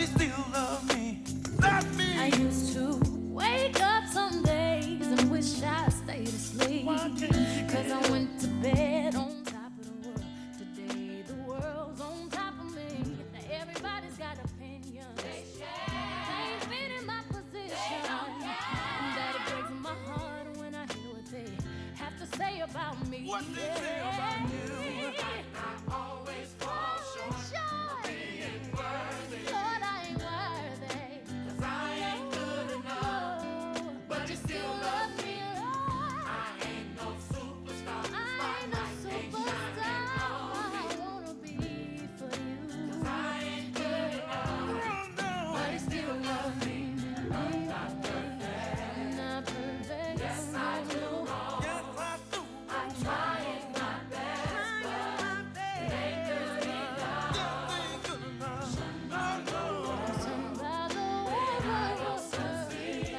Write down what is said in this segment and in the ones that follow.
he still loves me. Love me. I used to wake up some days and wish I stayed asleep. Cause I went to bed on top of the world. Today the world's on top of me. Now everybody's got opinions. They ain't fitting my position. That it breaks my heart when I hear what they have to say about me. What they say about you. I always fall short of being worthy. Lord, I ain't worthy. 'Cause I ain't good enough. But you still love me. I ain't no superstar. I ain't no superstar. I wanna be for you. 'Cause I ain't good enough. But you still love me. I'm not perfect. Yes, I do wrong. Yes, I do. I'm trying my best, but it ain't good enough. This ain't good enough. No, no. By the way, I don't succeed.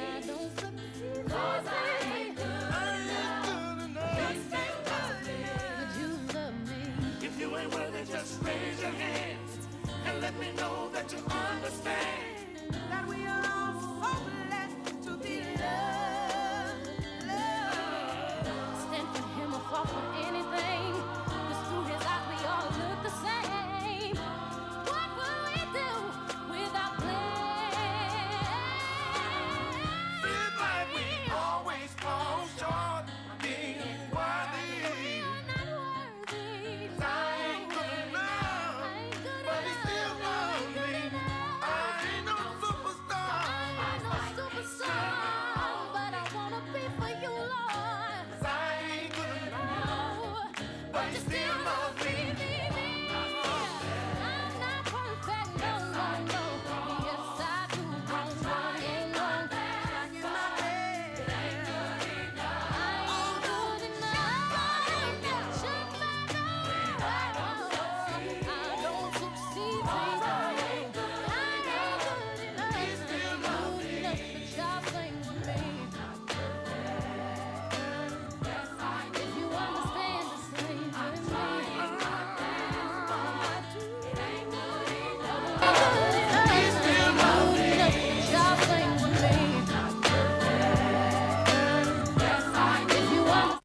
'Cause I ain't good I ain't good enough. You still love me. But you love me. If you ain't worthy, just raise your hands and let me know that you understand. That we are all so blessed to be loved, loved. Stand for him or fall for anything. 'Cause through his eyes we all look the same. What will we do without Seems like we always fall short of being worthy. not worthy? 'Cause I ain't good enough. I ain't good But he enough. still loves me. I ain't no superstar. I ain't no superstar, but I wanna be for you, Lord. 'Cause I ain't good enough. But you still love me. I'm not perfect, no, no, no. Yes, I do wrong, wrong, and wrong. Trying my best. I ain't good enough. Should I don't succeed. I ain't good enough. He still loves me. But y'all sing with me. If you understand the same with me. Y'all sing with me. If you understand.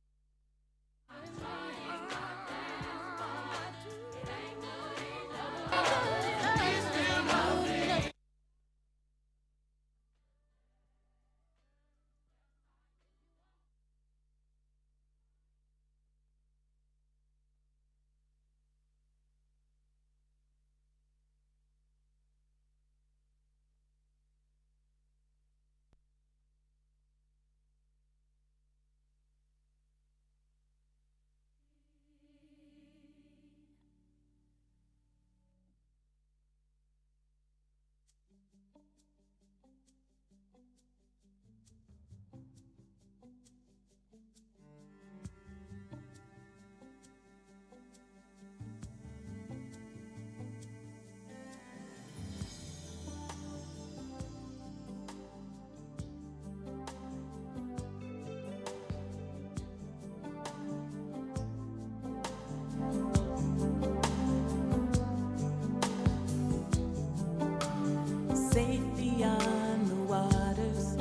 Safety on the waters,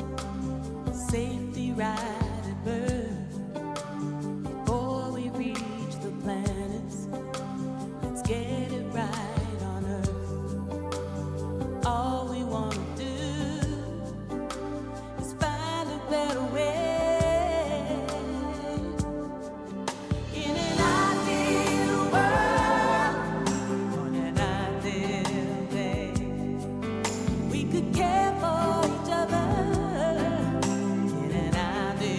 safety right at birth. Before we reach the planets, let's get it right on Earth. All we want to do is find a better way. In an ideal world, on an ideal day, we could care for each other in an ideal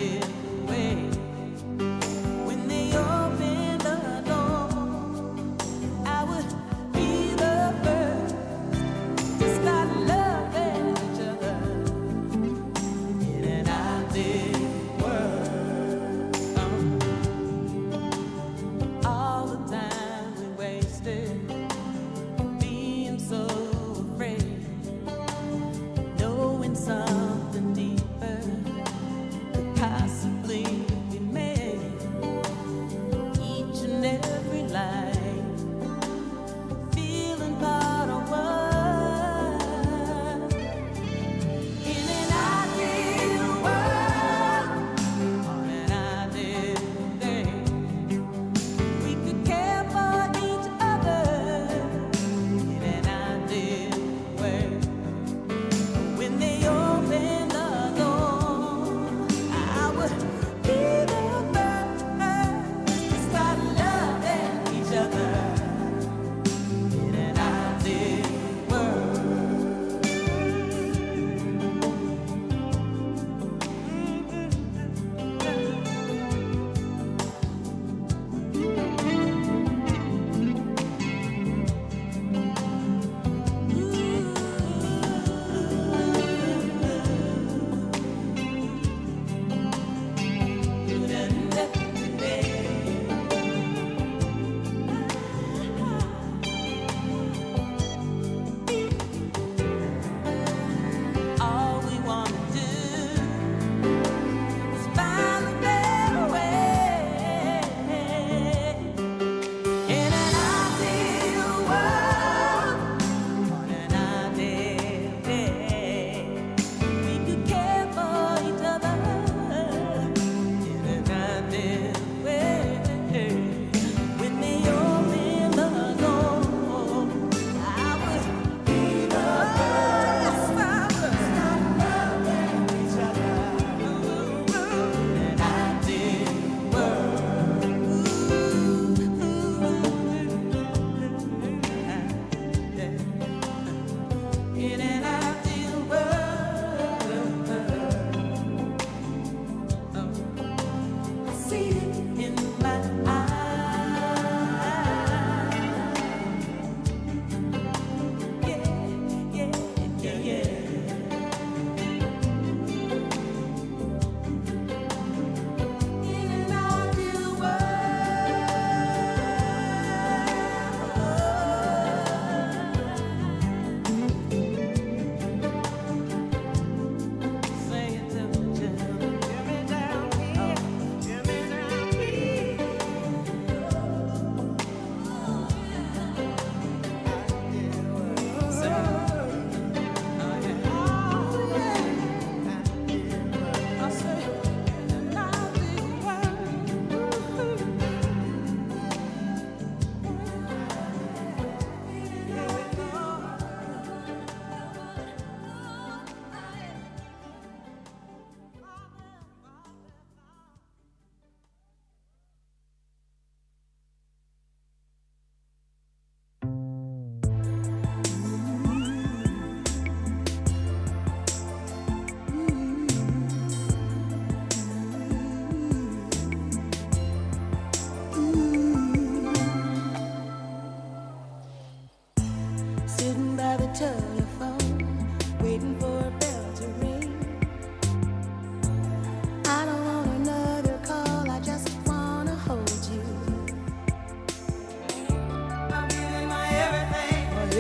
sitting by the telephone, waiting for a bell to ring. I don't want another call, I just wanna hold you. I'm giving my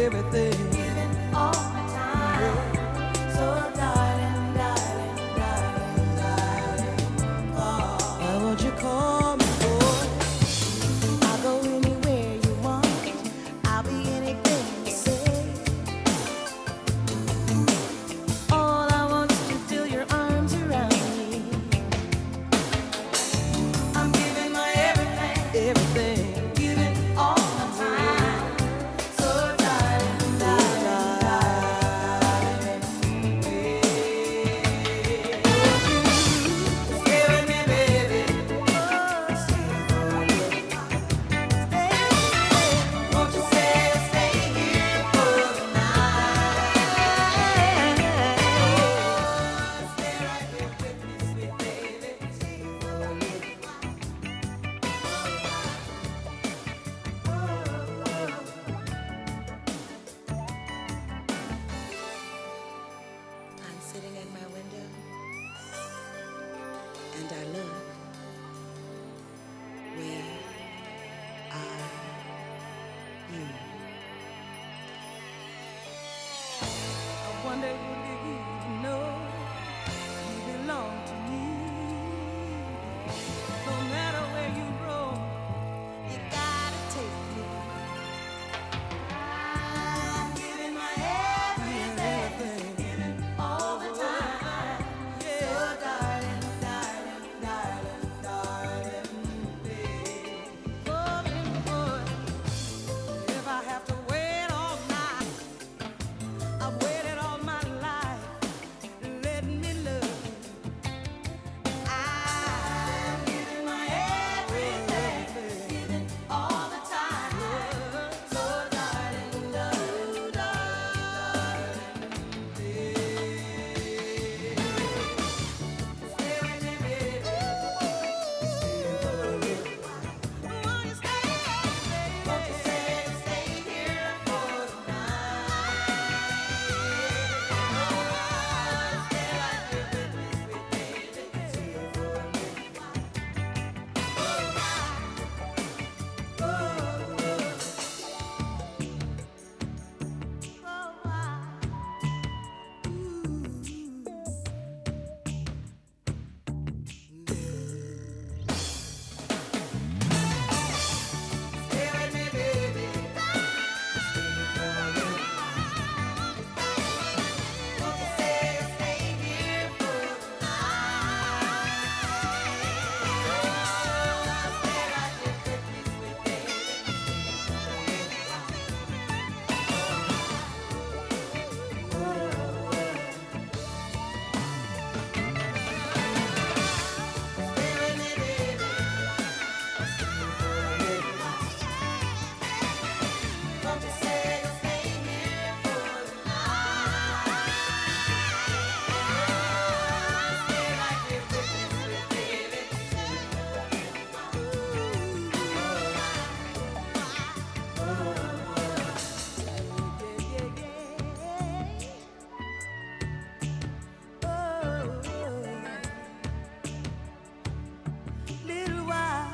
everything, giving all my time. So darling, darling, darling, darling, why won't you call me, boy? I'll go anywhere you want, I'll be anything you say. All I want is to feel your arms around me. I'm giving my everything, giving all my time. So darling, darling, darling, stay with me, baby. Oh, stay won't you stay here for the night? Stay right here with me, sweet baby. Stay for a little while. I'm sitting at my window and I look. Where are you? I wonder would you even know you belong to me? No matter where you roam, you gotta take me. I'm giving my everything, giving all the time. So darling, darling, darling, darling, baby. Boy, if I have to wait all night, I've waited all my life. Let me love you. I'm giving my everything, giving all the time. So darling, darling, darling, stay with me, baby. Won't you stay here for the night? Stay right here with me, sweet baby. Stay for a little while. Stay with me, baby. Won't you stay here for the night? Stay right here with me, sweet baby. Stay with me, baby. Won't you stay here for the night? Stay right here with me, sweet baby. Little while.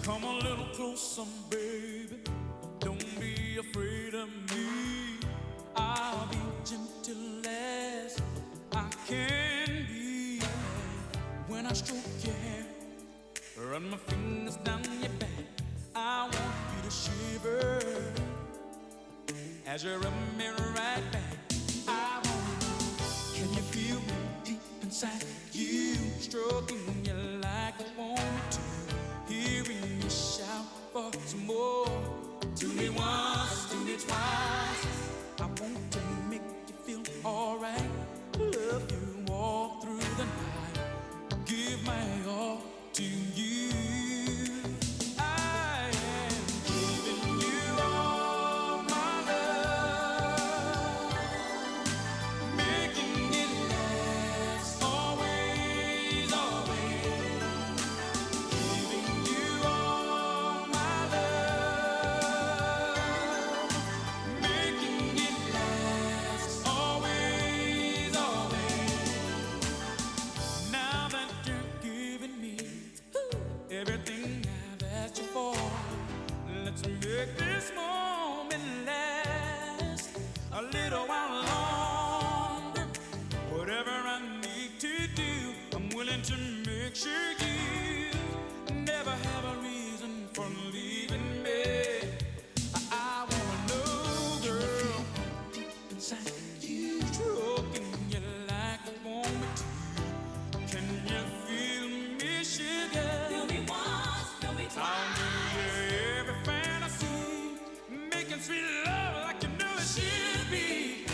Come a little closer, baby. Don't be afraid of me. I'll be gentle as I can be. When I stroke your hair, run my fingers down your back, I want you to shiver as you rub me right back. I want to know, can you feel me deep inside you, stroking you like I want to, hearing you shout once more. Do me once, do me twice. I want to make you feel alright. Love you all through the night. Give my all to you. I am giving you all my love, making it last always, always. Giving you all my love, making it last always, always. Now that you're giving me everything I've asked you for, let's make this moment last a little while longer. Whatever I need to do, I'm willing to make sure you never have a reason for leaving me. I wanna know, girl, deep inside you, stroking you like you want me to. Can you feel me, sugar? Feel me once, feel me I'll twice. give you every fantasy, making sweet love like you know it should be.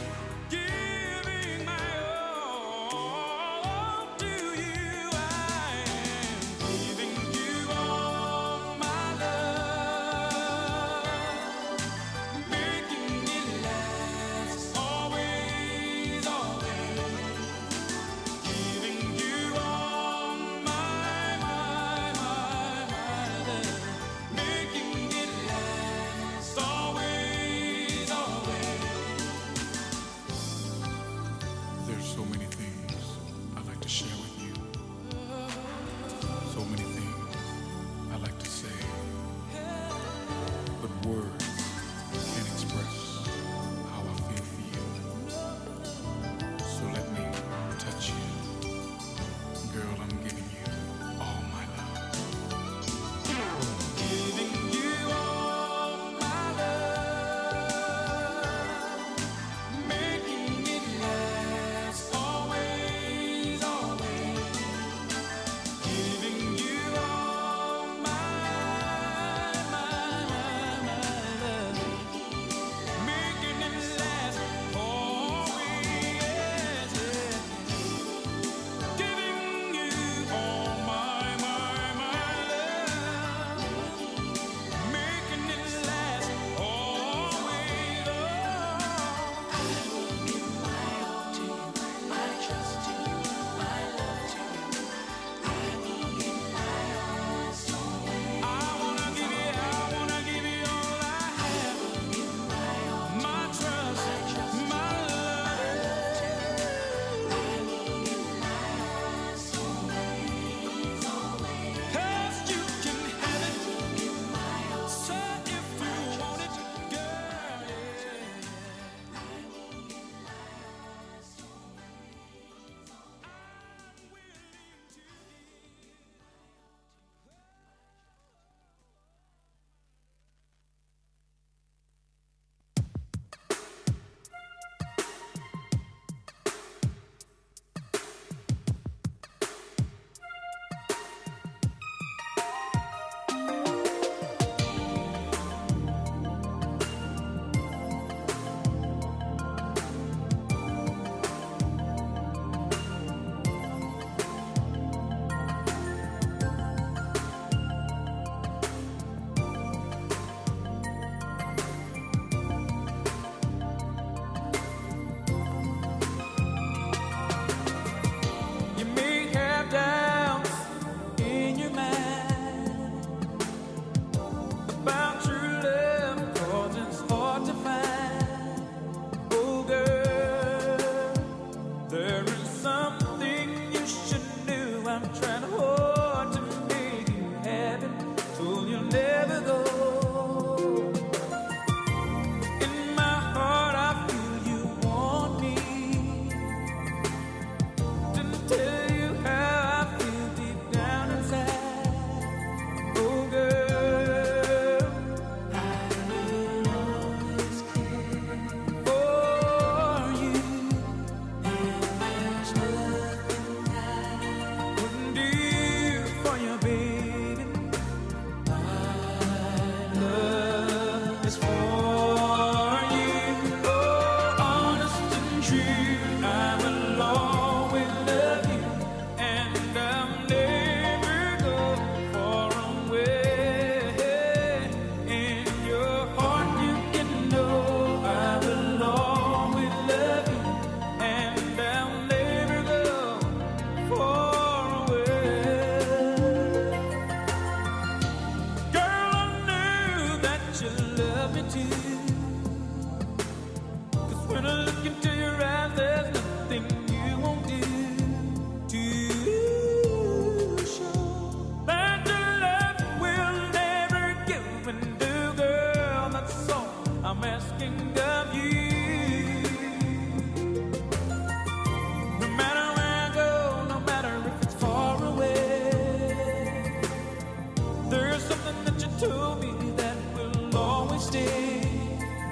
stay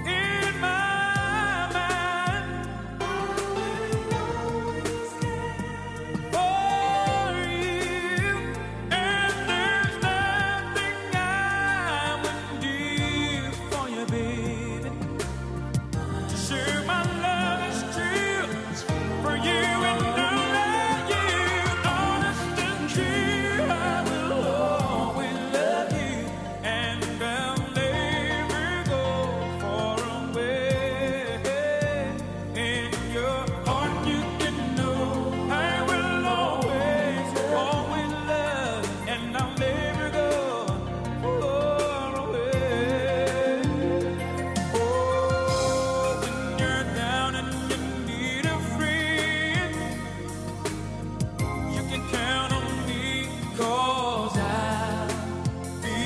in my mind for you, and there's nothing I wouldn't do for you, baby. Sure, my love is true for you, and I love you, honest and true. I will always love you, and I'll never go far away. In your heart, you can know I will always, always love you, and I'll never go far away. Oh, when you're down and you need a friend, you can count on me, 'cause I'll be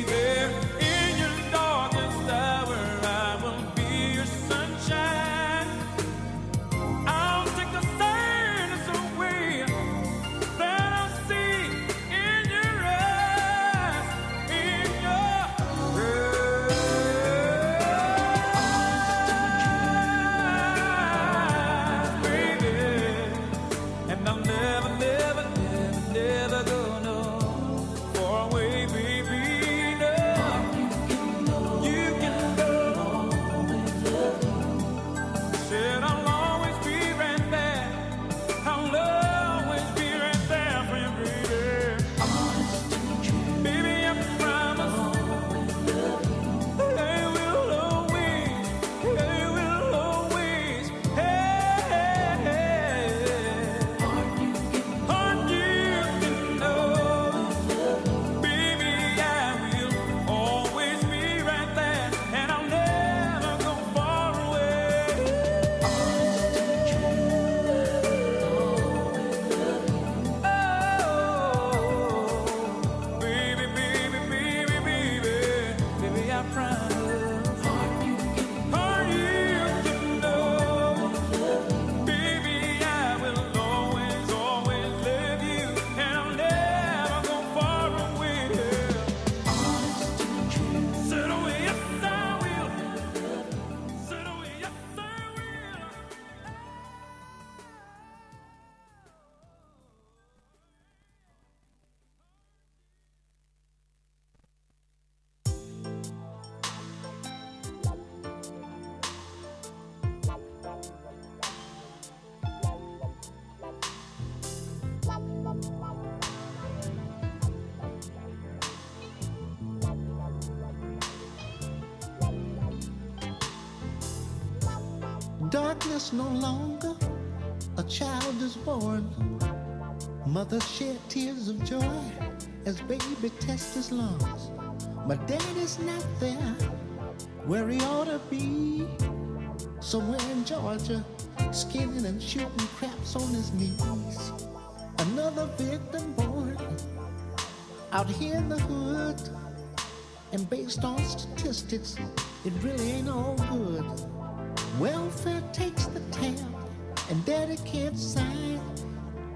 there in your darkest hour. I will be your sunshine. I'll take the sadness away that I see in your eyes, in your eyes, baby. And I'll never, never, never, never go no far away, baby. No, you can go. Said I'll always be right there. I'll always be right there for you, baby. Baby, I promise. I will always, I will always. Hey, heart you can know. Baby, I will always be right there, and I'll never go far away. Oh, baby, baby, baby, baby, baby, I promise. Heart you can know. Baby, I will always, always love you, and I'll never go far away. Said, oh, yes, I will. Said, oh, yes, I will. Darkness no longer, a child is born. Mother shed tears of joy as baby tests his lungs. But daddy's not there where he ought to be. Somewhere in Georgia, skinning and shooting craps on his knees. Another victim born out here in the hood. And based on statistics, it really ain't all good. Welfare takes the tab, and daddy can't sign,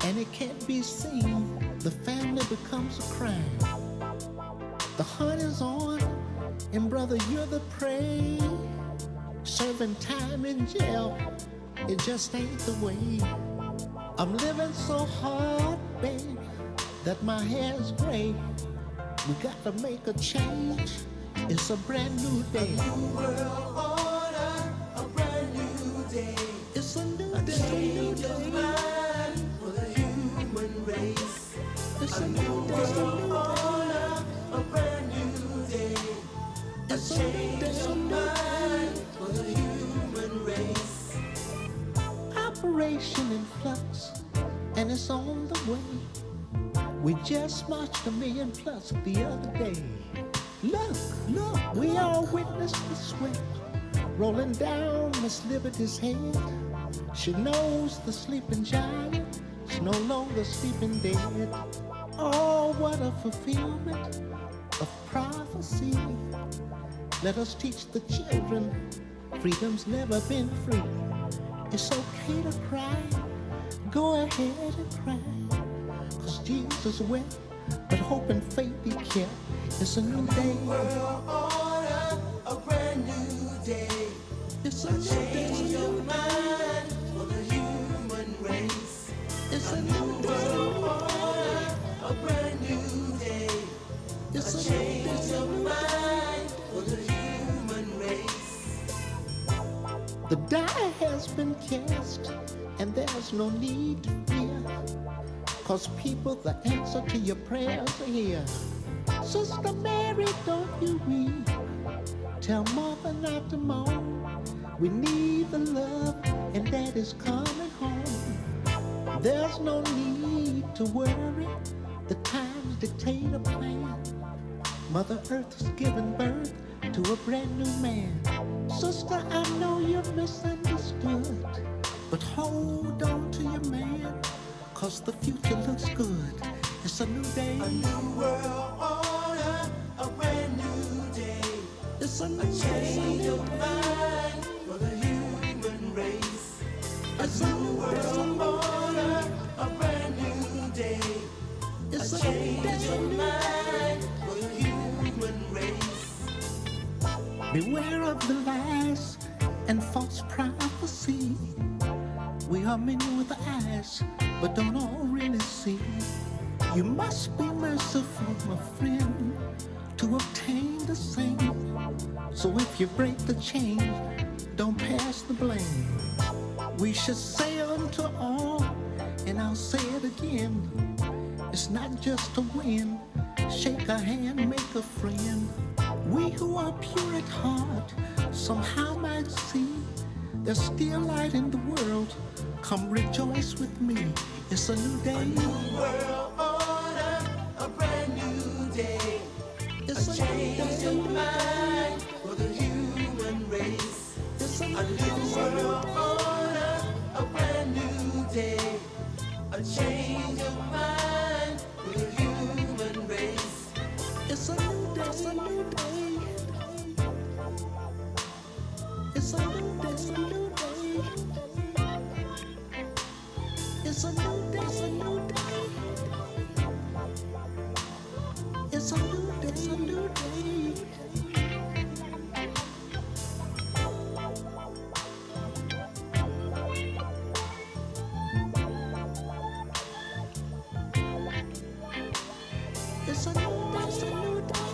and it can't be seen. The family becomes a crime. The hunt is on, and brother, you're the prey. Serving time in jail, it just ain't the way. I'm living so hard, babe, that my hair's gray. We gotta make a change. It's a brand new day. A new world order, a brand new day. It's a new A day. change of mind for the human race. It's A new world order, a brand new day. A change of mind for the human race. Operation in flux, and it's on the way. We just marched 1 million plus the other day. Look, we all witnessed the sweat rolling down Miss Liberty's head. She knows the sleeping giant is no longer sleeping dead. Oh, what a fulfillment of prophecy. Let us teach the children freedom's never been free. It's okay to cry, go ahead and cry. 'Cause Jesus wept, but hope and faith he kept. It's a new day. World order, a a brand new day. It's A change of mind for the human race. It's A new world order, a brand new day. A change of mind for the human race. The die has been cast, and there's no need to fear. Cause people, the answer to your prayers are here. Sister Mary, don't you weep. Tell mother not to moan. We need the love, and Daddy's coming home. There's no need to worry. The times dictate a plan. Mother Earth has given birth to a brand new man. Sister, I know you're misunderstood, but hold on to your man, cause the future looks good. It's a new day. A new world order, a brand new day. It's a new Change day. of mind for the human race. A It's a new new world day. order, a brand new day. It's A a new change of day. mind for the human race. Beware of the lies and false prophecy. We are many with eyes, but don't all really see. You must be merciful, my friend, to obtain the same. So if you break the chain, don't pass the blame. We should say unto all, and I'll say it again, it's not just a win. Shake a hand, make a friend. We who are pure at heart somehow might see there's still light in the world. Come rejoice with me. It's a new day. A new world order, a brand new day. It's A change of mind for the human race. It's a A new world order, a brand new day. A change of mind for the human race. It's a new day. It's a new day. It's a new day. It's a new day. It's a new day. It's a new day. It's a new day. It's a new day. It's a new day. It's a new day.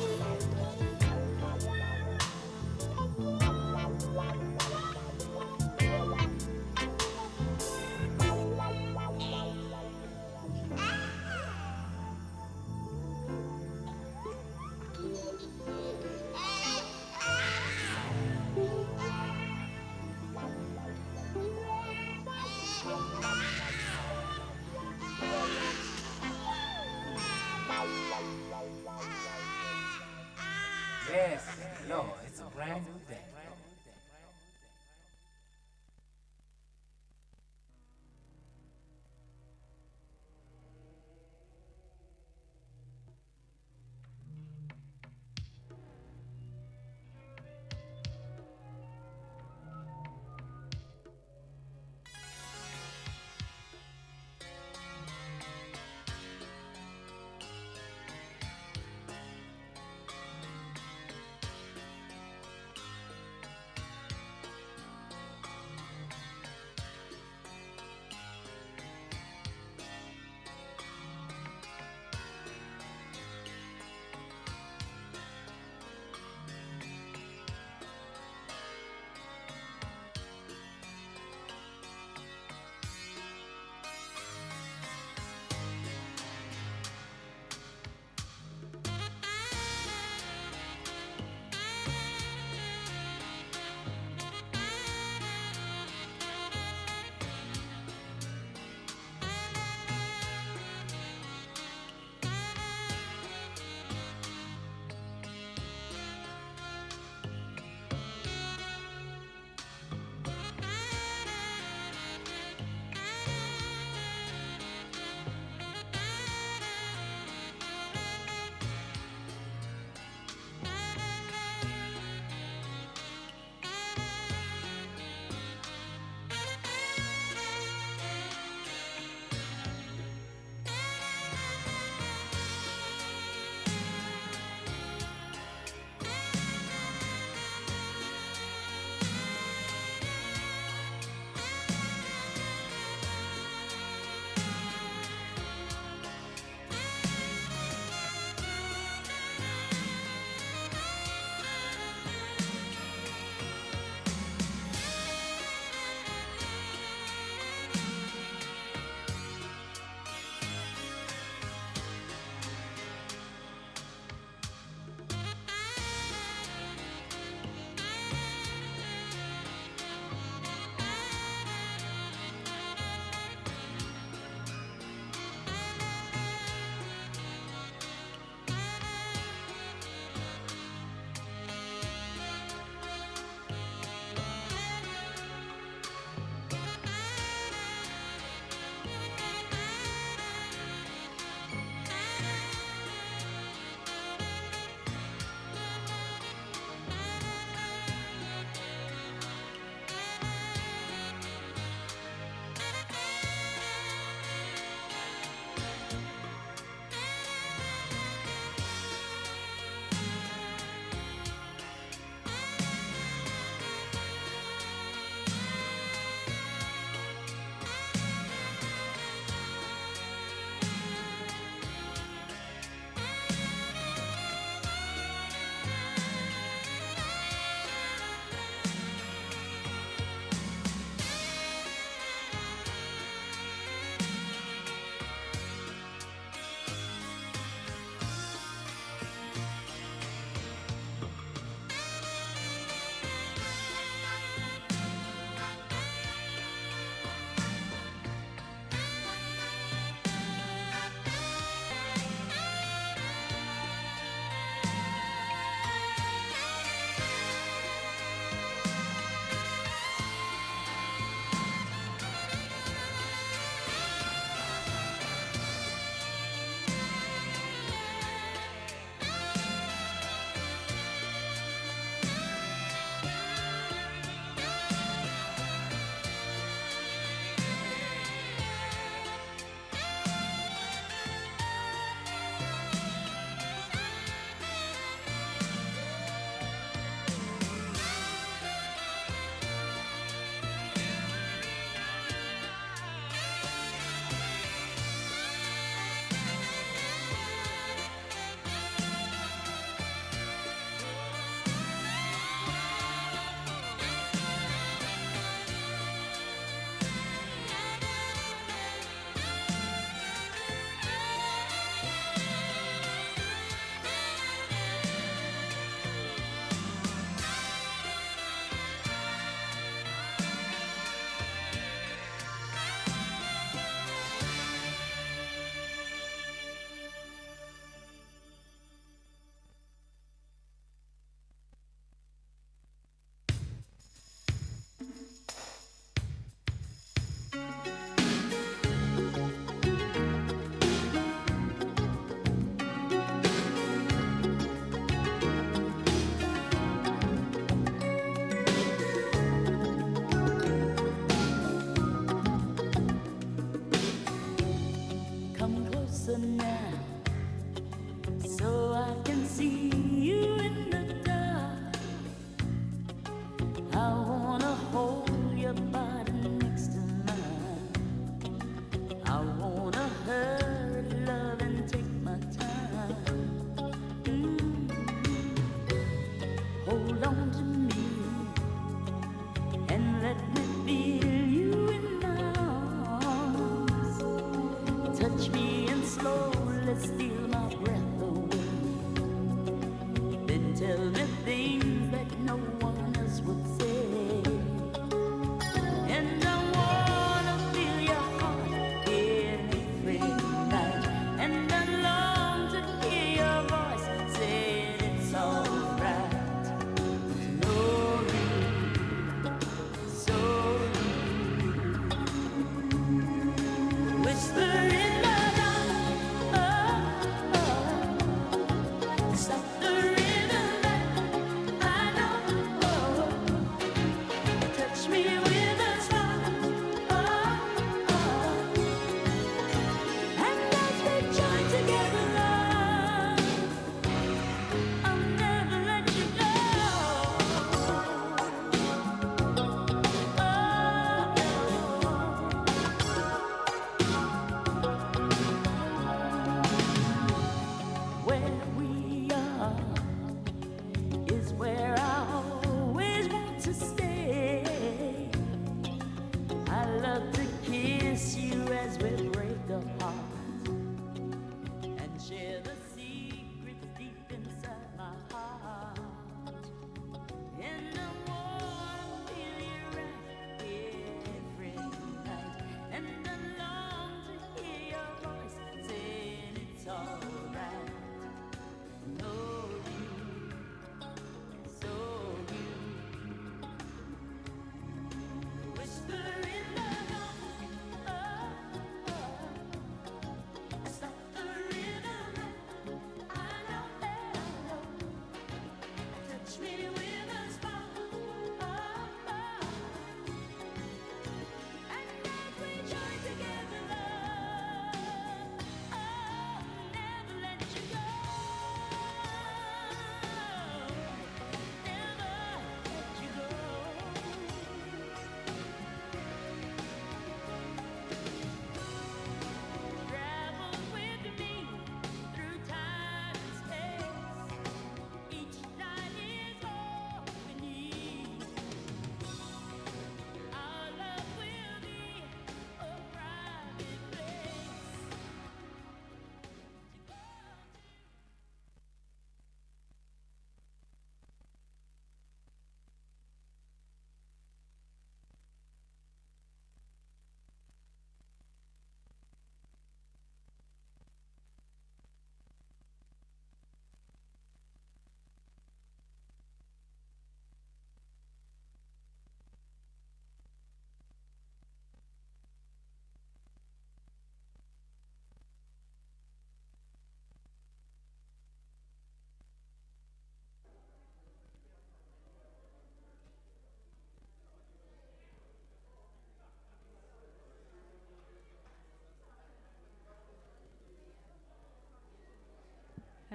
Yes, Lord, it's a brand new day.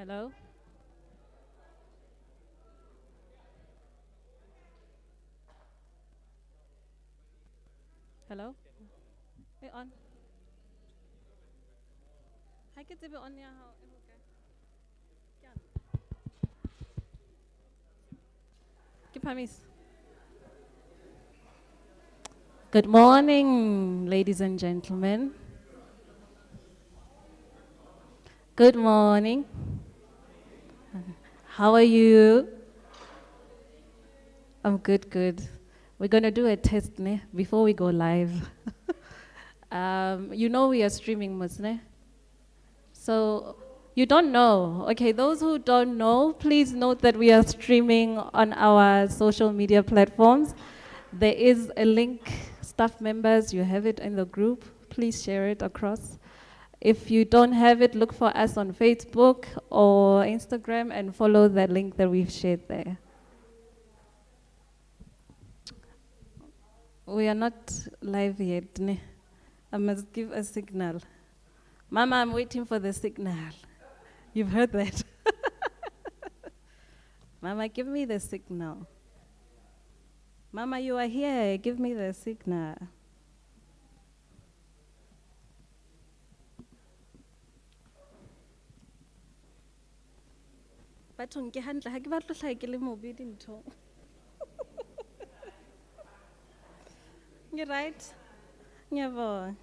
Hello? Hello? Hey, on. Hi, get the on ya. Good morning, ladies and gentlemen. Good morning. How are you? I'm good, good. We're going to do a test before we go live. You know we are streaming, Musne. So you don't know. Okay, those who don't know, please note that we are streaming on our social media platforms. There is a link, staff members, you have it in the group. Please share it across. If you don't have it, look for us on Facebook or Instagram and follow the link that we've shared there. We are not live yet. I must give a signal. Mama, I'm waiting for the signal. You've heard that? Mama, give me the signal. Mama, you are here. Give me the signal. Bathong ke hantle ha ke batla hlaha ke le mobe dintho. You're right. Nyabo.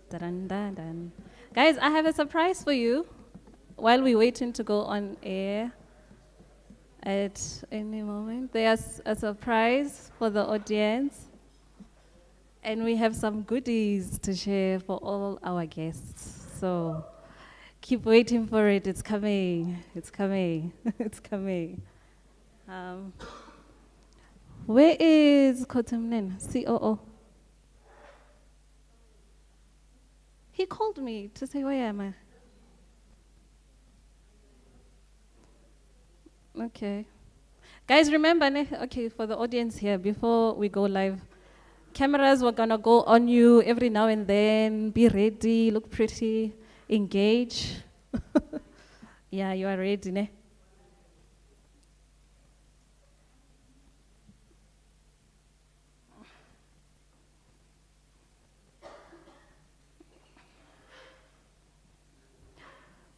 Dun, dun, dun. Guys, I have a surprise for you while we're waiting to go on air at any moment. There's a surprise for the audience, and we have some goodies to share for all our guests. So keep waiting for it. It's coming. It's coming. It's coming. Where is Kotumnen, COO? He called me to say, where am I? Okay. Guys, remember, okay, for the audience here, before we go live, cameras were gonna go on you every now and then. Be ready, look pretty, engage. Yeah, you are ready, ne?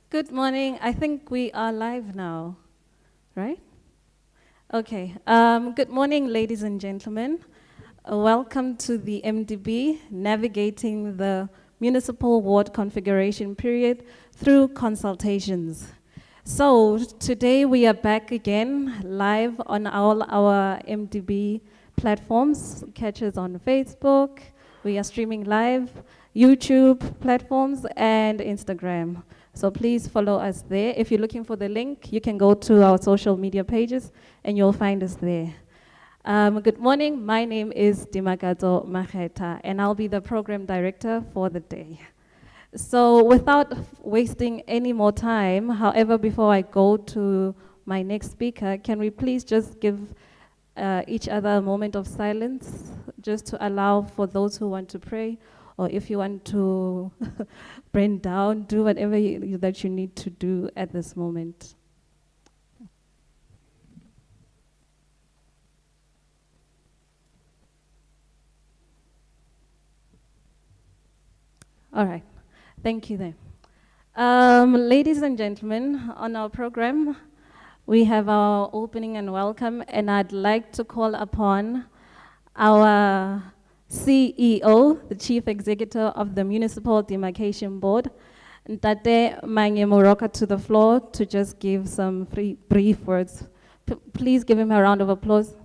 Good morning. I think we are live now, right? Okay. Good morning, ladies and gentlemen. Welcome to the MDB, navigating the municipal ward configuration period through consultations. So today we are back again live on all our MDB platforms. Catch us on Facebook. We are streaming live, YouTube platforms, and Instagram. So please follow us there. If you're looking for the link, you can go to our social media pages and you'll find us there. Good morning, my name is Dimakato Maheta and I'll be the program director for the day. So without wasting any more time, however, before I go to my next speaker, can we please just give each other a moment of silence just to allow for those who want to pray, or if you want to brain down, do whatever that you need to do at this moment. All right, thank you then. Ladies and gentlemen, on our program, we have our opening and welcome, and I'd like to call upon our CEO, the Chief Executive of the Municipal Demarcation Board, Ntate Mange Moroka, to the floor to just give some brief words. Please give him a round of applause.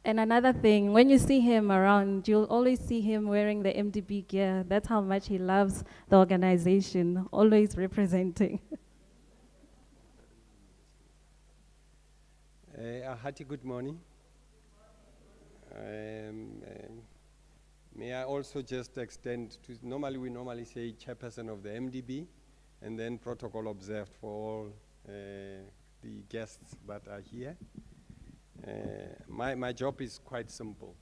And another thing, when you see him around, you'll always see him wearing the MDB gear. That's how much he loves the organization, always representing. A hearty good morning. May I also just extend to, we normally say chairperson of the MDB, and then protocol observed for all the guests that are here. My job is quite simple.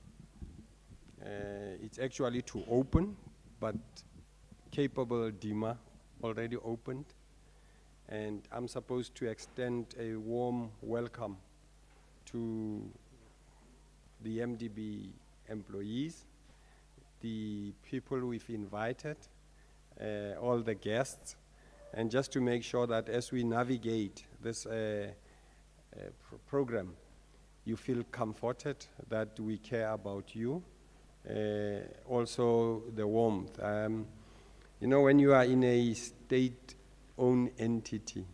It's actually to open, but capable Dima already opened. And I'm supposed to extend a warm welcome to the MDB employees, the people we've invited, all the guests, and just to make sure that as we navigate this program, you feel comforted that we care about you. Also the warmth. You know, when you are in a state-owned entity,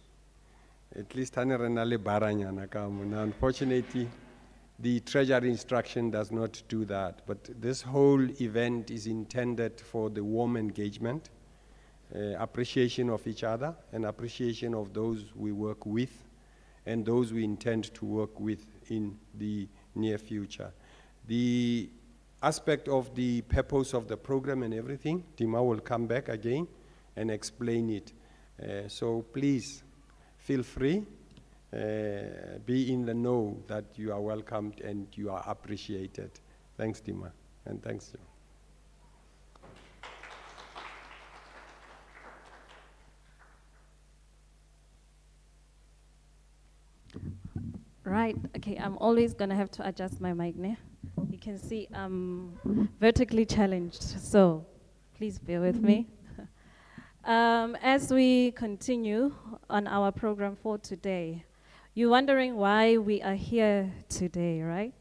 at least unfortunately, the Treasury instruction does not do that. But this whole event is intended for the warm engagement, appreciation of each other, and appreciation of those we work with, and those we intend to work with in the near future. The aspect of the purpose of the program and everything, Dima will come back again and explain it. So please, feel free, be in the know that you are welcomed and you are appreciated. Thanks, Dima, and thanks, Joe. Right, okay, I'm always gonna have to adjust my mic now. You can see I'm vertically challenged, so please bear with me. As we continue on our program for today, you're wondering why we are here today, right?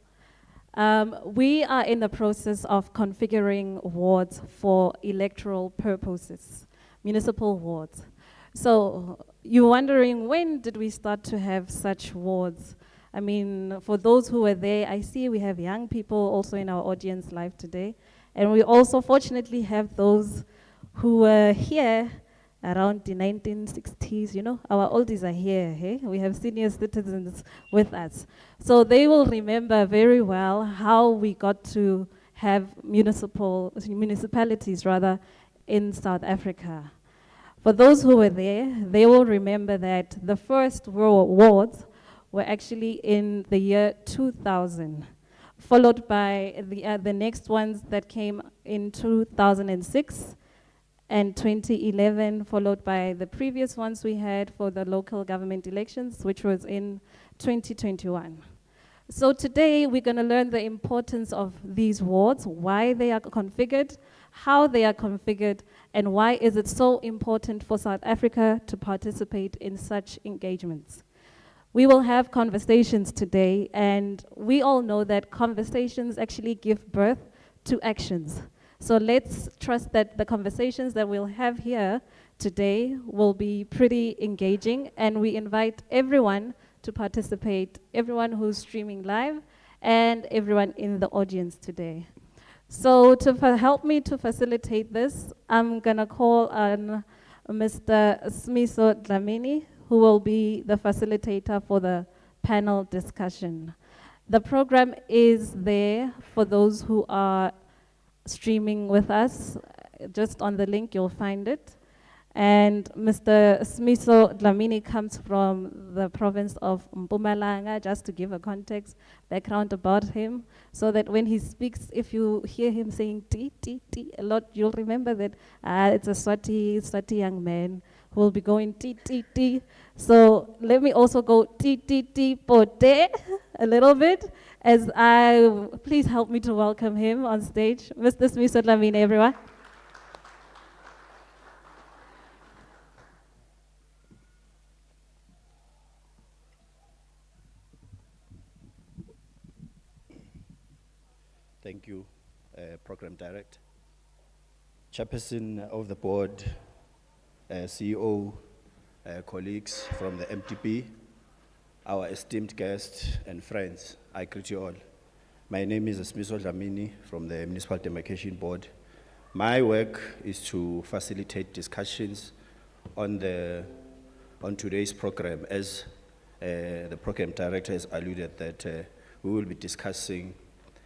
We are in the process of configuring wards for electoral purposes, municipal wards. So you're wondering, when did we start to have such wards? I mean, for those who were there, I see we have young people also in our audience live today. And we also fortunately have those who were here around the 1960s, you know, our oldies are here, hey? We have senior citizens with us. So they will remember very well how we got to have municipalities rather in South Africa. For those who were there, they will remember that the first wards were actually in the year 2000, followed by the next ones that came in 2006 and 2011, followed by the previous ones we had for the local government elections, which was in 2021. So today we're going to learn the importance of these wards, why they are configured, how they are configured, and why is it so important for South Africa to participate in such engagements. We will have conversations today, and we all know that conversations actually give birth to actions. So let's trust that the conversations that we'll have here today will be pretty engaging, and we invite everyone to participate, everyone who's streaming live, and everyone in the audience today. So to help me to facilitate this, I'm gonna call on Mr. Smiso Dlamini, who will be the facilitator for the panel discussion. The program is there for those who are streaming with us. Just on the link, you'll find it. And Mr. Smiso Dlamini comes from the province of Mpumalanga, just to give a context, background about him, so that when he speaks, if you hear him saying T, T, T a lot, you'll remember that it's a Swati young man who will be going T, T, T. So let me also go T, T, T, pote a little bit, as please help me to welcome him on stage. Mr. Smiso Dlamini, everyone. Thank you, Program Director. Chairperson of the board, CEO, colleagues from the MTP, our esteemed guests and friends, I greet you all. My name is Smiso Dlamini from the Municipal Demarcation Board. My work is to facilitate discussions on today's program, as the Program Director has alluded that we will be discussing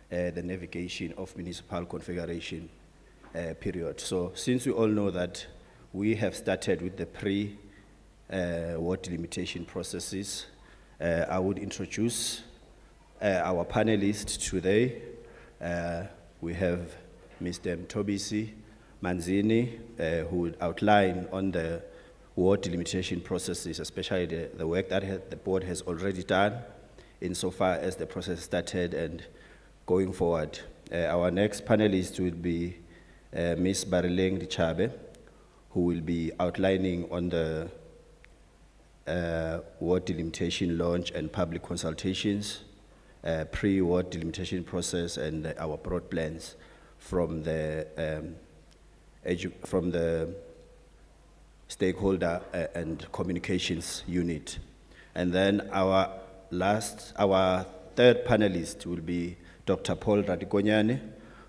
the navigation of municipal configuration period. So since we all know that we have started with the pre-ward delimitation processes, I would introduce Our panelists today, we have Mr. Mthobisi Manzini, who will outline on the ward delimitation processes, especially the work that the board has already done insofar as the process started and going forward. Our next panelist will be Ms. Barileng Dichabe, who will be outlining on the ward delimitation launch and public consultations, pre-ward delimitation process, and our broad plans from the stakeholder and communications unit. And then our third panelist will be Dr. Paul Radikonyane,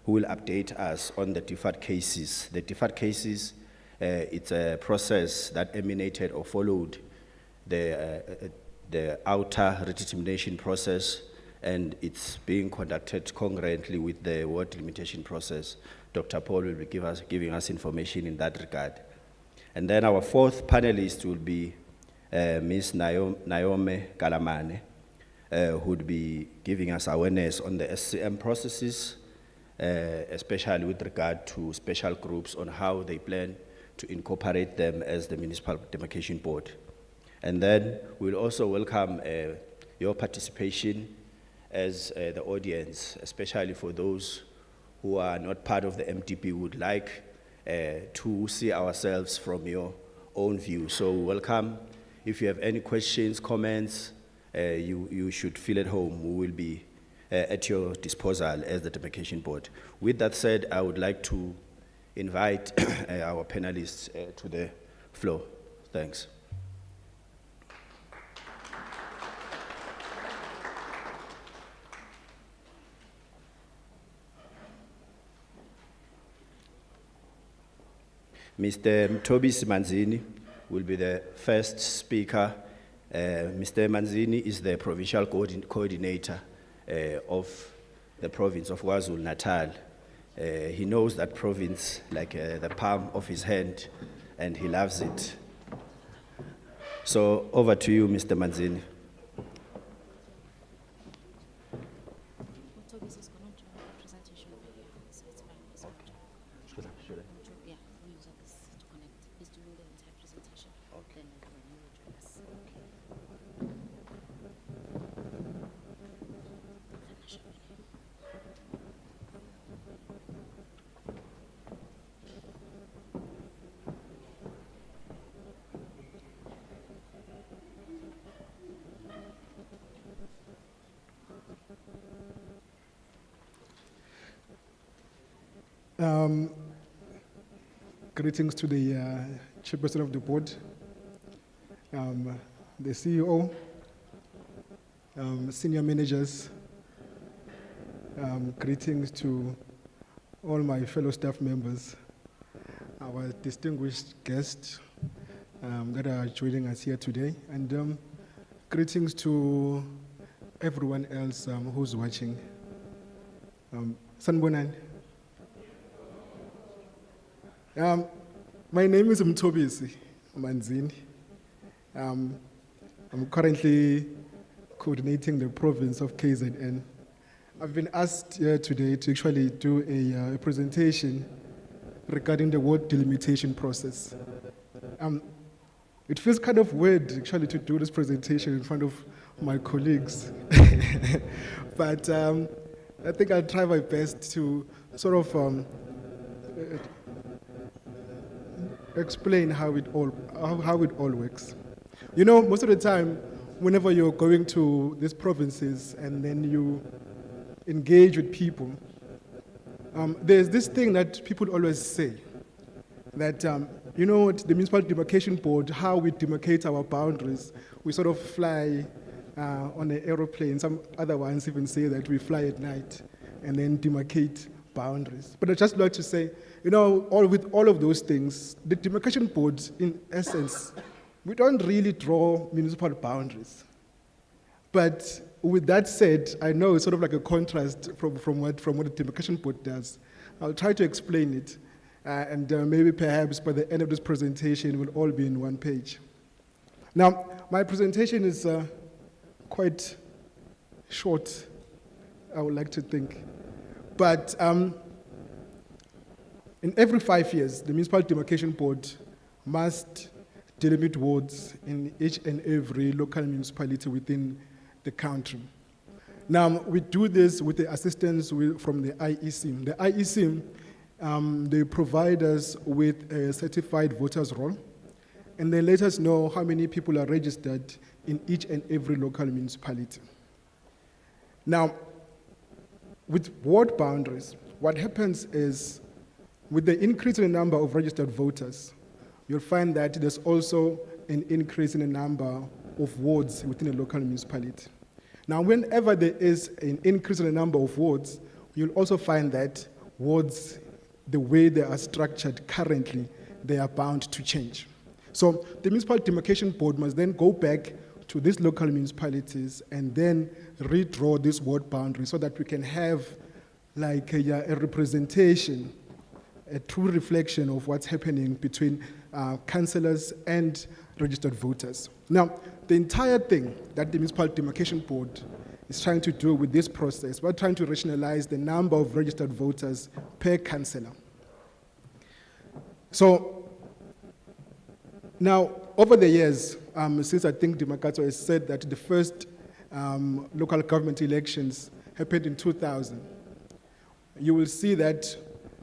who will update us on the deferred cases. The deferred cases, it's a process that emanated or followed the outer redetermination process, and it's being conducted concurrently with the ward delimitation process. Dr. Paul will be giving us information in that regard. And then our fourth panelist will be Ms. Naomi Kalamane, who would be giving us awareness on the SCM processes, especially with regard to special groups on how they plan to incorporate them as the Municipal Demarcation Board. And then we'll also welcome your participation as the audience, especially for those who are not part of the MDB, would like to see ourselves from your own view. So welcome. If you have any questions, comments, you should feel at home. We will be at your disposal as the Demarcation Board. With that said, I would like to invite our panelists to the floor. Thanks. Mr. Mthobisi Manzini will be the first speaker. Mr. Manzini is the provincial coordinator of the province of KwaZulu-Natal. He knows that province like the palm of his hand, and he loves it. So over to you, Mr. Manzini. Greetings to the chairperson of the board, the CEO, senior managers, greetings to all my fellow staff members, our distinguished guests that are joining us here today, and greetings to everyone else who's watching. Sanbonan. My name is Mthobisi Manzini. I'm currently coordinating the province of KZN. I've been asked here today to actually do a presentation regarding the ward delimitation process. It feels kind of weird actually to do this presentation in front of my colleagues, but I think I'll try my best to sort of explain how it all works. You know, most of the time, whenever you're going to these provinces and then you engage with people, there's this thing that people always say, that, you know, the Municipal Demarcation Board, how we demarcate our boundaries, we sort of fly on an aeroplane. Some other ones even say that we fly at night and then demarcate boundaries. But I'd just like to say, you know, with all of those things, the Demarcation Board, in essence, we don't really draw municipal boundaries. But with that said, I know it's sort of like a contrast from what the Demarcation Board does. I'll try to explain it, and maybe perhaps by the end of this presentation, it will all be in one page. Now, my presentation is quite short I would like to think. But in every 5 years, the Municipal Demarcation Board must delimit wards in each and every local municipality within the country. Now, we do this with the assistance from the IEC. The IEC, they provide us with a certified voters roll, and they let us know how many people are registered in each and every local municipality. Now, with ward boundaries, what happens is, with the increase in the number of registered voters, you'll find that there's also an increase in the number of wards within a local municipality. Now, whenever there is an increase in the number of wards, you'll also find that wards, the way they are structured currently, they are bound to change. So the Municipal Demarcation Board must then go back to these local municipalities and then redraw this ward boundary so that we can have like a representation, a true reflection of what's happening between councillors and registered voters. Now, the entire thing that the Municipal Demarcation Board is trying to do with this process, we're trying to rationalize the number of registered voters per councillor. So, now, over the years, since I think Dimakato has said that the first local government elections happened in 2000, you will see that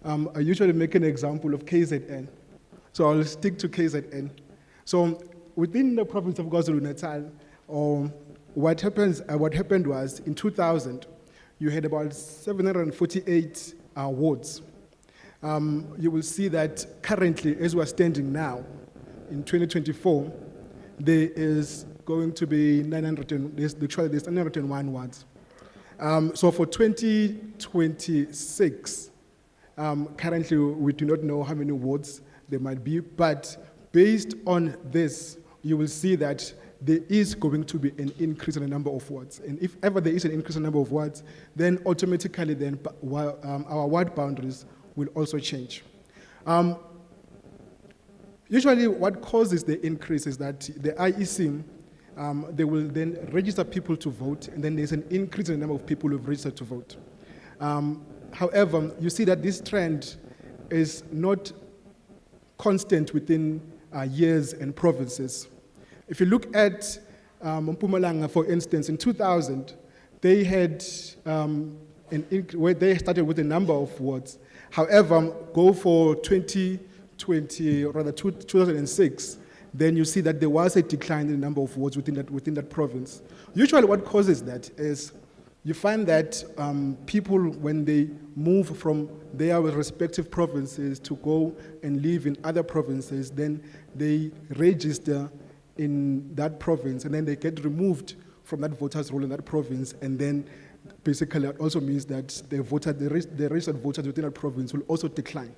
I usually make an example of KZN. So I'll stick to KZN. So within the province of KwaZulu-Natal, what happened was in 2000, you had about 748 wards. You will see that currently, as we're standing now, in 2024, there is going to be 901 wards. So for 2026, currently we do not know how many wards there might be, but based on this, you will see that there is going to be an increase in the number of wards. And if ever there is an increase in the number of wards, then automatically then our ward boundaries will also change. Usually what causes the increase is that the IEC, they will then register people to vote, and then there's an increase in the number of people who've registered to vote. However, you see that this trend is not constant within years and provinces. If you look at Mpumalanga, for instance, in 2000, they had where they started with a number of wards. However, go for 2006, then you see that there was a decline in the number of wards within that province. Usually what causes that is you find that people, when they move from their respective provinces to go and live in other provinces, then they register in that province, and then they get removed from that voters' roll in that province, and then basically it also means that the registered voters within that province will also decline.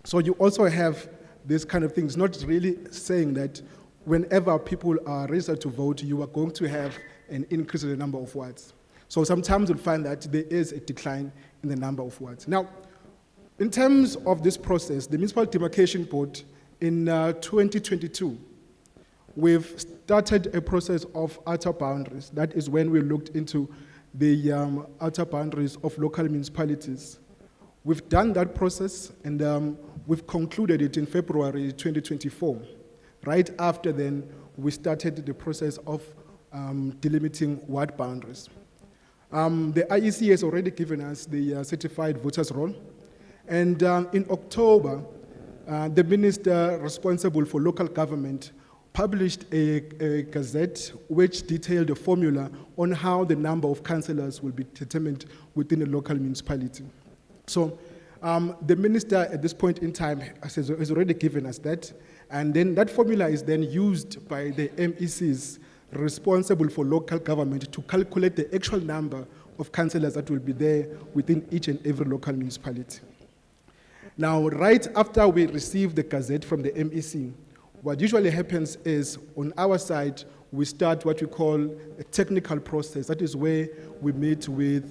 So you also have this kind of thing. It's not really saying that whenever people are registered to vote, you are going to have an increase in the number of wards. So sometimes you'll find that there is a decline in the number of wards. Now, in terms of this process, the Municipal Demarcation Board in 2022, we've started a process of outer boundaries. That is when we looked into the outer boundaries of local municipalities. We've done that process, and we've concluded it in February 2024. Right after then, we started the process of delimiting ward boundaries. The IEC has already given us the certified voters roll, and in October, the minister responsible for local government published a gazette which detailed a formula on how the number of councillors will be determined within a local municipality. So the minister at this point in time has already given us that, and then that formula is then used by the MECs responsible for local government to calculate the actual number of councillors that will be there within each and every local municipality. Now, right after we receive the gazette from the MEC, what usually happens is, on our side, we start what we call a technical process. That is where we meet with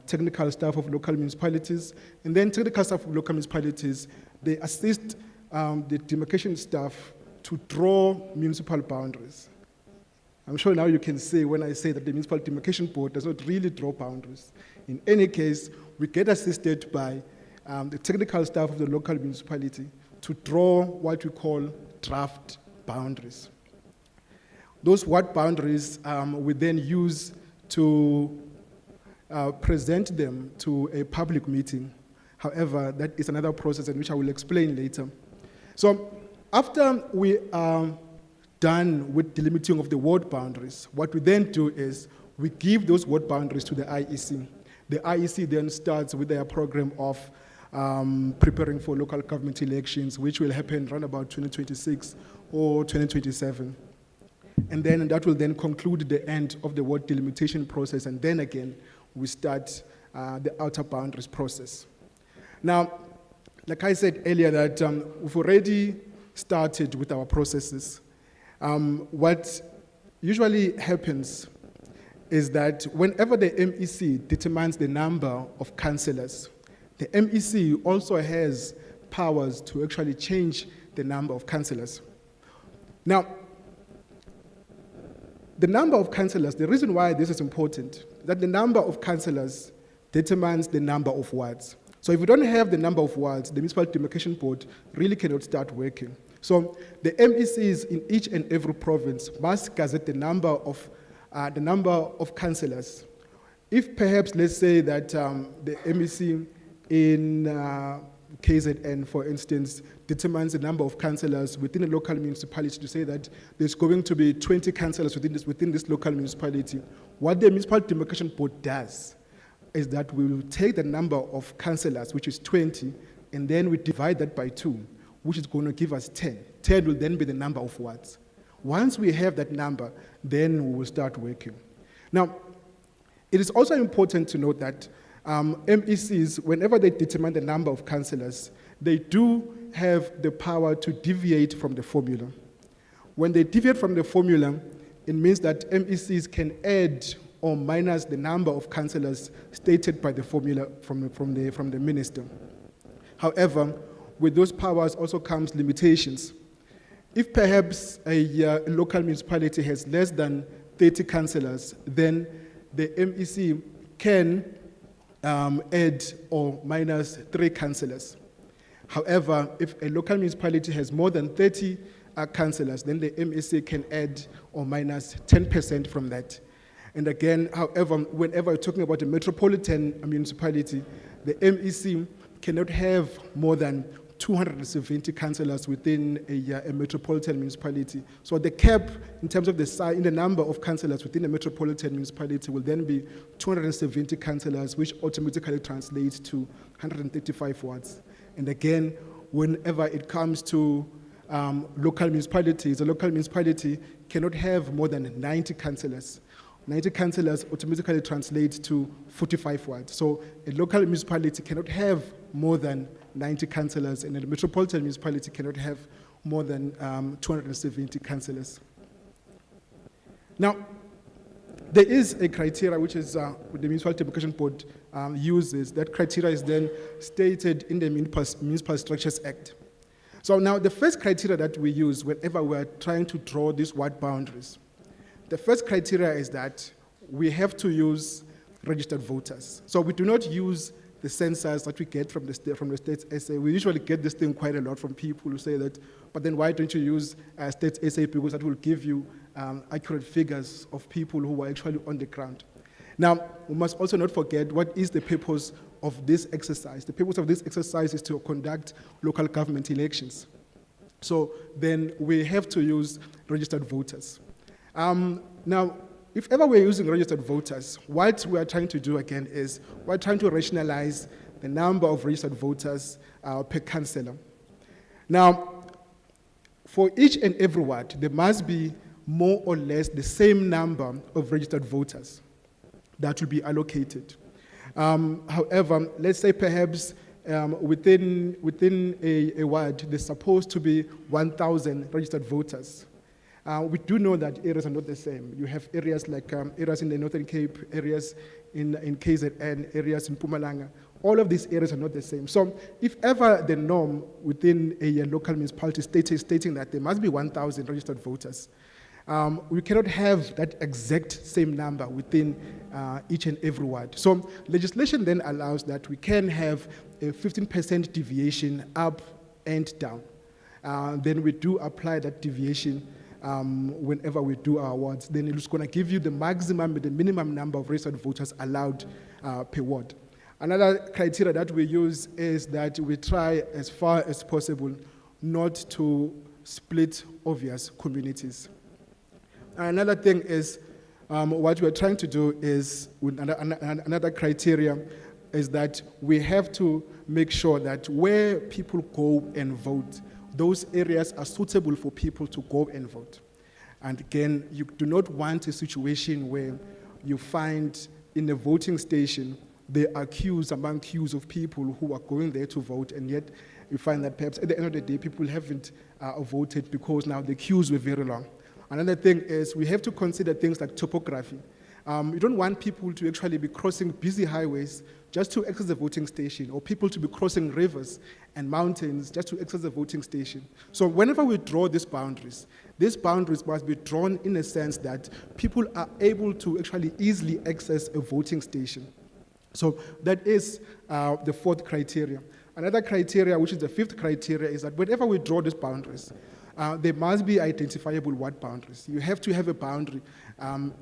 technical staff of local municipalities, and then technical staff of local municipalities, they assist the demarcation staff to draw municipal boundaries. I'm sure now you can see when I say that the Municipal Demarcation Board does not really draw boundaries. In any case, we get assisted by the technical staff of the local municipality to draw what we call draft boundaries. Those ward boundaries we then use to present them to a public meeting. However, that is another process in which I will explain later. So after we are done with delimiting of the ward boundaries, what we then do is we give those ward boundaries to the IEC. The IEC then starts with their program of preparing for local government elections, which will happen around about 2026 or 2027. And then that will then conclude the end of the ward delimitation process, and then again, we start the outer boundaries process. Now, like I said earlier, that we've already started with our processes. What usually happens is that whenever the MEC determines the number of councillors, the MEC also has powers to actually change the number of councillors. Now, the number of councillors, the reason why this is important, that the number of councillors determines the number of wards. So if we don't have the number of wards, the Municipal Demarcation Board really cannot start working. So the MECs in each and every province must gazette the number of councillors. If perhaps, let's say that the MEC in KZN, for instance, determines the number of councillors within a local municipality to say that there's going to be 20 councillors within this local municipality, what the Municipal Demarcation Board does is that we will take the number of councillors, which is 20, and then we divide that by 2, which is going to give us 10. 10 will then be the number of wards. Once we have that number, then we will start working. Now, it is also important to note that MECs, whenever they determine the number of councillors, they do have the power to deviate from the formula. When they deviate from the formula, it means that MECs can add or minus the number of councillors stated by the formula from the minister. However, with those powers also comes limitations. If perhaps a local municipality has less than 30 councillors, then the MEC can add or minus 3 councillors. However, if a local municipality has more than 30 councillors, then the MEC can add or minus 10% from that. And again, however, whenever we're talking about a metropolitan municipality, the MEC cannot have more than 270 councillors within a metropolitan municipality. So the cap in terms of the size, in the number of councillors within a metropolitan municipality will then be 270 councillors, which automatically translates to 135 wards. And again, whenever it comes to local municipalities, a local municipality cannot have more than 90 councillors. 90 councillors automatically translate to 45 wards. So a local municipality cannot have more than 90 councillors, and a metropolitan municipality cannot have more than 270 councillors. Now, there is a criteria which is the Municipal Demarcation Board uses. That criteria is then stated in the Municipal Structures Act. So now the first criteria that we use whenever we're trying to draw these ward boundaries, the first criteria is that we have to use registered voters. So we do not use the census that we get from the state's essay. We usually get this thing quite a lot from people who say that, but then why don't you use state's essay, because that will give you accurate figures of people who are actually on the ground. Now, we must also not forget what is the purpose of this exercise. The purpose of this exercise is to conduct local government elections. So then we have to use registered voters. Now, if ever we're using registered voters, what we are trying to do again is we're trying to rationalize the number of registered voters per councillor. Now, for each and every ward, there must be more or less the same number of registered voters that will be allocated. However, let's say perhaps within a ward, there's supposed to be 1,000 registered voters. We do know that areas are not the same. You have areas like areas in the Northern Cape, areas in KZN, areas in Mpumalanga. All of these areas are not the same. So if ever the norm within a local municipality stating that there must be 1,000 registered voters, we cannot have that exact same number within each and every ward. So legislation then allows that we can have a 15% deviation up and down. Then we do apply that deviation whenever we do our wards. Then it's going to give you the maximum and the minimum number of registered voters allowed per ward. Another criteria that we use is that we try as far as possible not to split obvious communities. Another thing is what we're trying to do is, with another criteria, is that we have to make sure that where people go and vote, those areas are suitable for people to go and vote. And again, you do not want a situation where you find in a voting station, there are queues among queues of people who are going there to vote, and yet you find that perhaps at the end of the day, people haven't voted because now the queues were very long. Another thing is we have to consider things like topography. You don't want people to actually be crossing busy highways just to access the voting station, or people to be crossing rivers and mountains just to access the voting station. So whenever we draw these boundaries must be drawn in a sense that people are able to actually easily access a voting station. So that is the fourth criteria. Another criteria, which is the fifth criteria, is that whenever we draw these boundaries, there must be identifiable ward boundaries. You have to have a boundary.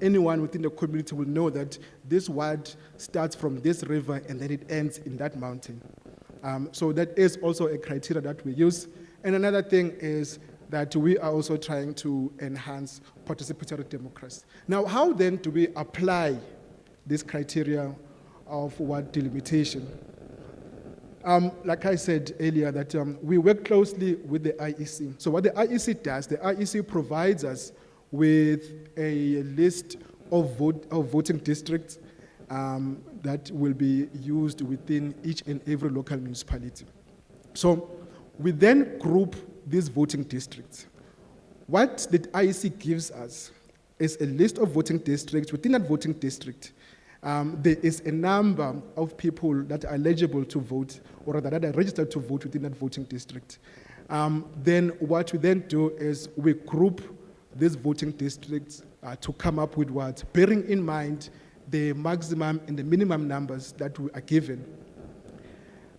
Anyone within the community will know that this ward starts from this river and then it ends in that mountain. So that is also a criteria that we use. And another thing is that we are also trying to enhance participatory democracy. Now, how then do we apply this criteria of ward delimitation? Like I said earlier, that we work closely with the IEC. So what the IEC does, the IEC provides us with a list of voting districts that will be used within each and every local municipality. So we then group these voting districts. What the IEC gives us is a list of voting districts. Within that voting district, there is a number of people that are eligible to vote, or rather that are registered to vote within that voting district. Then what we then do is we group these voting districts to come up with what, bearing in mind the maximum and the minimum numbers that we are given.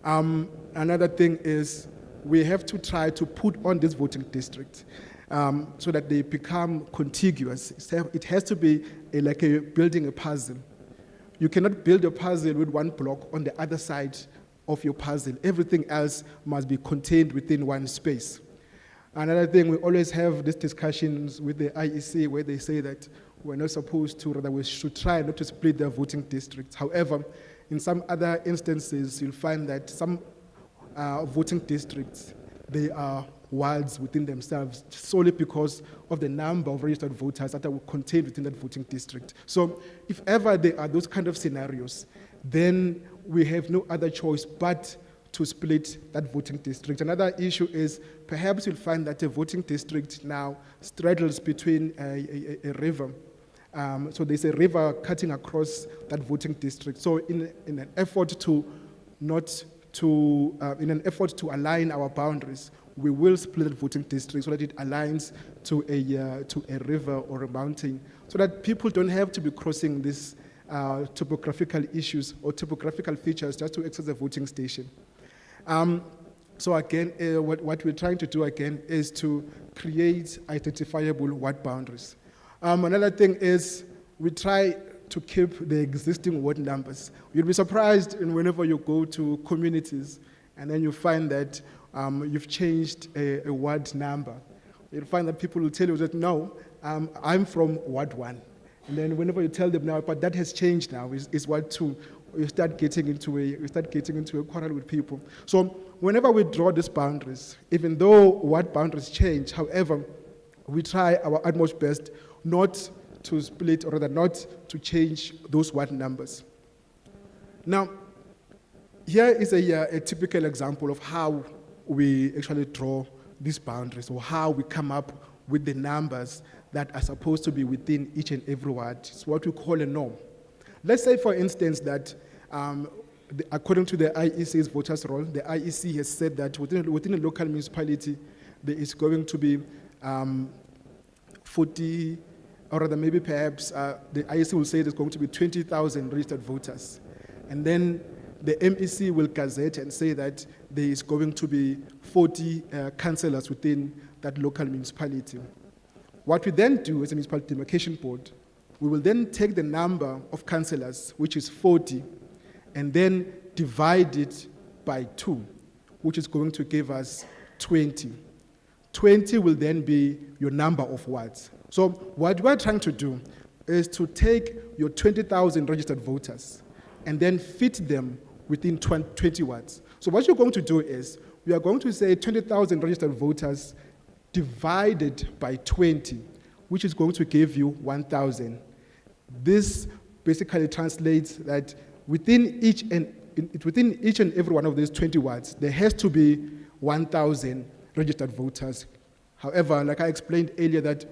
Another thing is we have to try to put on this voting district so that they become contiguous. It has to be like building a puzzle. You cannot build a puzzle with one block on the other side of your puzzle. Everything else must be contained within one space. Another thing, we always have these discussions with the IEC where they say that we're not supposed to, rather we should try not to split their voting districts. However, in some other instances, you'll find that some voting districts, they are wards within themselves solely because of the number of registered voters that are contained within that voting district. So if ever there are those kind of scenarios, then we have no other choice but to split that voting district. Another issue is perhaps you'll find that a voting district now straddles between a river. So there's a river cutting across that voting district. So in an effort to align our boundaries, we will split the voting district so that it aligns to a river or a mountain, so that people don't have to be crossing these topographical issues or topographical features just to access the voting station. So again, what we're trying to do again is to create identifiable ward boundaries. Another thing is we try to keep the existing ward numbers. You'll be surprised whenever you go to communities and then you find that you've changed a ward number. You'll find that people will tell you that, no, I'm from Ward 1. And then whenever you tell them now, but that has changed now, it's Ward 2, you start getting into a quarrel with people. So whenever we draw these boundaries, even though ward boundaries change, however, we try our utmost best not to split, or rather not to change those ward numbers. Now, here is a typical example of how we actually draw these boundaries, or how we come up with the numbers that are supposed to be within each and every ward. It's what we call a norm. Let's say, for instance, that according to the IEC's voters' roll, the IEC has said that within a local municipality, there is going to be 40, or rather maybe perhaps the IEC will say there's going to be 20,000 registered voters. And then the MEC will gazette and say that there is going to be 40 councillors within that local municipality. What we then do as a municipal demarcation board, we will then take the number of councillors, which is 40, and then divide it by 2, which is going to give us 20. 20 will then be your number of wards. So what we're trying to do is to take your 20,000 registered voters and then fit them within 20 wards. So what you're going to do is, we are going to say 20,000 registered voters divided by 20, which is going to give you 1,000. This basically translates that within each and every one of these 20 wards, there has to be 1,000 registered voters. However, like I explained earlier, that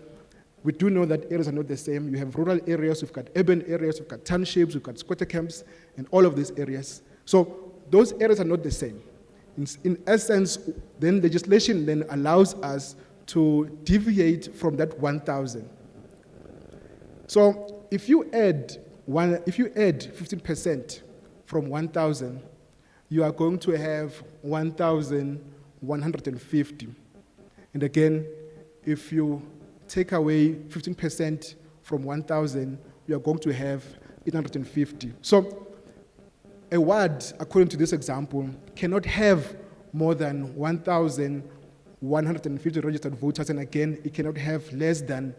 we do know that areas are not the same. You have rural areas, we've got urban areas, we've got townships, we've got squatter camps, and all of these areas. So those areas are not the same. In essence, then legislation then allows us to deviate from that 1,000. So if you add 15% from 1,000, you are going to have 1,150. And again, if you take away 15% from 1,000, you are going to have 850. So a ward, according to this example, cannot have more than 1,150 registered voters, and again, it cannot have less than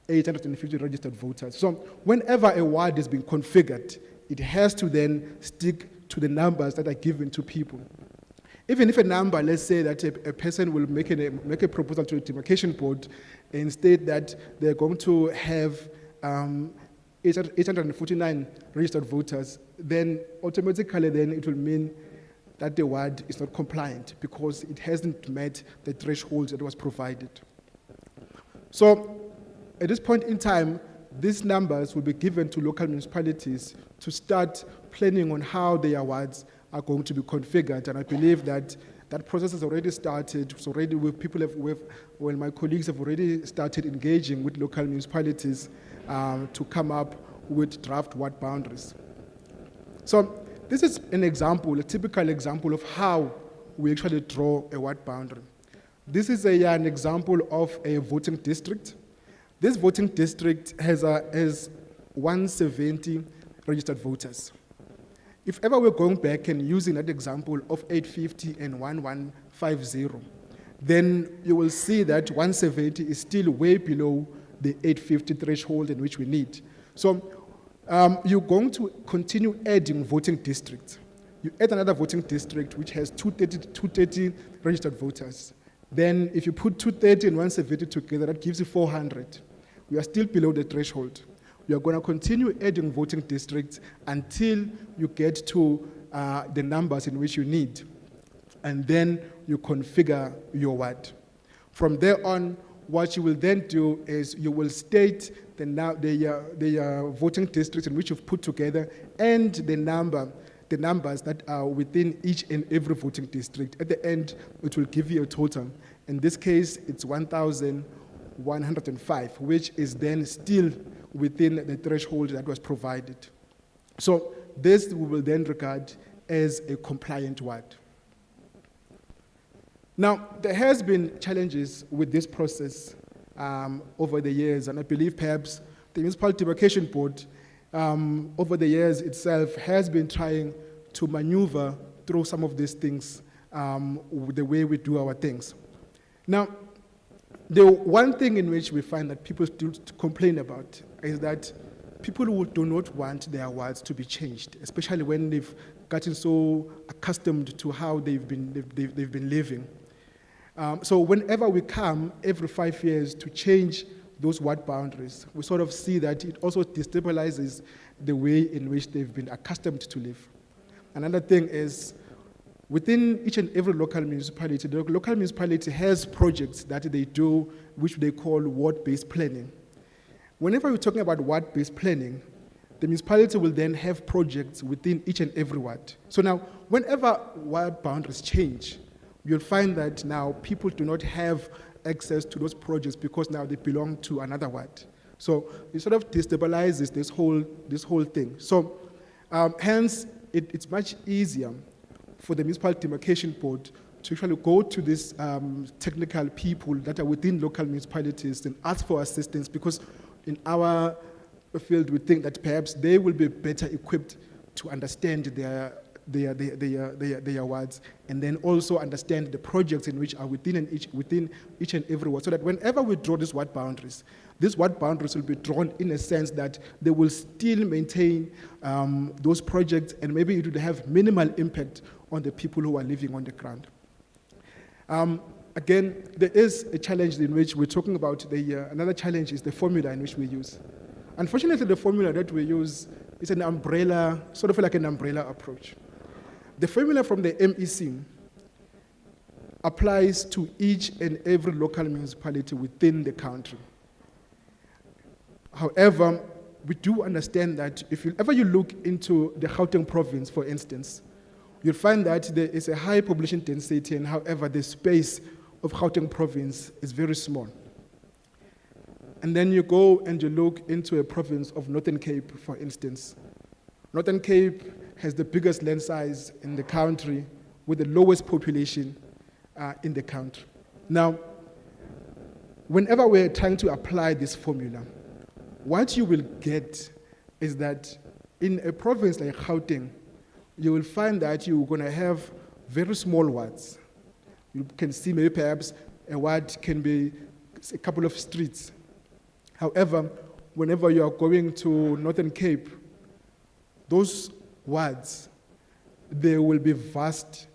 850 registered voters. So whenever a ward is being configured, it has to then stick to the numbers that are given to people. Even if a number, let's say that a person will make a proposal to the demarcation board and state that they're going to have 849 registered voters, then automatically then it will mean that the ward is not compliant because it hasn't met the threshold that was provided. So at this point in time, these numbers will be given to local municipalities to start planning on how their wards are going to be configured, and I believe that that process has already started. It's already with people my colleagues have already started engaging with local municipalities to come up with draft ward boundaries. So this is an example, a typical example of how we actually draw a ward boundary. This is an example of a voting district. This voting district has 170 registered voters. If ever we're going back and using that example of 850 and 1150, then you will see that 170 is still way below the 850 threshold in which we need. So you're going to continue adding voting districts. You add another voting district which has 230 registered voters. Then if you put 230 and 170 together, that gives you 400. We are still below the threshold. You are going to continue adding voting districts until you get to the numbers in which you need. And then you configure your ward. From there on, what you will then do is you will state the voting districts in which you've put together and the numbers that are within each and every voting district. At the end, it will give you a total. In this case, it's 1,105, which is then still within the threshold that was provided. So this we will then regard as a compliant ward. Now, there has been challenges with this process over the years, and I believe perhaps the Municipal Demarcation Board over the years itself has been trying to maneuver through some of these things with the way we do our things. Now, the one thing in which we find that people still complain about is that people who do not want their wards to be changed, especially when they've gotten so accustomed to how they've been living. So whenever we come every 5 years to change those ward boundaries, we sort of see that it also destabilizes the way in which they've been accustomed to live. Another thing is, within each and every local municipality, the local municipality has projects that they do, which they call ward-based planning. Whenever we're talking about ward-based planning, the municipality will then have projects within each and every ward. So now, whenever ward boundaries change, you'll find that now people do not have access to those projects because now they belong to another ward. So it sort of destabilizes this whole thing. So hence, it's much easier for the Municipal Demarcation Board to actually go to these technical people that are within local municipalities and ask for assistance, because in our field we think that perhaps they will be better equipped to understand their wards, and then also understand the projects in which are within each and every ward, so that whenever we draw these ward boundaries will be drawn in a sense that they will still maintain those projects, and maybe it would have minimal impact on the people who are living on the ground. Again, there is a challenge in which we're talking about. Another challenge is the formula in which we use. Unfortunately, the formula that we use is an umbrella, sort of like an umbrella approach. The formula from the MEC applies to each and every local municipality within the country. However, we do understand that if you look into the Gauteng province, for instance, you'll find that there is a high population density, and however, the space of Gauteng province is very small. And then you go and you look into a province of Northern Cape, for instance. Northern Cape has the biggest land size in the country with the lowest population in the country. Now, whenever we're trying to apply this formula, what you will get is that in a province like Gauteng, you will find that you're going to have very small wards. You can see maybe perhaps a ward can be a couple of streets. However, whenever you are going to Northern Cape, those wards, they will be vast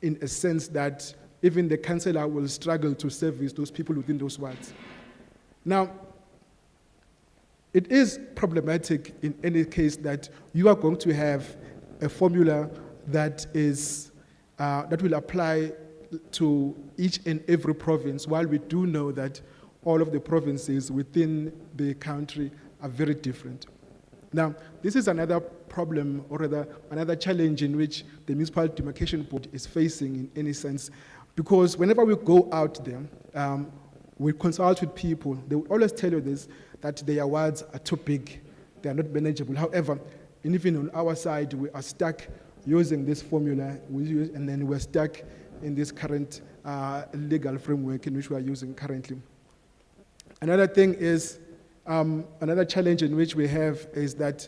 in a sense that even the councillor will struggle to service those people within those wards. Now, it is problematic in any case that you are going to have a formula that will apply to each and every province, while we do know that all of the provinces within the country are very different. Now, this is another problem, or rather another challenge in which the Municipal Demarcation Board is facing in any sense, because whenever we go out there, we consult with people, they will always tell you this, that their wards are too big, they are not manageable. However, even on our side, we are stuck using this formula, and then we're stuck in this current legal framework in which we are using currently. Another thing is, another challenge in which we have is that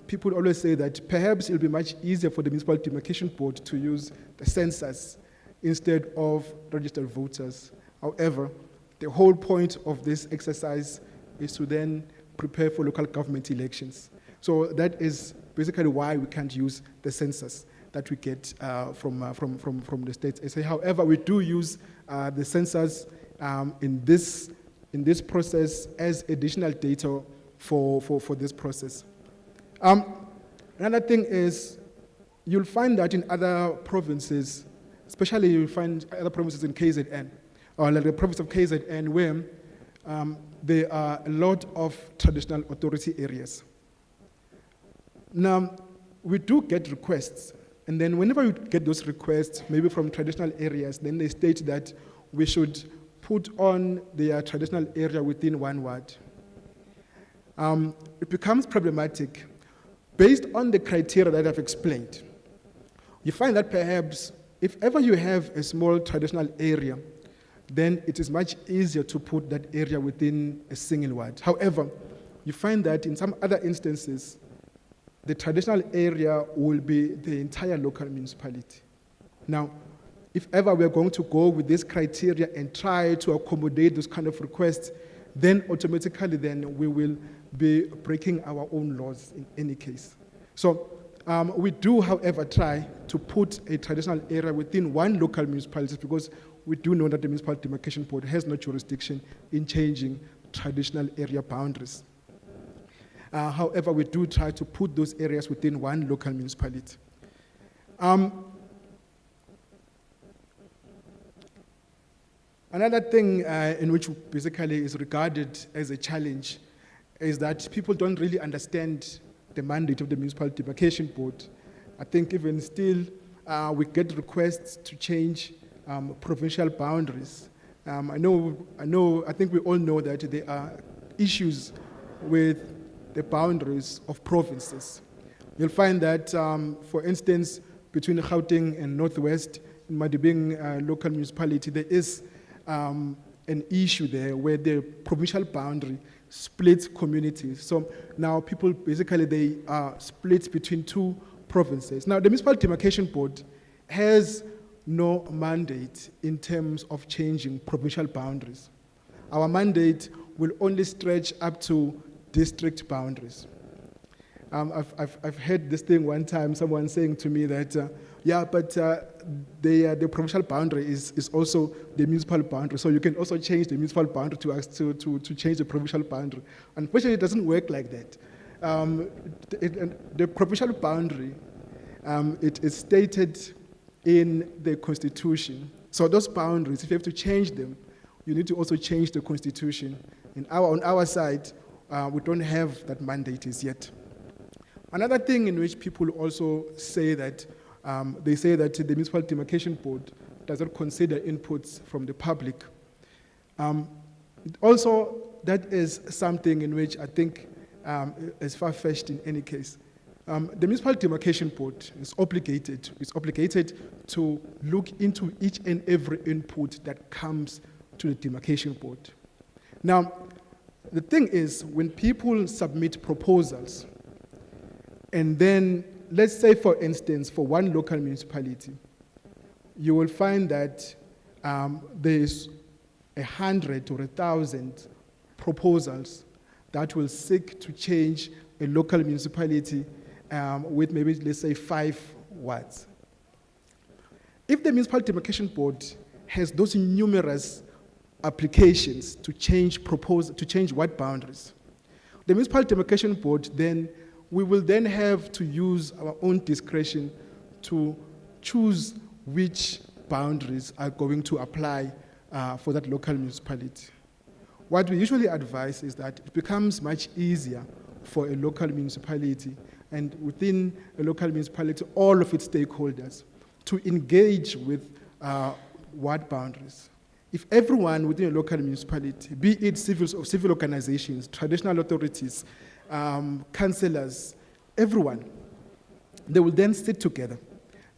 people always say that perhaps it'll be much easier for the Municipal Demarcation Board to use the census instead of registered voters. However, the whole point of this exercise is to then prepare for local government elections. So that is basically why we can't use the census that we get from the states. However, we do use the census in this process as additional data for this process. Another thing is, you'll find that in other provinces, especially you'll find other provinces in KZN, or like the province of KZN, where there are a lot of traditional authority areas. Now, we do get requests, and then whenever you get those requests, maybe from traditional areas, then they state that we should put on their traditional area within one ward. It becomes problematic based on the criteria that I've explained. You find that perhaps if ever you have a small traditional area, then it is much easier to put that area within a single ward. However, you find that in some other instances, the traditional area will be the entire local municipality. Now, if ever we're going to go with this criteria and try to accommodate those kind of requests, then automatically then we will be breaking our own laws in any case. So we do, however, try to put a traditional area within one local municipality, because we do know that the Municipal Demarcation Board has no jurisdiction in changing traditional area boundaries. However, we do try to put those areas within one local municipality. Another thing in which basically is regarded as a challenge is that people don't really understand the mandate of the Municipal Demarcation Board. I think even still we get requests to change provincial boundaries I think we all know that there are issues with the boundaries of provinces. You'll find that, for instance, between Gauteng and Northwest, in Madibeng local municipality, there is an issue there where the provincial boundary splits communities. So now people, basically, they are split between two provinces. Now, the Municipal Demarcation Board has no mandate in terms of changing provincial boundaries. Our mandate will only stretch up to district boundaries. I've heard this thing one time, someone saying to me that, the provincial boundary is also the municipal boundary, so you can also change the municipal boundary to change the provincial boundary. Unfortunately, it doesn't work like that. The provincial boundary, it is stated in the Constitution. So those boundaries, if you have to change them, you need to also change the Constitution. On our side, we don't have that mandate as yet. Another thing in which people also say that, they say that the Municipal Demarcation Board does not consider inputs from the public. Also, that is something in which I think is far-fetched in any case. The Municipal Demarcation Board is obligated to look into each and every input that comes to the Demarcation Board. Now, the thing is, when people submit proposals, and then, let's say, for instance, for one local municipality, you will find that there's 100 or 1,000 proposals that will seek to change a local municipality with maybe, let's say, 5 wards. If the Municipal Demarcation Board has those numerous applications to change ward boundaries, the Municipal Demarcation Board we will then have to use our own discretion to choose which boundaries are going to apply for that local municipality. What we usually advise is that it becomes much easier for a local municipality and within a local municipality, all of its stakeholders to engage with ward boundaries. If everyone within a local municipality, be it civil organizations, traditional authorities, councillors, everyone, they will then sit together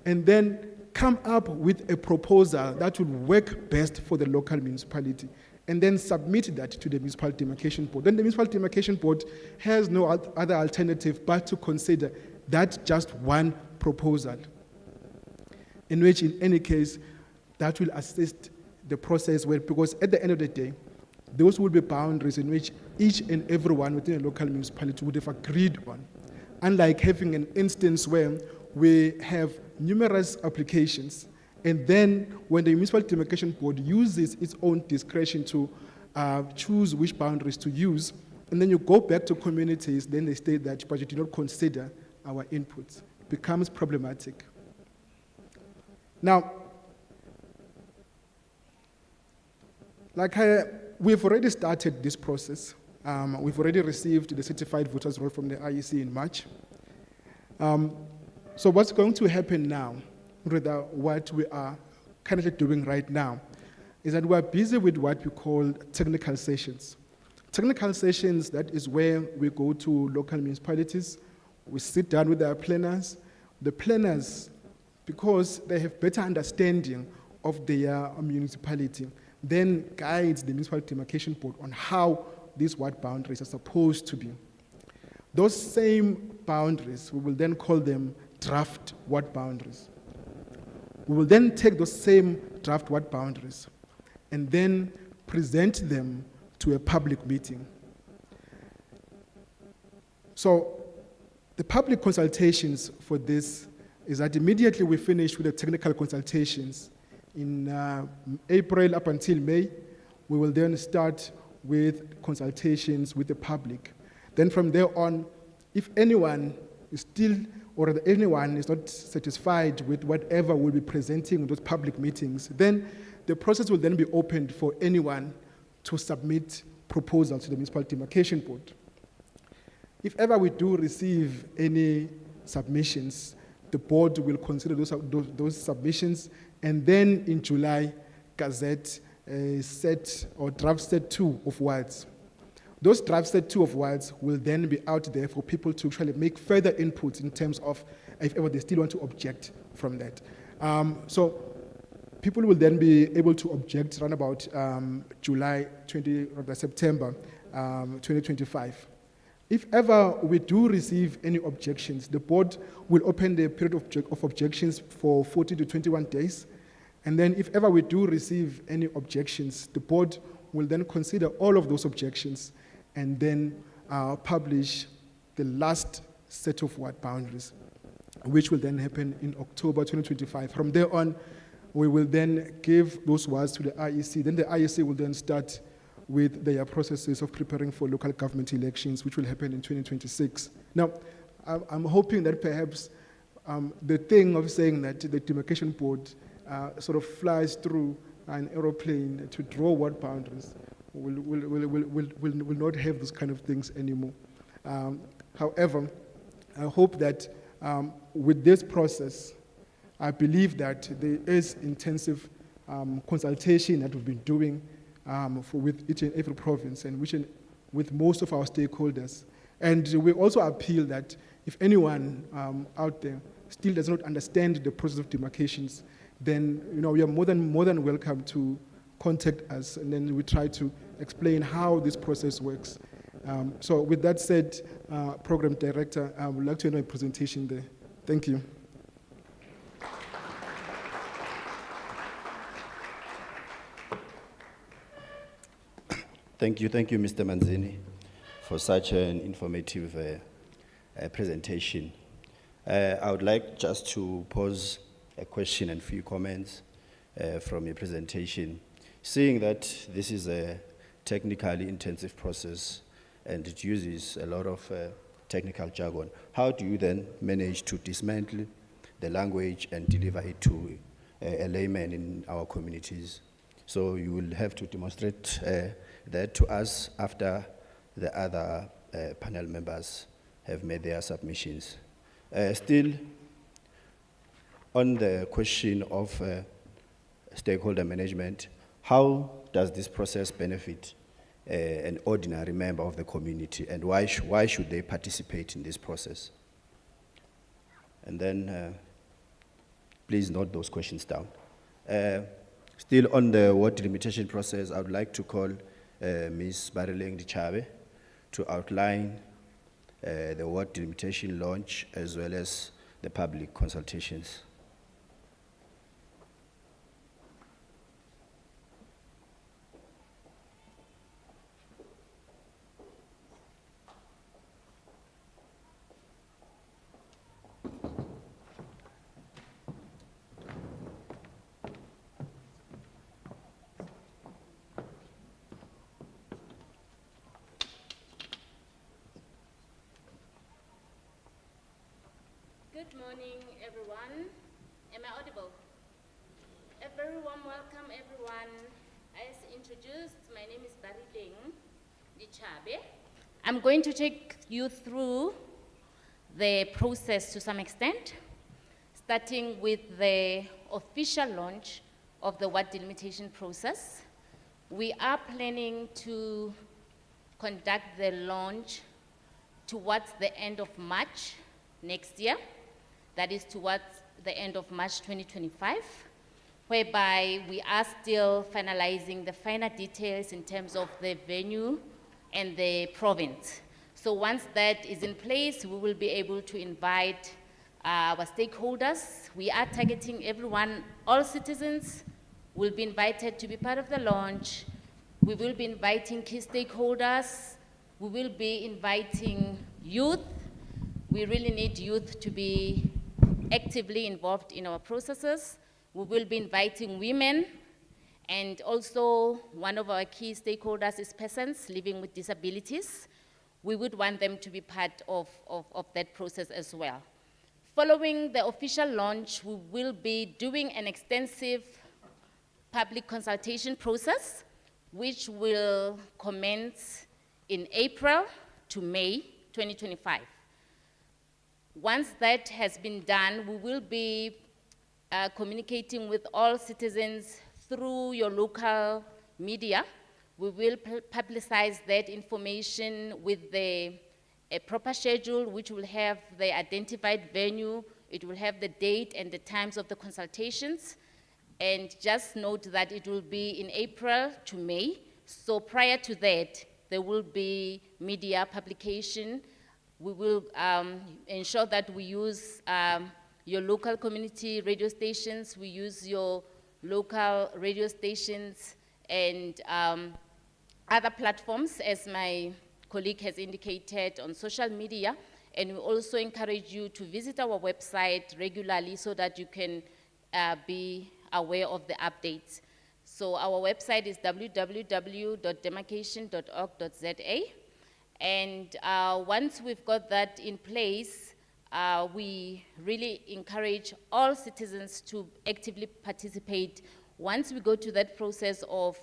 and then come up with a proposal that will work best for the local municipality and then submit that to the Municipal Demarcation Board. Then the Municipal Demarcation Board has no other alternative but to consider that just one proposal, in which, in any case, that will assist the process because at the end of the day, those will be boundaries in which each and everyone within a local municipality would have agreed on. Unlike having an instance where we have numerous applications, and then when the Municipal Demarcation Board uses its own discretion to choose which boundaries to use, and then you go back to communities, then they state that, but you do not consider our inputs. It becomes problematic. Now, we've already started this process. We've already received the certified voters roll from the IEC in March. So what's going to happen now, rather what we are currently doing right now, is that we're busy with what we call technical sessions. Technical sessions, that is where we go to local municipalities, we sit down with our planners. The planners, because they have better understanding of their municipality, then guides the Municipal Demarcation Board on how these ward boundaries are supposed to be. Those same boundaries, we will then call them draft ward boundaries. We will then take those same draft ward boundaries and then present them to a public meeting. So the public consultations for this is that immediately we finish with the technical consultations in April up until May, we will then start with consultations with the public. Then from there on, if anyone is still, or anyone is not satisfied with whatever we'll be presenting in those public meetings, then the process will then be opened for anyone to submit proposals to the Municipal Demarcation Board. If ever we do receive any submissions, the board will consider those submissions, and then in July, gazette a set or draft set 2 of wards. Those draft set 2 of wards will then be out there for people to actually make further inputs in terms of if ever they still want to object from that. So people will then be able to object around about September 2025. If ever we do receive any objections, the board will open the period of objections for 40 to 21 days. And then if ever we do receive any objections, the board will then consider all of those objections and then publish the last set of ward boundaries, which will then happen in October 2025. From there on, we will then give those wards to the IEC. Then the IEC will then start with their processes of preparing for local government elections, which will happen in 2026. Now, I'm hoping that perhaps the thing of saying that the demarcation board sort of flies through an aeroplane to draw ward boundaries will not have those kind of things anymore. However, I hope that with this process, I believe that there is intensive consultation that we've been doing with each and every province and with most of our stakeholders. And we also appeal that if anyone out there still does not understand the process of demarcations, then we are more than welcome to contact us, and then we try to explain how this process works. So with that said, Program Director, I would like to end my presentation there. Thank you. Thank you, Mr. Manzini, for such an informative presentation. I would like just to pose a question and few comments from your presentation. Seeing that this is a technically intensive process and it uses a lot of technical jargon, how do you then manage to dismantle the language and deliver it to a layman in our communities? So you will have to demonstrate that to us after the other panel members have made their submissions. Still, on the question of stakeholder management, how does this process benefit an ordinary member of the community, and why should they participate in this process? And then, please note those questions down. Still on the ward delimitation process, I would like to call Ms. Barileng Dichabe to outline the ward delimitation launch as well as the public consultations. Good morning, everyone. Am I audible? A very warm welcome, everyone. As introduced, my name is Barileng Dichabe. I'm going to take you through the process to some extent, starting with the official launch of the ward delimitation process. We are planning to conduct the launch towards the end of March next year. That is towards the end of March 2025, whereby we are still finalizing the finer details in terms of the venue and the province. So once that is in place, we will be able to invite our stakeholders. We are targeting everyone, all citizens will be invited to be part of the launch. We will be inviting key stakeholders. We will be inviting youth. We really need youth to be actively involved in our processes. We will be inviting women, and also one of our key stakeholders is persons living with disabilities. We would want them to be part of that process as well. Following the official launch, we will be doing an extensive public consultation process, which will commence in April to May 2025. Once that has been done, we will be communicating with all citizens through your local media. We will publicize that information with a proper schedule, which will have the identified venue, it will have the date and the times of the consultations. And just note that it will be in April to May. So prior to that, there will be media publication. We will ensure that we use your local community radio stations, we use your local radio stations and other platforms, as my colleague has indicated, on social media. And we also encourage you to visit our website regularly so that you can be aware of the updates. So our website is www.demarcation.org.za. And once we've got that in place, we really encourage all citizens to actively participate. Once we go to that process of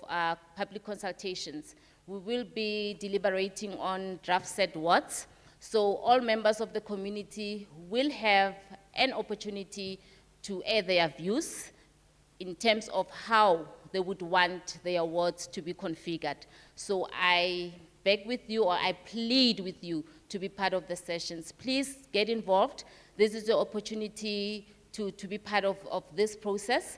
public consultations, we will be deliberating on draft set wards. So all members of the community will have an opportunity to air their views in terms of how they would want their wards to be configured. So I beg with you, or I plead with you to be part of the sessions. Please get involved. This is the opportunity to be part of this process,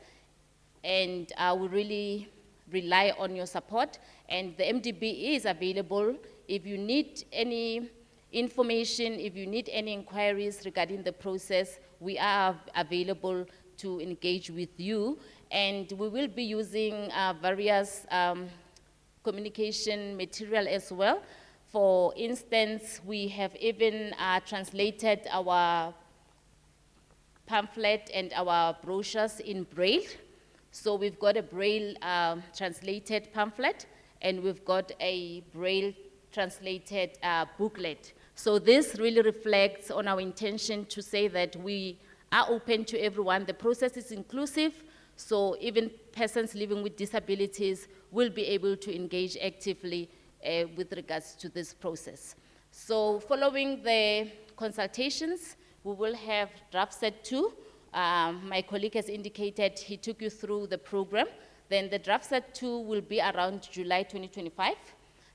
and we really rely on your support. And the MDB is available. If you need any information, if you need any inquiries regarding the process, we are available to engage with you. And we will be using various communication material as well. For instance, we have even translated our pamphlet and our brochures in Braille. So we've got a Braille translated pamphlet, and we've got a Braille translated booklet. So this really reflects on our intention to say that we are open to everyone. The process is inclusive, so even persons living with disabilities will be able to engage actively with regards to this process. So following the consultations, we will have draft set 2. My colleague has indicated he took you through the program. Then the draft set 2 will be around July 2025.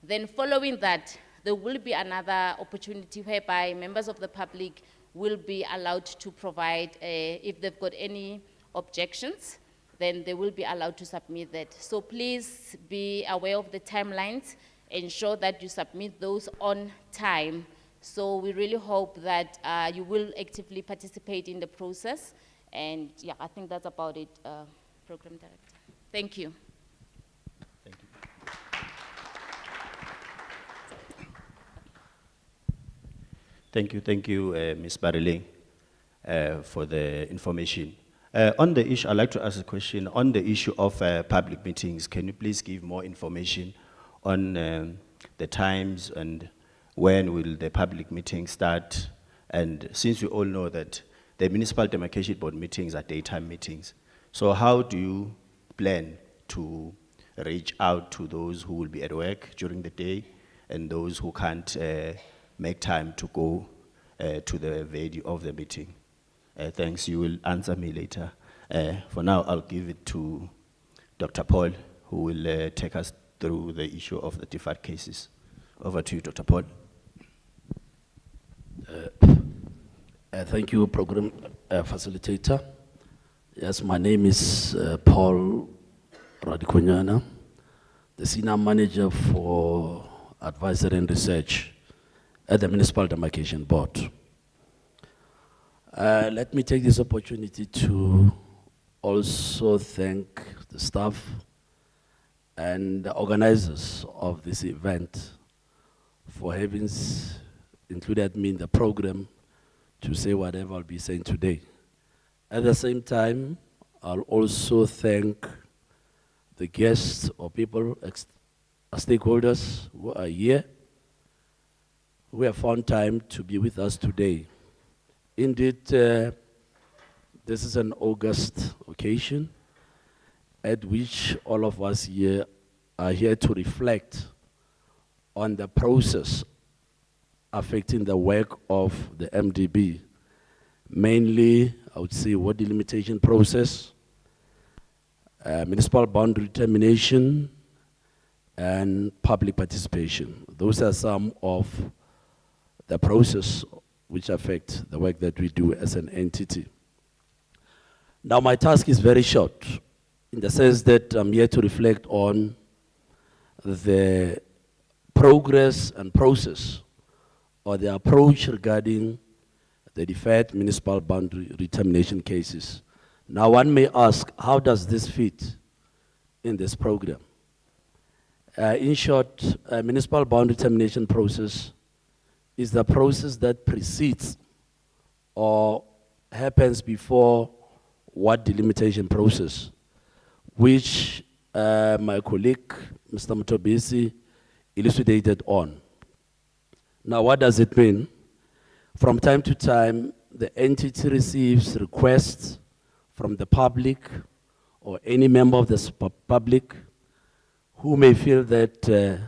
Then following that, there will be another opportunity whereby members of the public will be allowed to provide, if they've got any objections, then they will be allowed to submit that. So please be aware of the timelines, ensure that you submit those on time. So we really hope that you will actively participate in the process. And yeah, I think that's about it, Program Director. Thank you. Thank you. Thank you, Ms. Bariling, for the information. On the issue, I'd like to ask a question. On the issue of public meetings, can you please give more information on the times and when will the public meetings start? And since we all know that the Municipal Demarcation Board meetings are daytime meetings, so how do you plan to reach out to those who will be at work during the day and those who can't make time to go to the venue of the meeting? Thanks, you will answer me later. For now, I'll give it to Dr. Paul, who will take us through the issue of the deferred cases. Over to you, Dr. Paul. Thank you, Program Facilitator. Yes, my name is Paul Radikonyana, the Senior Manager for Advisory and Research at the Municipal Demarcation Board. Let me take this opportunity to also thank the staff and the organizers of this event for having included me in the program to say whatever I'll be saying today. At the same time, I'll also thank the guests or people, stakeholders who are here, who have found time to be with us today. Indeed, this is an August occasion at which all of us here are here to reflect on the process affecting the work of the MDB. Mainly, I would say, ward delimitation process, municipal boundary determination, and public participation. Those are some of the process which affect the work that we do as an entity. Now my task is very short in the sense that I'm here to reflect on the progress and process or the approach regarding the deferred municipal boundary determination cases. Now one may ask, how does this fit in this program? In short, a municipal boundary determination process is the process that precedes or happens before what delimitation process, which my colleague, Mr. Mutobisi, elucidated on. Now, what does it mean? From time to time, the entity receives requests from the public or any member of the public who may feel that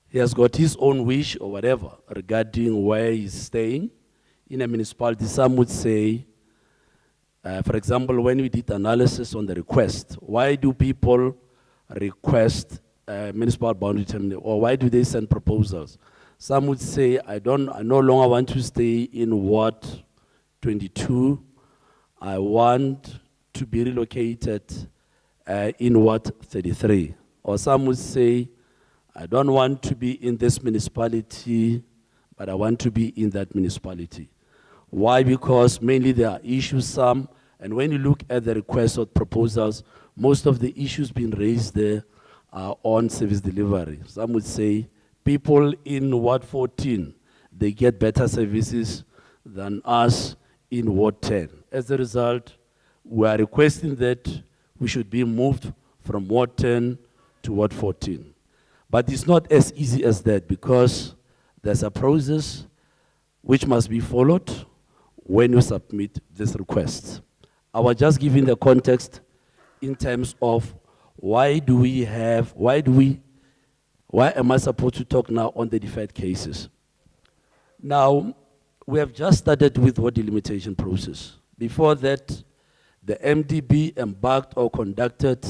he has got his own wish or whatever regarding where he's staying in a municipality. Some would say, for example, when we did analysis on the request, why do people request municipal boundary determination, or why do they send proposals? Some would say, I no longer want to stay in Ward 22. I want to be relocated in Ward 33. Or some would say, I don't want to be in this municipality, but I want to be in that municipality. Why? Because mainly there are issues, and when you look at the requests or proposals, most of the issues being raised there are on service delivery. Some would say, people in Ward 14, they get better services than us in Ward 10. As a result, we are requesting that we should be moved from Ward 10 to Ward 14. But it's not as easy as that, because there's a process which must be followed when you submit this request. I was just giving the context in terms of why am I supposed to talk now on the deferred cases? Now, we have just started with what delimitation process. Before that, the MDB embarked or conducted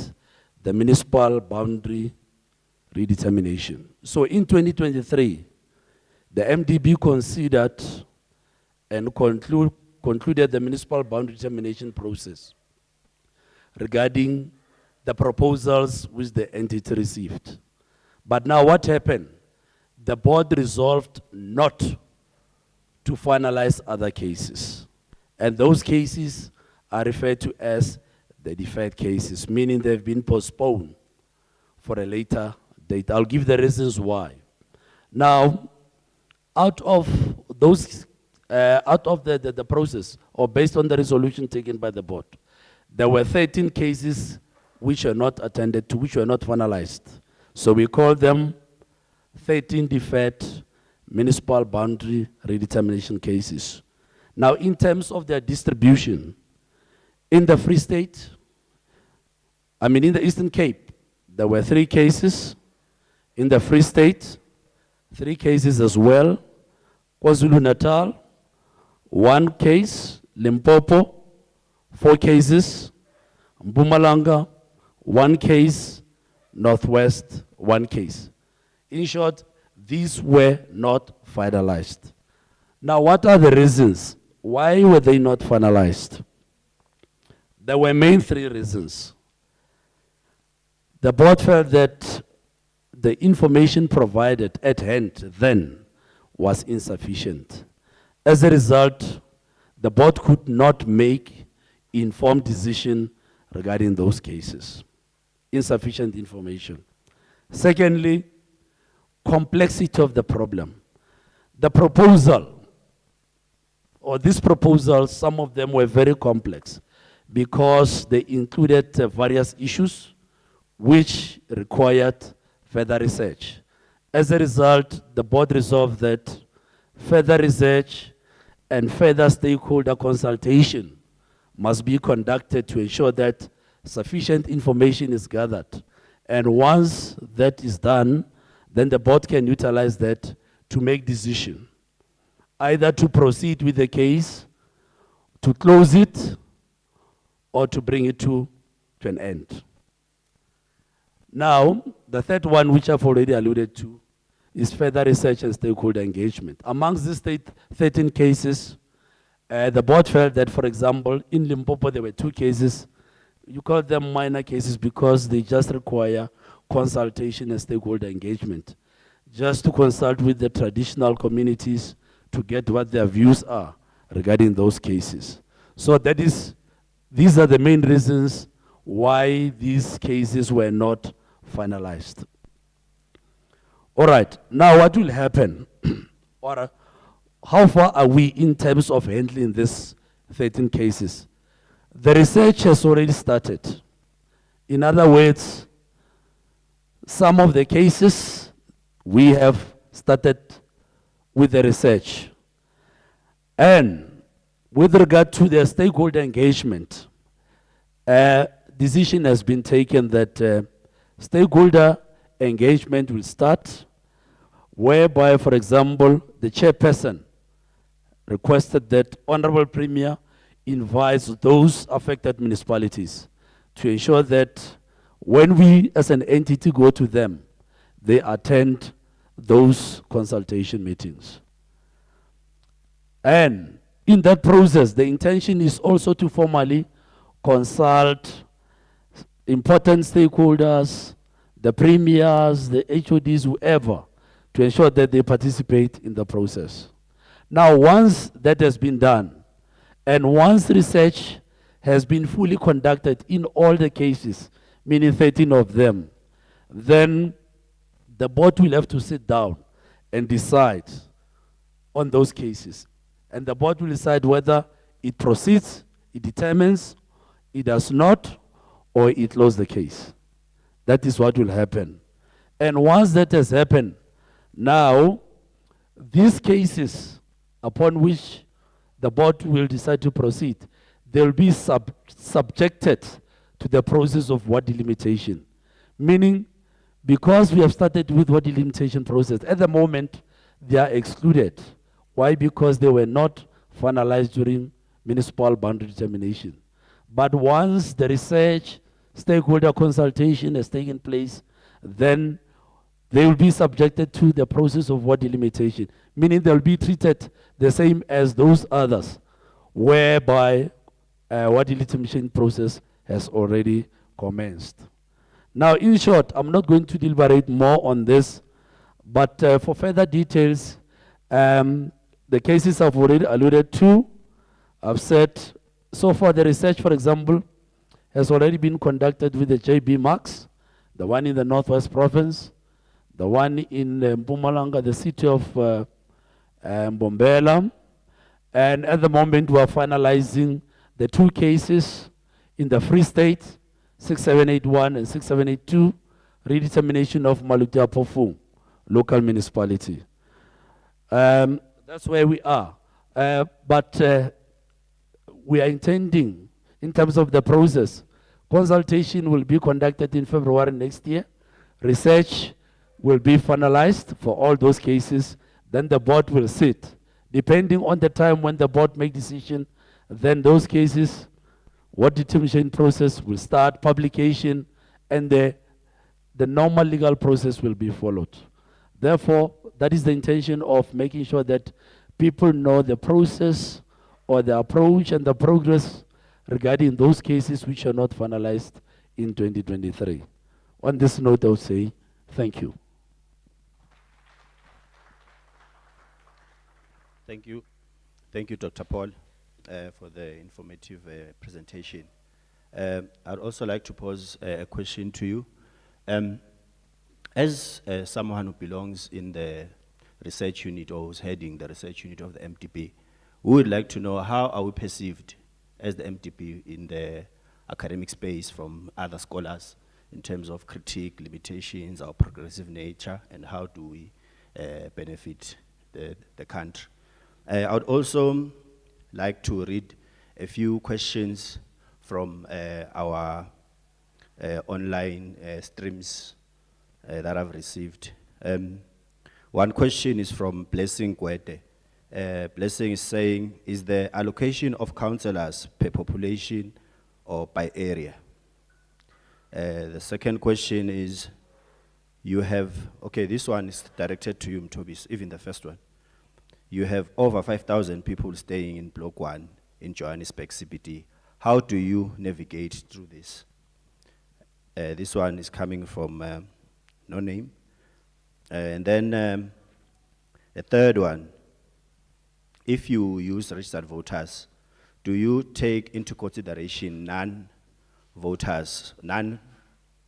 the municipal boundary redetermination. So in 2023, the MDB considered and concluded the municipal boundary determination process regarding the proposals which the entity received. But now what happened? The board resolved not to finalize other cases. And those cases are referred to as the deferred cases, meaning they've been postponed for a later date. I'll give the reasons why. Now, out of the process, or based on the resolution taken by the board, there were 13 cases which were not attended to, which were not finalized. So we call them 13 deferred municipal boundary redetermination cases. Now, in terms of their distribution, in the Free State, in the Eastern Cape, there were 3 cases. In the Free State, 3 cases as well. KwaZulu-Natal, 1 case. Limpopo, 4 cases. Mpumalanga, 1 case. Northwest, 1 case. In short, these were not finalized. Now, what are the reasons? Why were they not finalized? There were main 3 reasons. The board felt that the information provided at hand then was insufficient. As a result, the board could not make informed decision regarding those cases. Insufficient information. Secondly, complexity of the problem. The proposal, or these proposals, some of them were very complex because they included various issues which required further research. As a result, the board resolved that further research and further stakeholder consultation must be conducted to ensure that sufficient information is gathered. And once that is done, then the board can utilize that to make decision, either to proceed with the case, to close it, or to bring it to an end. Now, the third one, which I've already alluded to, is further research and stakeholder engagement. Amongst these 13 cases, the board felt that, for example, in Limpopo, there were 2 cases. You call them minor cases because they just require consultation and stakeholder engagement, just to consult with the traditional communities to get what their views are regarding those cases. So these are the main reasons why these cases were not finalized. All right, now what will happen? Or how far are we in terms of handling these 13 cases? The research has already started. In other words, some of the cases we have started with the research. And with regard to the stakeholder engagement, a decision has been taken that stakeholder engagement will start, whereby, for example, the chairperson requested that Honorable Premier invites those affected municipalities to ensure that when we as an entity go to them, they attend those consultation meetings. And in that process, the intention is also to formally consult important stakeholders, the premiers, the HODs, whoever, to ensure that they participate in the process. Now, once that has been done, and once research has been fully conducted in all the cases, meaning 13 of them, then the board will have to sit down and decide on those cases. And the board will decide whether it proceeds, it determines, it does not, or it closes the case. That is what will happen. And once that has happened, now, these cases upon which the board will decide to proceed, they will be subjected to the process of ward delimitation. Meaning, because we have started with ward delimitation process, at the moment, they are excluded. Why? Because they were not finalized during municipal boundary determination. But once the research, stakeholder consultation has taken place, then they will be subjected to the process of ward delimitation, meaning they will be treated the same as those others, whereby ward delimitation process has already commenced. Now, in short, I'm not going to deliberate more on this, but for further details, the cases I've already alluded to, I've said, so far the research, for example, has already been conducted with the JB Max, the one in the Northwest Province, the one in Mpumalanga, the city of Mbombela, and at the moment we are finalizing the 2 cases in the Free State, 6781 and 6782, redetermination of Maluti-Apofu, local municipality. That's where we are. But we are intending, in terms of the process, consultation will be conducted in February next year. Research will be finalized for all those cases. Then the board will sit. Depending on the time when the board make decision, then those cases, what determination process will start, publication, and the normal legal process will be followed. Therefore, that is the intention of making sure that people know the process or the approach and the progress regarding those cases which are not finalized in 2023. On this note, I would say thank you. Thank you. Thank you, Dr. Paul, for the informative presentation. I'd also like to pose a question to you. As someone who belongs in the research unit or who's heading the research unit of the MDB, we would like to know how are we perceived as the MDB in the academic space from other scholars in terms of critique, limitations, our progressive nature, and how do we benefit the country. I would also like to read a few questions from our online streams that I've received. One question is from Blessing Gwede. Blessing is saying, is the allocation of councillors per population or by area? The second question is, you have, okay, this one is directed to you, Mtobis, even the first one. You have over 5,000 people staying in Block 1 in Johannesburg CBD. How do you navigate through this? This one is coming from no name. And then the third one, if you use registered voters, do you take into consideration non-voters,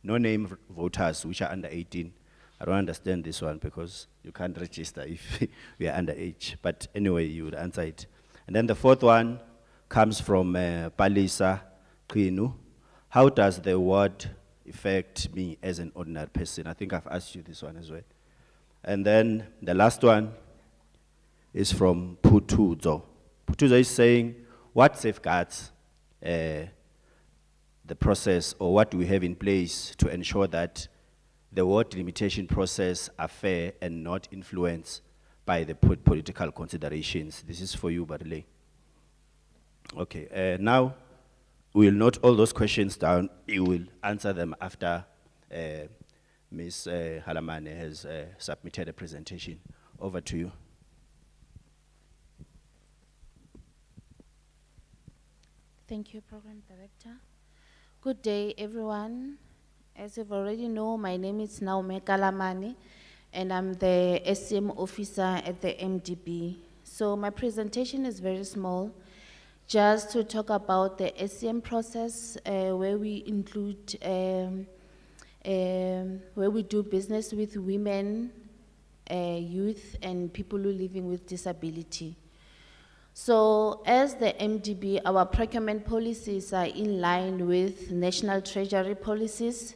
no-name voters which are under 18? I don't understand this one because you can't register if we are underage. But anyway, you would answer it. And then the fourth one comes from Palisa Qinu. How does the word affect me as an ordinary person? I think I've asked you this one as well. And then the last one is from Putuzo. Putuzo is saying, what safeguards the process, or what do we have in place to ensure that the word limitation process are fair and not influenced by the political considerations? This is for you, Barile. Okay, now we will note all those questions down. You will answer them after Ms. Halamane has submitted a presentation. Over to you. Thank you, Program Director. Good day, everyone. As you've already know, my name is Naomi Kalamani, and I'm the SCM officer at the MDB. So my presentation is very small, just to talk about the SCM process, where we include, where we do business with women, youth, and people who are living with disability. So as the MDB, our procurement policies are in line with National Treasury policies.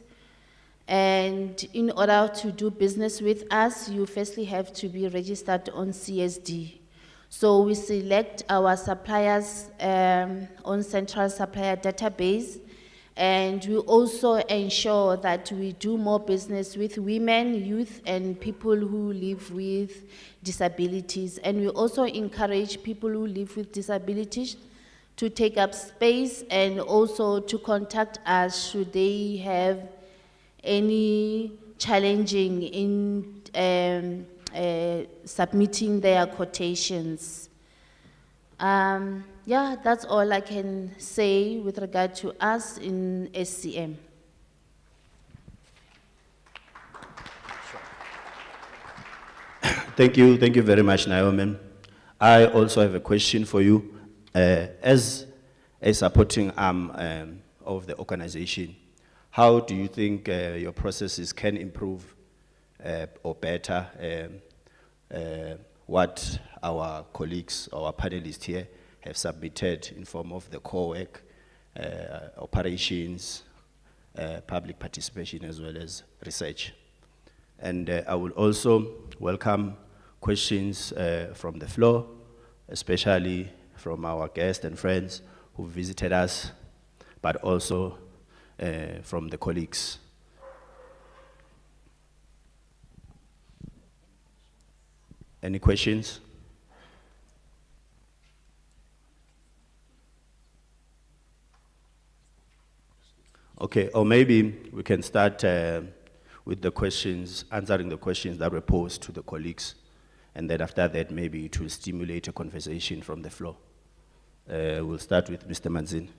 And in order to do business with us, you firstly have to be registered on CSD. So we select our suppliers on Central Supplier Database, and we also ensure that we do more business with women, youth, and people who live with disabilities. And we also encourage people who live with disabilities to take up space and also to contact us should they have any challenging in submitting their quotations. Yeah, that's all I can say with regard to us in SCM. Thank you very much, Naomi. I also have a question for you. As a supporting arm of the organization, how do you think your processes can improve or better what our colleagues, our panelists here have submitted in form of the core work, operations, public participation, as well as research? And I will also welcome questions from the floor, especially from our guests and friends who visited us, but also from the colleagues. Any questions? Okay, or maybe we can start with the questions, answering the questions that were posed to the colleagues. And then after that, maybe it will stimulate a conversation from the floor. We'll start with Mr. Manzin.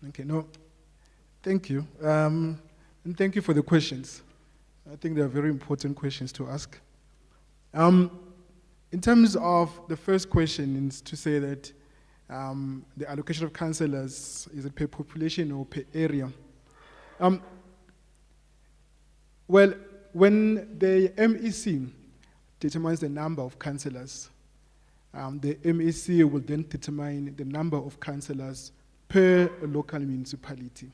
Okay, no, thank you. And thank you for the questions. I think they are very important questions to ask. In terms of the first question, is to say that the allocation of councillors, is it per population or per area? Well, when the MEC determines the number of councillors, the MEC will then determine the number of councillors per local municipality.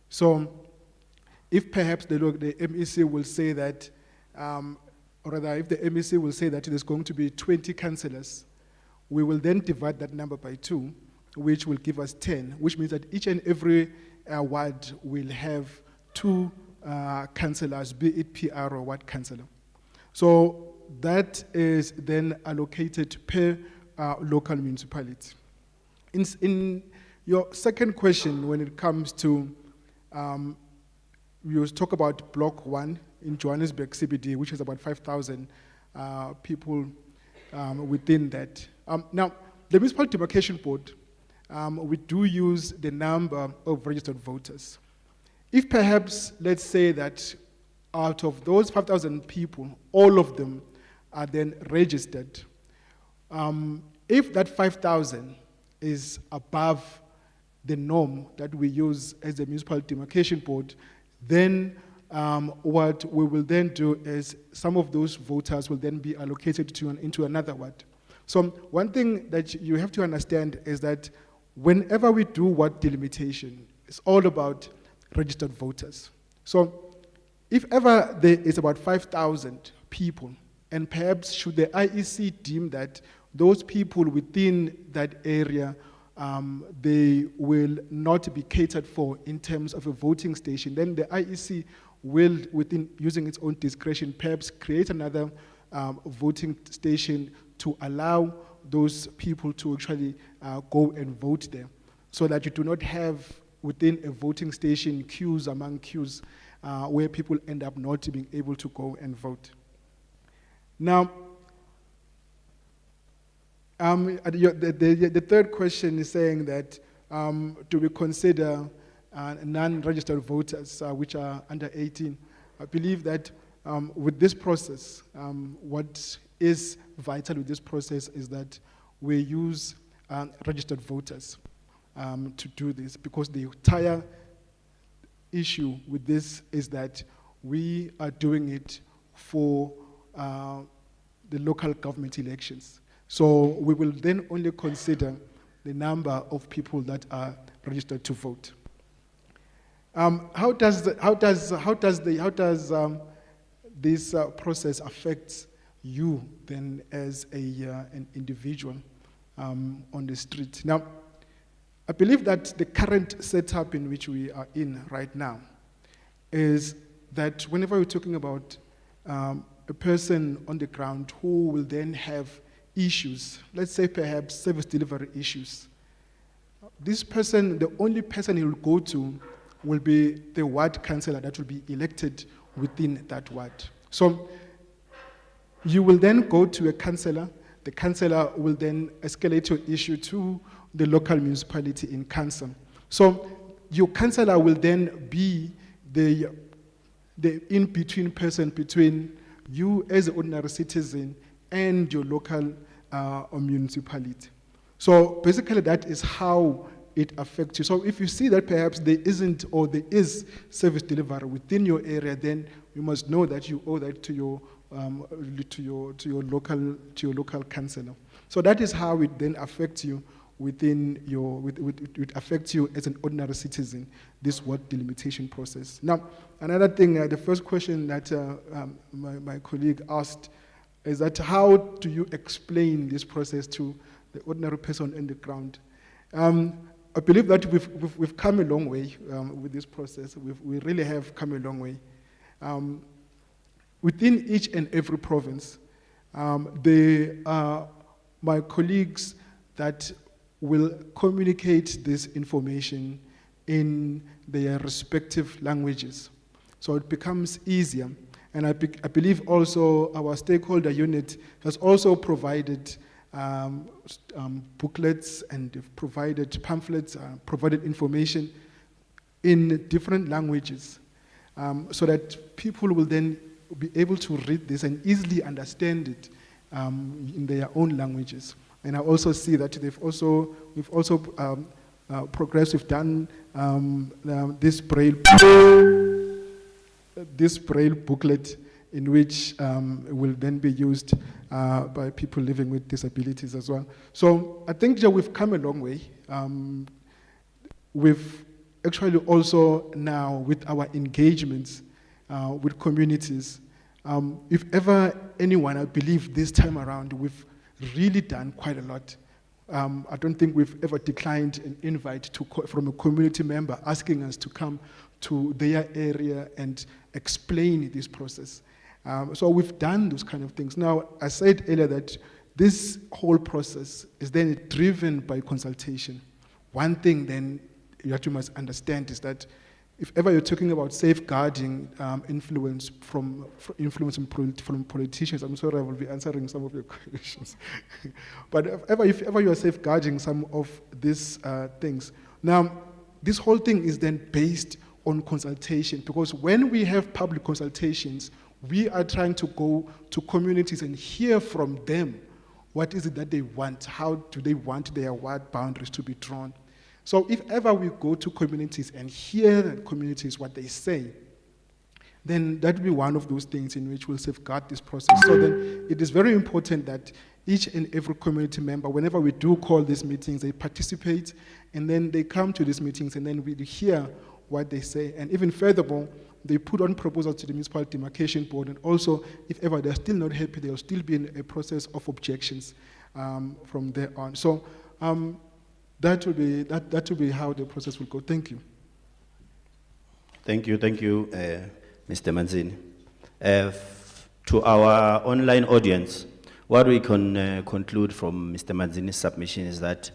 So, if perhaps the MEC will say that, or rather, if the MEC will say that there's going to be 20 councillors, we will then divide that number by 2, which will give us 10, which means that each and every ward will have 2 councillors, be it PR or ward councillor. So that is then allocated per local municipality. In Your second question, when it comes to, you talk about Block 1 in Johannesburg CBD, which is about 5,000 people within that. Now, the Municipal Demarcation Board, we do use the number of registered voters. If perhaps, let's say that out of those 5,000 people, all of them are then registered, if that 5,000 is above the norm that we use as the Municipal Demarcation Board, then what we will then do is some of those voters will then be allocated into another ward. So one thing that you have to understand is that whenever we do ward delimitation, it's all about registered voters. So if ever there is about 5,000 people, and perhaps should the IEC deem that those people within that area, they will not be catered for in terms of a voting station, then the IEC will, within using its own discretion, perhaps create another voting station to allow those people to actually go and vote there, so that you do not have within a voting station queues among queues where people end up not being able to go and vote. Now, the third question is saying that do we consider non-registered voters which are under 18? I believe that with this process, what is vital with this process is that we use registered voters to do this, because the entire issue with this is that we are doing it for the local government elections. So we will then only consider the number of people that are registered to vote. How does this process affect you then as an individual on the street? Now, I believe that the current setup in which we are in right now is that whenever we're talking about a person on the ground who will then have issues, let's say perhaps service delivery issues, this person, the only person he will go to will be the ward councillor that will be elected within that ward. So you will then go to a councillor, the councillor will then escalate your issue to the local municipality in council. So your councillor will then be the in-between person between you as an ordinary citizen and your local or municipality. So basically that is how it affects you. So if you see that perhaps there isn't or there is service delivery within your area, then you must know that you owe that to your local councillor. So that is how it then affects you within your, it affects you as an ordinary citizen, this ward delimitation process. Now, another thing, the first question that my colleague asked is that how do you explain this process to the ordinary person on the ground? I believe that we've come a long way with this process. We really have come a long way. Within each and every province, there are my colleagues that will communicate this information in their respective languages. So it becomes easier. And I believe also our stakeholder unit has also provided booklets and provided pamphlets, provided information in different languages, so that people will then be able to read this and easily understand it in their own languages. And I also see that we've also progressed. We've done this braille booklet, in which will then be used by people living with disabilities as well. So I think that we've come a long way. We've actually also now, with our engagements with communities, if ever anyone, I believe this time around, we've really done quite a lot. I don't think we've ever declined an invite from a community member asking us to come to their area and explain this process. So we've done those kind of things. Now, I said earlier that this whole process is then driven by consultation. one thing then that you must understand is that if ever you're talking about safeguarding influence from politicians, I'm sorry I will be answering some of your questions. But if ever you are safeguarding some of these things, now this whole thing is then based on consultation, because when we have public consultations, we are trying to go to communities and hear from them what is it that they want, how do they want their ward boundaries to be drawn. So if ever we go to communities and hear the communities what they say, then that will be one of those things in which we'll safeguard this process. So then it is very important that each and every community member, whenever we do call these meetings, they participate, and then they come to these meetings, and then we hear what they say. And even furthermore, they put on proposals to the Municipal Demarcation Board, and also, if ever they're still not happy, they'll still be in a process of objections from there on. So that will be how the process will go. Thank you. Thank you, Mr. Manzini. To our online audience, what we can conclude from Mr. Manzini's submission is that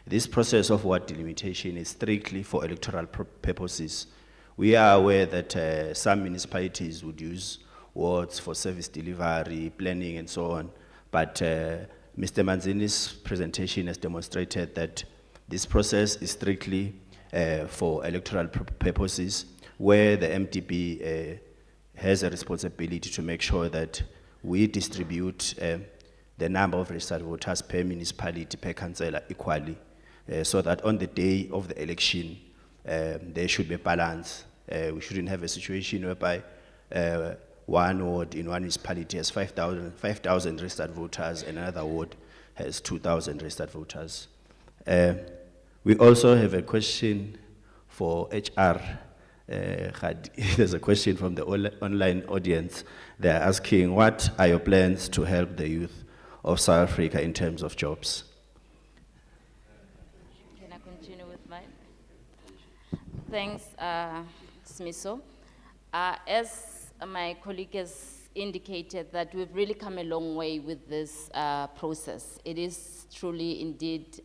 this process of ward delimitation is strictly for electoral purposes. We are aware that some municipalities would use wards for service delivery, planning, and so on. But Mr. Manzini's presentation has demonstrated that this process is strictly for electoral purposes, where the MDB has a responsibility to make sure that we distribute the number of registered voters per municipality, per councillor equally, so that on the day of the election, there should be balance. We shouldn't have a situation whereby one ward in one municipality has 5,000 registered voters and another ward has 2,000 registered voters. We also have a question for HR. There's a question from the online audience. They're asking, what are your plans to help the youth of South Africa in terms of jobs? Can I continue with mine? Thanks, Smiso. As my colleague has indicated, that we've really come a long way with this process. It is truly indeed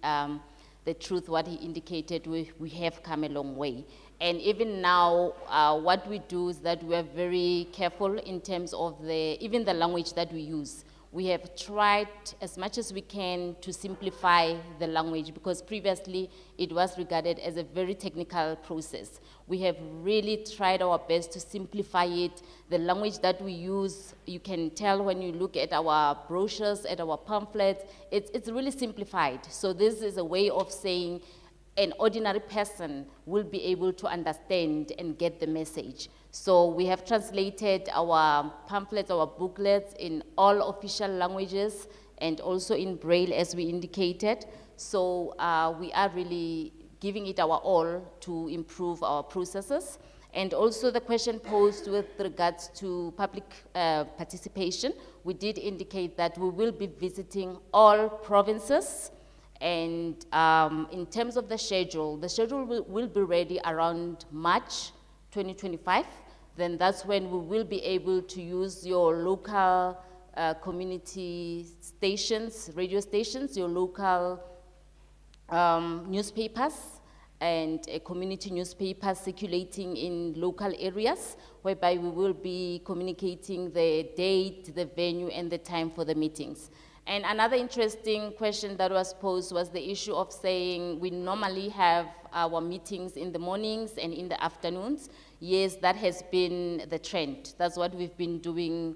the truth, what he indicated, we have come a long way. And even now, what we do is that we are very careful in terms of even the language that we use. We have tried as much as we can to simplify the language, because previously it was regarded as a very technical process. We have really tried our best to simplify it. The language that we use, you can tell when you look at our brochures, at our pamphlets, it's really simplified. So this is a way of saying an ordinary person will be able to understand and get the message. So we have translated our pamphlets, our booklets in all official languages and also in Braille, as we indicated. So we are really giving it our all to improve our processes. And also the question posed with regards to public participation, we did indicate that we will be visiting all provinces. And in terms of the schedule will be ready around March 2025. Then that's when we will be able to use your local community stations, radio stations, your local newspapers, and a community newspaper circulating in local areas, whereby we will be communicating the date, the venue, and the time for the meetings. And another interesting question that was posed was the issue of saying we normally have our meetings in the mornings and in the afternoons. Yes, that has been the trend. That's what we've been doing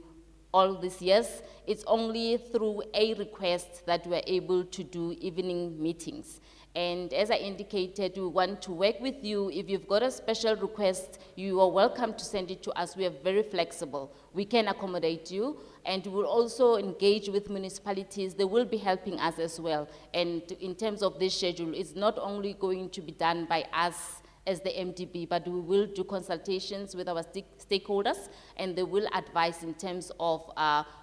all these years. It's only through a request that we're able to do evening meetings. And as I indicated, we want to work with you. If you've got a special request, you are welcome to send it to us. We are very flexible. We can accommodate you, and we'll also engage with municipalities. They will be helping us as well. And in terms of this schedule, it's not only going to be done by us as the MDB, but we will do consultations with our stakeholders, and they will advise in terms of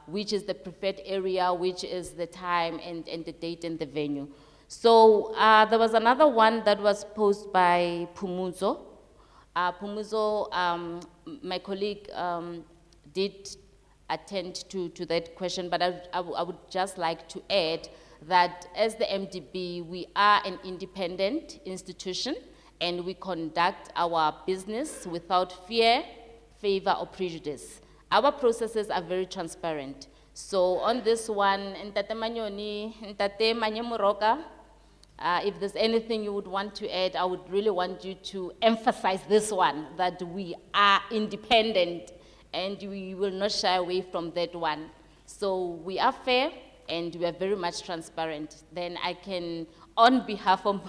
which is the preferred area, which is the time, and the date and the venue. So there was another one that was posed by Pumuzo. My colleague did attend to that question, but I would just like to add that as the MDB, we are an independent institution and we conduct our business without fear, favor, or prejudice. Our processes are very transparent. So on this one, Ntate Manyoni, Ntate Manyemoroka, if there's anything you would want to add, I would really want you to emphasize this one, that we are independent and we will not shy away from that one. So we are fair and we are very much transparent. Then I can, on behalf of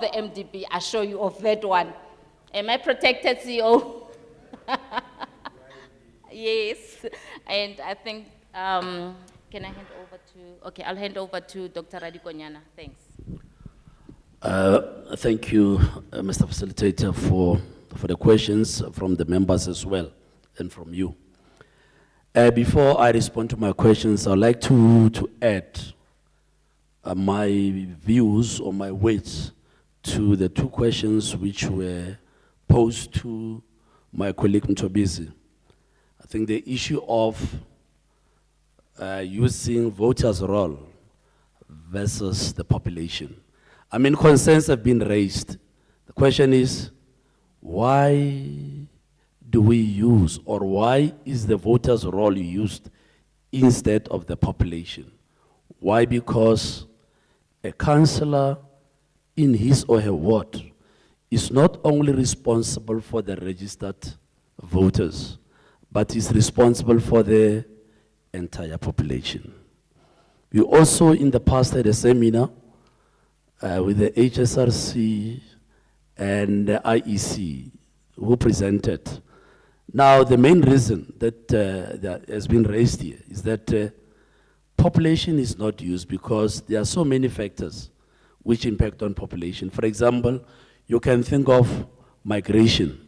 the MDB, assure you of that one. Am I protected, CEO? Yes, and I think, can I hand over to, okay, I'll hand over to Dr. Radikonyana, thanks. Thank you, Mr. Facilitator, for the questions from the members as well, and from you. Before I respond to my questions, I'd like to add my views or my weights to the two questions which were posed to my colleague Mtobisi. I think the issue of using voters' roll versus the population. I mean, concerns have been raised. The question is, why do we use, or why is the voters' roll used instead of the population? Why? Because a councillor in his or her ward is not only responsible for the registered voters, but is responsible for the entire population. We also in the past had a seminar with the HSRC and the IEC who presented. Now the main reason that has been raised here is that population is not used because there are so many factors which impact on population. For example, you can think of migration.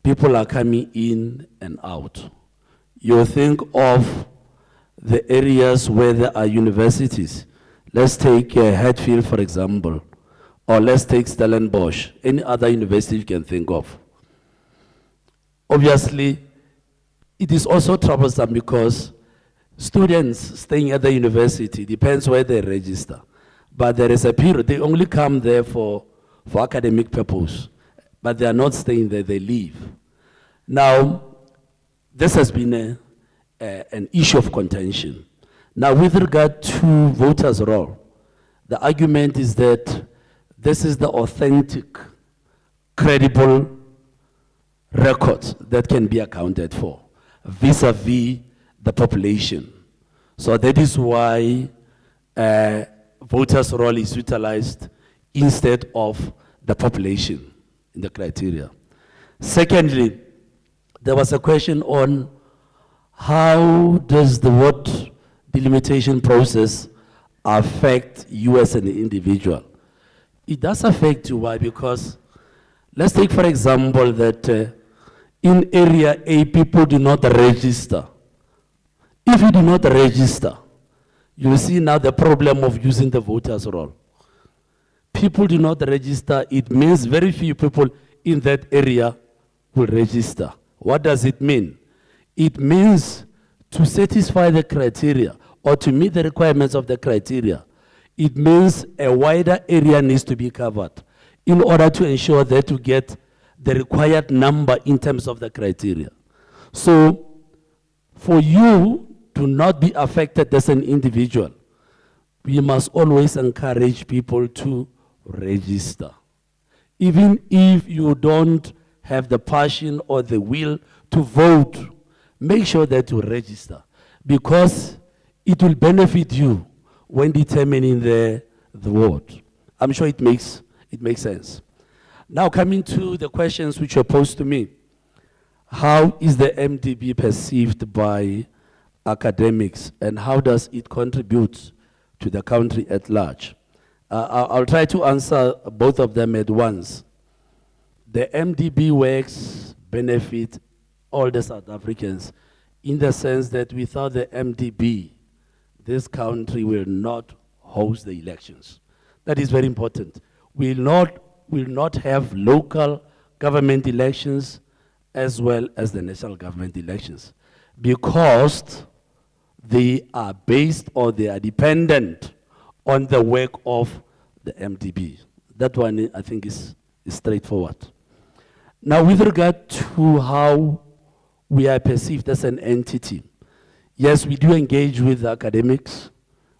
People are coming in and out. You think of the areas where there are universities. Let's take Hatfield, for example, or let's take Stellenbosch, any other university you can think of. Obviously, it is also troublesome because students staying at the university, depends where they register, but there is a period, they only come there for academic purpose, but they are not staying there, they leave. Now, this has been an issue of contention. Now, with regard to voters' roll, the argument is that this is the authentic, credible record that can be accounted for vis-a-vis the population. So that is why voters' roll is utilized instead of the population in the criteria. Secondly, there was a question on how does the vote delimitation process affect you as an individual? It does affect you. Why? Because let's take, for example, that in area A, people do not register. If you do not register, you will see now the problem of using the voters' roll. People do not register, it means very few people in that area will register. What does it mean? It means to satisfy the criteria or to meet the requirements of the criteria, it means a wider area needs to be covered in order to ensure that you get the required number in terms of the criteria. So for you to not be affected as an individual, we must always encourage people to register. Even if you don't have the passion or the will to vote, make sure that you register, because it will benefit you when determining the vote. I'm sure it makes sense. Now coming to the questions which were posed to me. How is the MDB perceived by academics and how does it contribute to the country at large? I'll try to answer both of them at once. The MDB works benefit all the South Africans in the sense that without the MDB, this country will not host the elections. That is very important. We'll not have local government elections as well as the national government elections because they are based or they are dependent on the work of the MDB. That one, I think, is straightforward. Now, with regard to how we are perceived as an entity, yes, we do engage with academics.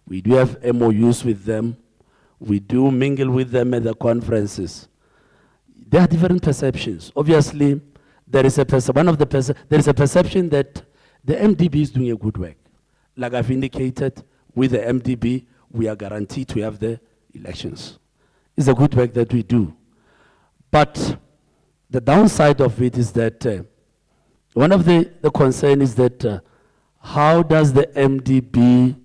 We do have MOUs with them. We do mingle with them at the conferences. There are different perceptions. Obviously, there is a perception that the MDB is doing a good work. Like I've indicated, with the MDB, we are guaranteed to have the elections. It's a good work that we do. But the downside of it is that one of the concern is that how does the MDB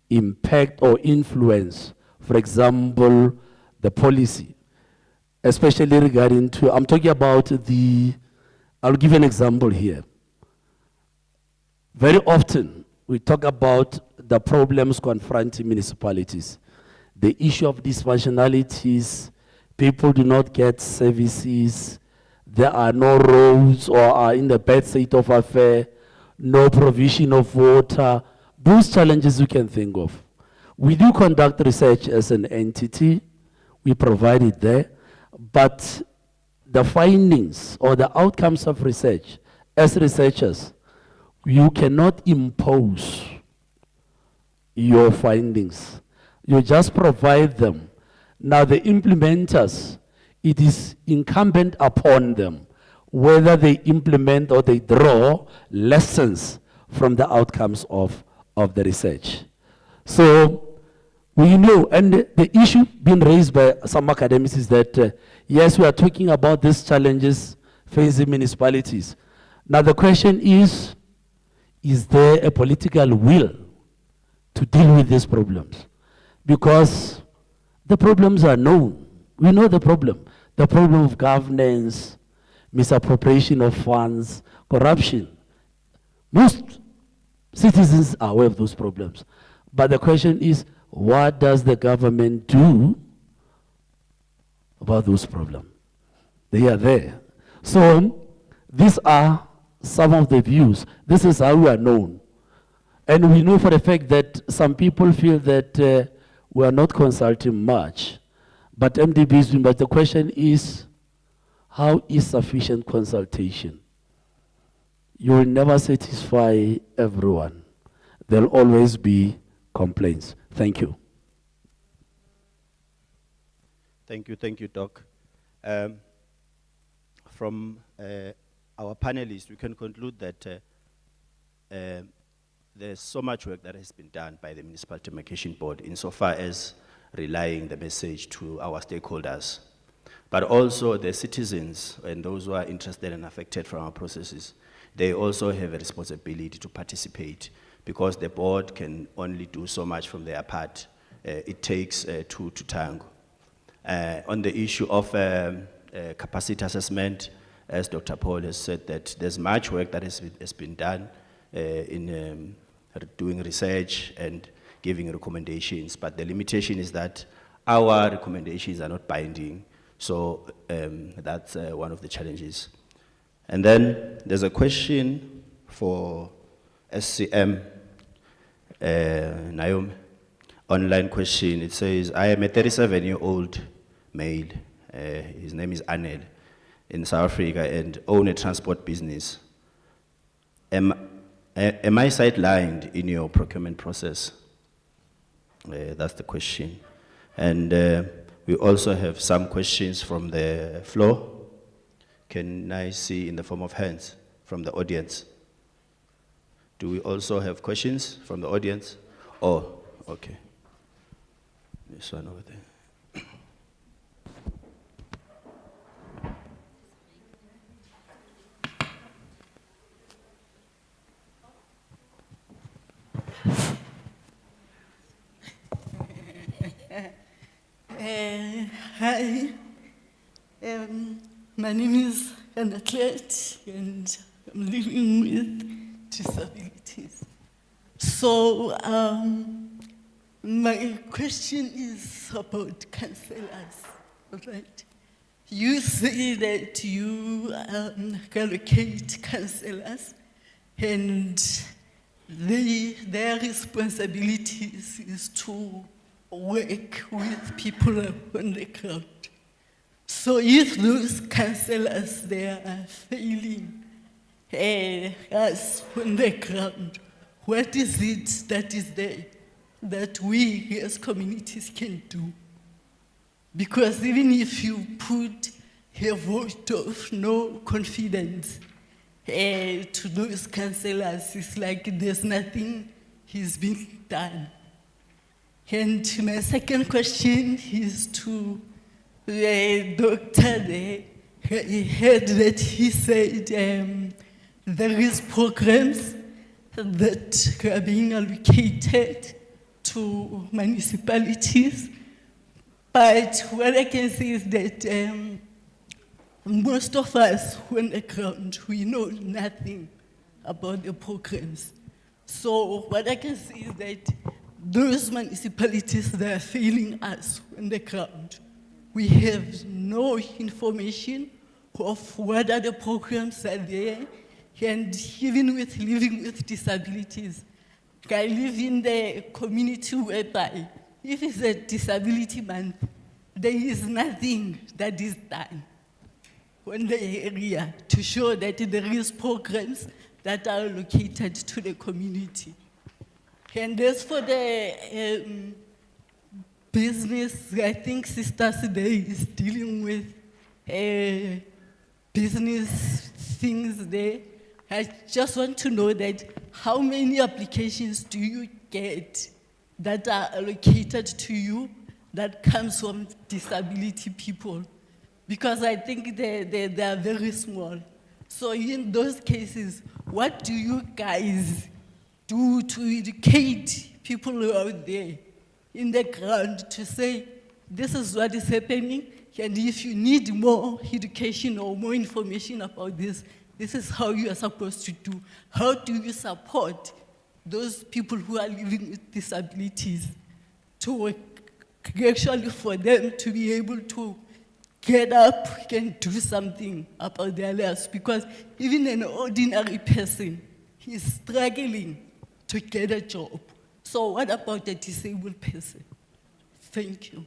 impact or influence, for example, the policy, especially regarding to, I'm talking about I'll give an example here. Very often, we talk about the problems confronting municipalities. The issue of dysfunctionalities, people do not get services, there are no roads or are in the bad state of affair, no provision of water, those challenges you can think of. We do conduct research as an entity, we provide it there, but the findings or the outcomes of research, as researchers, you cannot impose your findings. You just provide them. Now the implementers, it is incumbent upon them whether they implement or they draw lessons from the outcomes of the research. So we know, and the issue being raised by some academics is that, yes, we are talking about these challenges facing municipalities. Now the question is there a political will to deal with these problems? Because the problems are known. We know the problem of governance, misappropriation of funds, corruption. Most citizens are aware of those problems. But the question is, what does the government do about those problems? They are there. So these are some of the views. This is how we are known. And we know for a fact that some people feel that we are not consulting much. But MDB is doing, but the question is, how is sufficient consultation? You will never satisfy everyone. There will always be complaints. Thank you. Thank you, Doc. From our panelists, we can conclude that there's so much work that has been done by the Municipal Demarcation Board insofar as relaying the message to our stakeholders, but also the citizens and those who are interested and affected from our processes. They also have a responsibility to participate because the board can only do so much from their part. It takes two to tango. On the issue of capacity assessment, as Dr. Paul has said, that there's much work that has been done in doing research and giving recommendations, but the limitation is that our recommendations are not binding, so that's one of the challenges. And then there's a question for SCM, Naomi, online question. It says, I am a 37-year-old male, his name is Anel, in South Africa and own a transport business. Am I sidelined in your procurement process? That's the question. And we also have some questions from the floor. Can I see in the form of hands from the audience? Do we also have questions from the audience? Oh, okay. This one over there. Hi, my name is Anatlet and I'm living with disabilities. So my question is about counselors, right? You say that you allocate counselors and their responsibilities is to work with people on the ground. So if those councillors there are failing us on the ground, what is it that is there that we as communities can do? Because even if you put a vote of no confidence to those councillors, it's like there's nothing has been done. And my second question is to the doctor there. I heard that he said there is programs that are being allocated to municipalities, but what I can say is that most of us on the ground, we know nothing about the programs. So what I can say is that those municipalities that are failing us on the ground, we have no information of what are the programs are there, and even with living with disabilities. I live in the community whereby if it's a disability month, there is nothing that is done in the area to show that there is programs that are allocated to the community. And as for the business, I think Sisters Day is dealing with business things there. I just want to know that how many applications do you get that are allocated to you that comes from disability people? Because I think they are very small. So in those cases, what do you guys do to educate people out there in the ground to say, this is what is happening, and if you need more education or more information about this, this is how you are supposed to do. How do you support those people who are living with disabilities to actually for them to be able to get up and do something about their lives? Because even an ordinary person is struggling to get a job. So what about a disabled person? Thank you.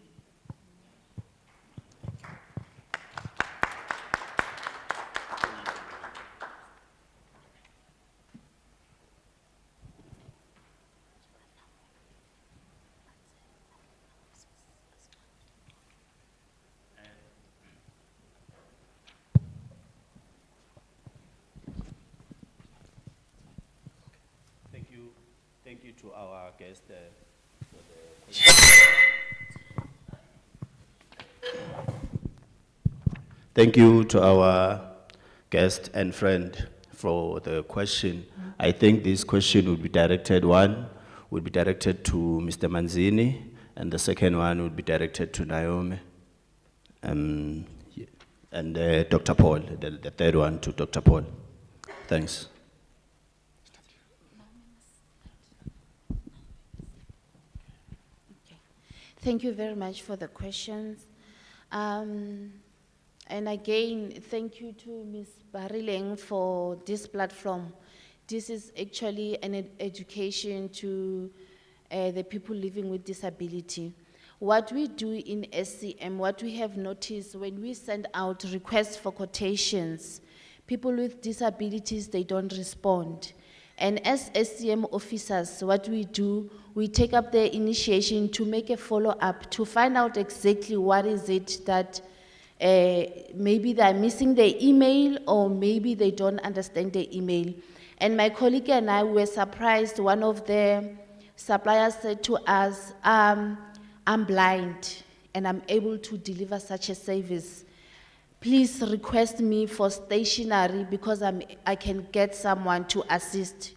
Thank you to our guest for the question. Thank you to our guest and friend for the question. I think this question would be directed, one would be directed to Mr. Manzini, and the second one would be directed to Naomi, and Dr. Paul, the third one to Dr. Paul. Thanks. Thank you very much for the questions. And again, thank you to Ms. Barileng for this platform. This is actually an education to the people living with disability. What we do in SCM, what we have noticed when we send out requests for quotations, people with disabilities, they don't respond. And as SCM officers, what we do, we take up the initiation to make a follow-up to find out exactly what is it that maybe they're missing the email or maybe they don't understand the email. And my colleague and I were surprised. One of the suppliers said to us, I'm blind and I'm able to deliver such a service. Please request me for stationery because I can get someone to assist.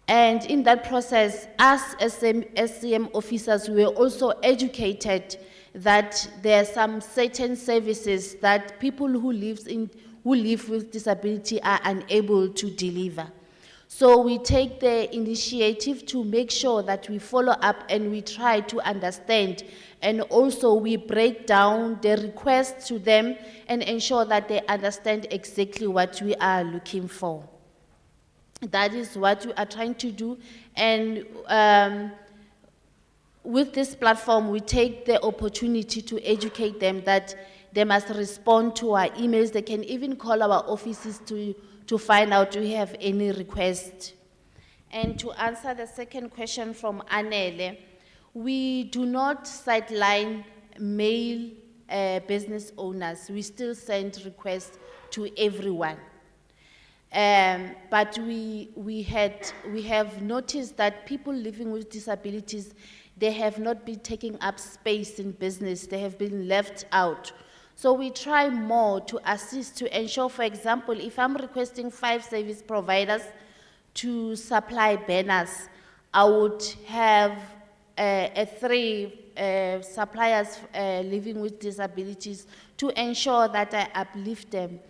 And in that process, us as SCM officers, we were also educated that there are some certain services that people who live with disability are unable to deliver. So we take the initiative to make sure that we follow up and we try to understand, and also we break down the requests to them and ensure that they understand exactly what we are looking for. That is what we are trying to do. And with this platform, we take the opportunity to educate them that they must respond to our emails. They can even call our offices to find out do we have any request. And to answer the second question from Anele, we do not sideline male business owners. We still send requests to everyone. But we have noticed that people living with disabilities, they have not been taking up space in business. They have been left out. So we try more to assist, to ensure, for example, if I'm requesting 5 service providers to supply banners, I would have 3 suppliers living with disabilities to ensure that I uplift them.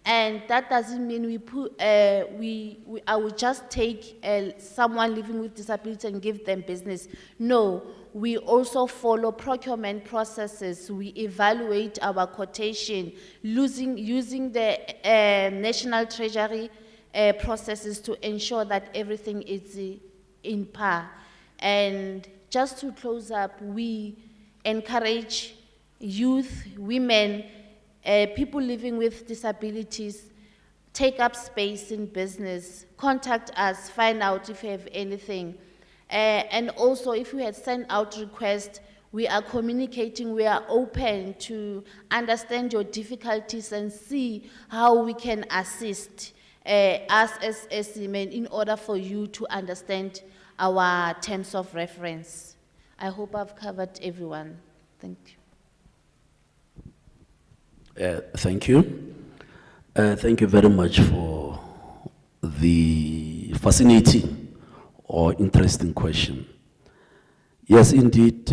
And that doesn't mean I would just take someone living with disability and give them business. No, we also follow procurement processes. We evaluate our quotation using the National Treasury processes to ensure that everything is in par. And just to close up, we encourage youth, women, people living with disabilities, take up space in business, contact us, find out if you have anything. And also, if we had sent out requests, we are communicating, we are open to understand your difficulties and see how we can assist us as women in order for you to understand our terms of reference. I hope I've covered everyone. Thank you. Thank you. Thank you very much for the fascinating or interesting question. Yes, indeed.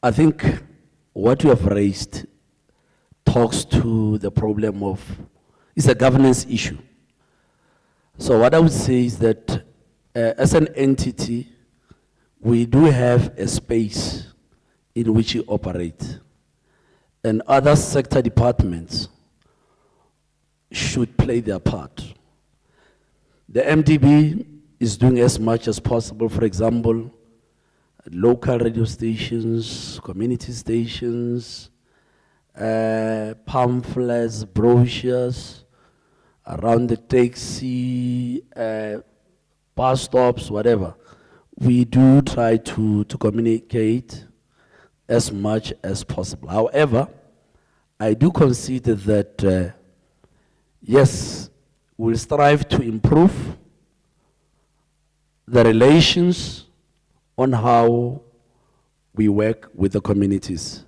I think what you have raised talks to the problem of, it's a governance issue. So what I would say is that as an entity, we do have a space in which we operate. And other sector departments should play their part. The MDB is doing as much as possible. For example, local radio stations, community stations, pamphlets, brochures, around the taxi, bus stops, whatever. We do try to communicate as much as possible. However, I do consider that, yes, we'll strive to improve the relations on how we work with the communities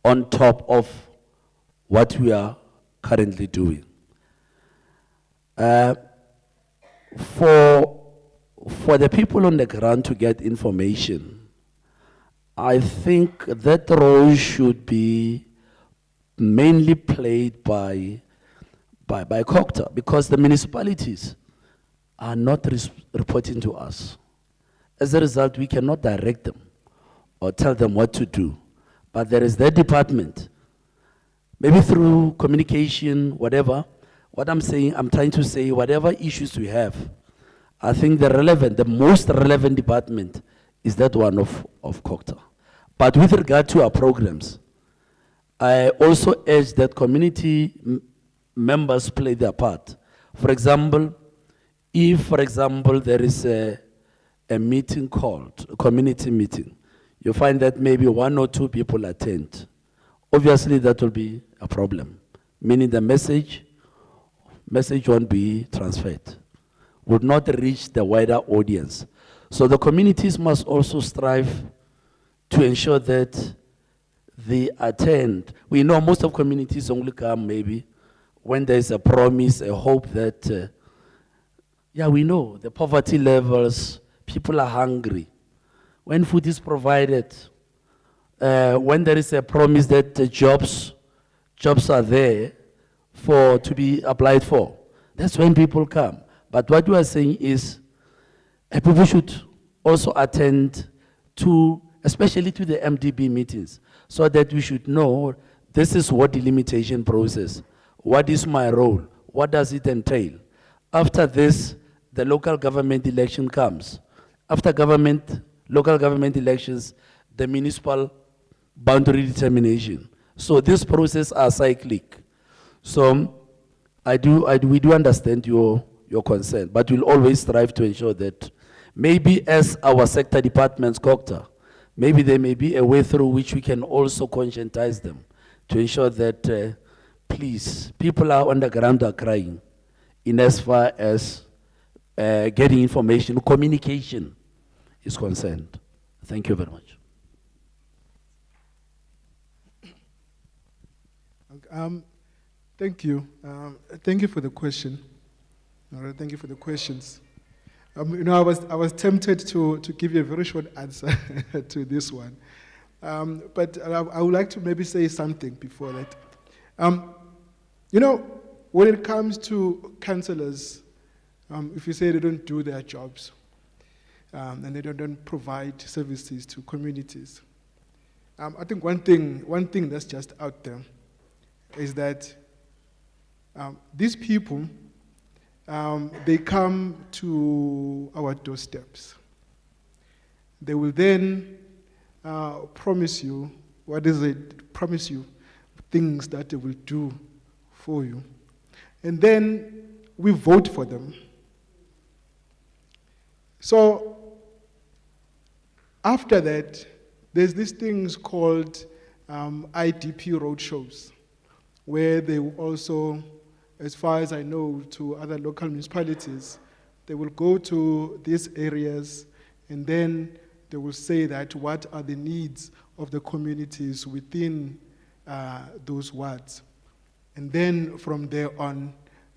on top of what we are currently doing. For the people on the ground to get information, I think that role should be mainly played by COGTA, because the municipalities are not reporting to us. As a result, we cannot direct them or tell them what to do. But there is their department, maybe through communication, whatever. What I'm saying, I'm trying to say, whatever issues we have, I think the most relevant department is that one of COGTA. But with regard to our programs, I also urge that community members play their part. For example, if, for example, there is a meeting called, a community meeting, you find that maybe 1 or 2 people attend. Obviously, that will be a problem, meaning the message won't be transferred, would not reach the wider audience. So the communities must also strive to ensure that they attend. We know most of communities only come maybe when there's a promise, a hope that, yeah, we know the poverty levels, people are hungry. When food is provided, when there is a promise that jobs are there to be applied for, that's when people come. But what we are saying is people should also attend to, especially to the MDB meetings, so that we should know this is what the limitation process, what is my role, what does it entail. After this, the local government election comes. After government local government elections, the municipal boundary determination. So this process are cyclic. So we do understand your concern, but we'll always strive to ensure that maybe as our sector departments, COGTA, maybe there may be a way through which we can also conscientize them to ensure that, please, people are on the ground are crying in as far as getting information, communication is concerned. Thank you very much. Thank you. Thank you for the question. All right, thank you for the questions. I was tempted to give you a very short answer to this one. But I would like to maybe say something before that. When it comes to councillors, if you say they don't do their jobs, and they don't provide services to communities, I think one thing that's just out there is that these people, they come to our doorsteps. They will then promise you, promise you things that they will do for you. And then we vote for them. So after that, there's these things called IDP roadshows, where they will also, as far as I know, to other local municipalities, they will go to these areas and then they will say that what are the needs of the communities within those wards. And then from there on,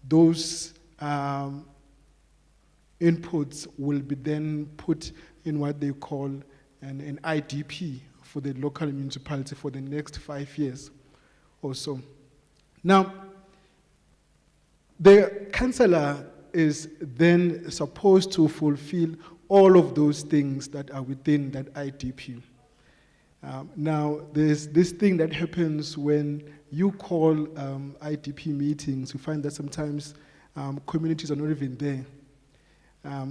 those inputs will be then put in what they call an IDP for the local municipality for the next 5 years or so. Now, the councillor is then supposed to fulfill all of those things that are within that IDP. Now, there's this thing that happens when you call IDP meetings. You find that sometimes communities are not even there.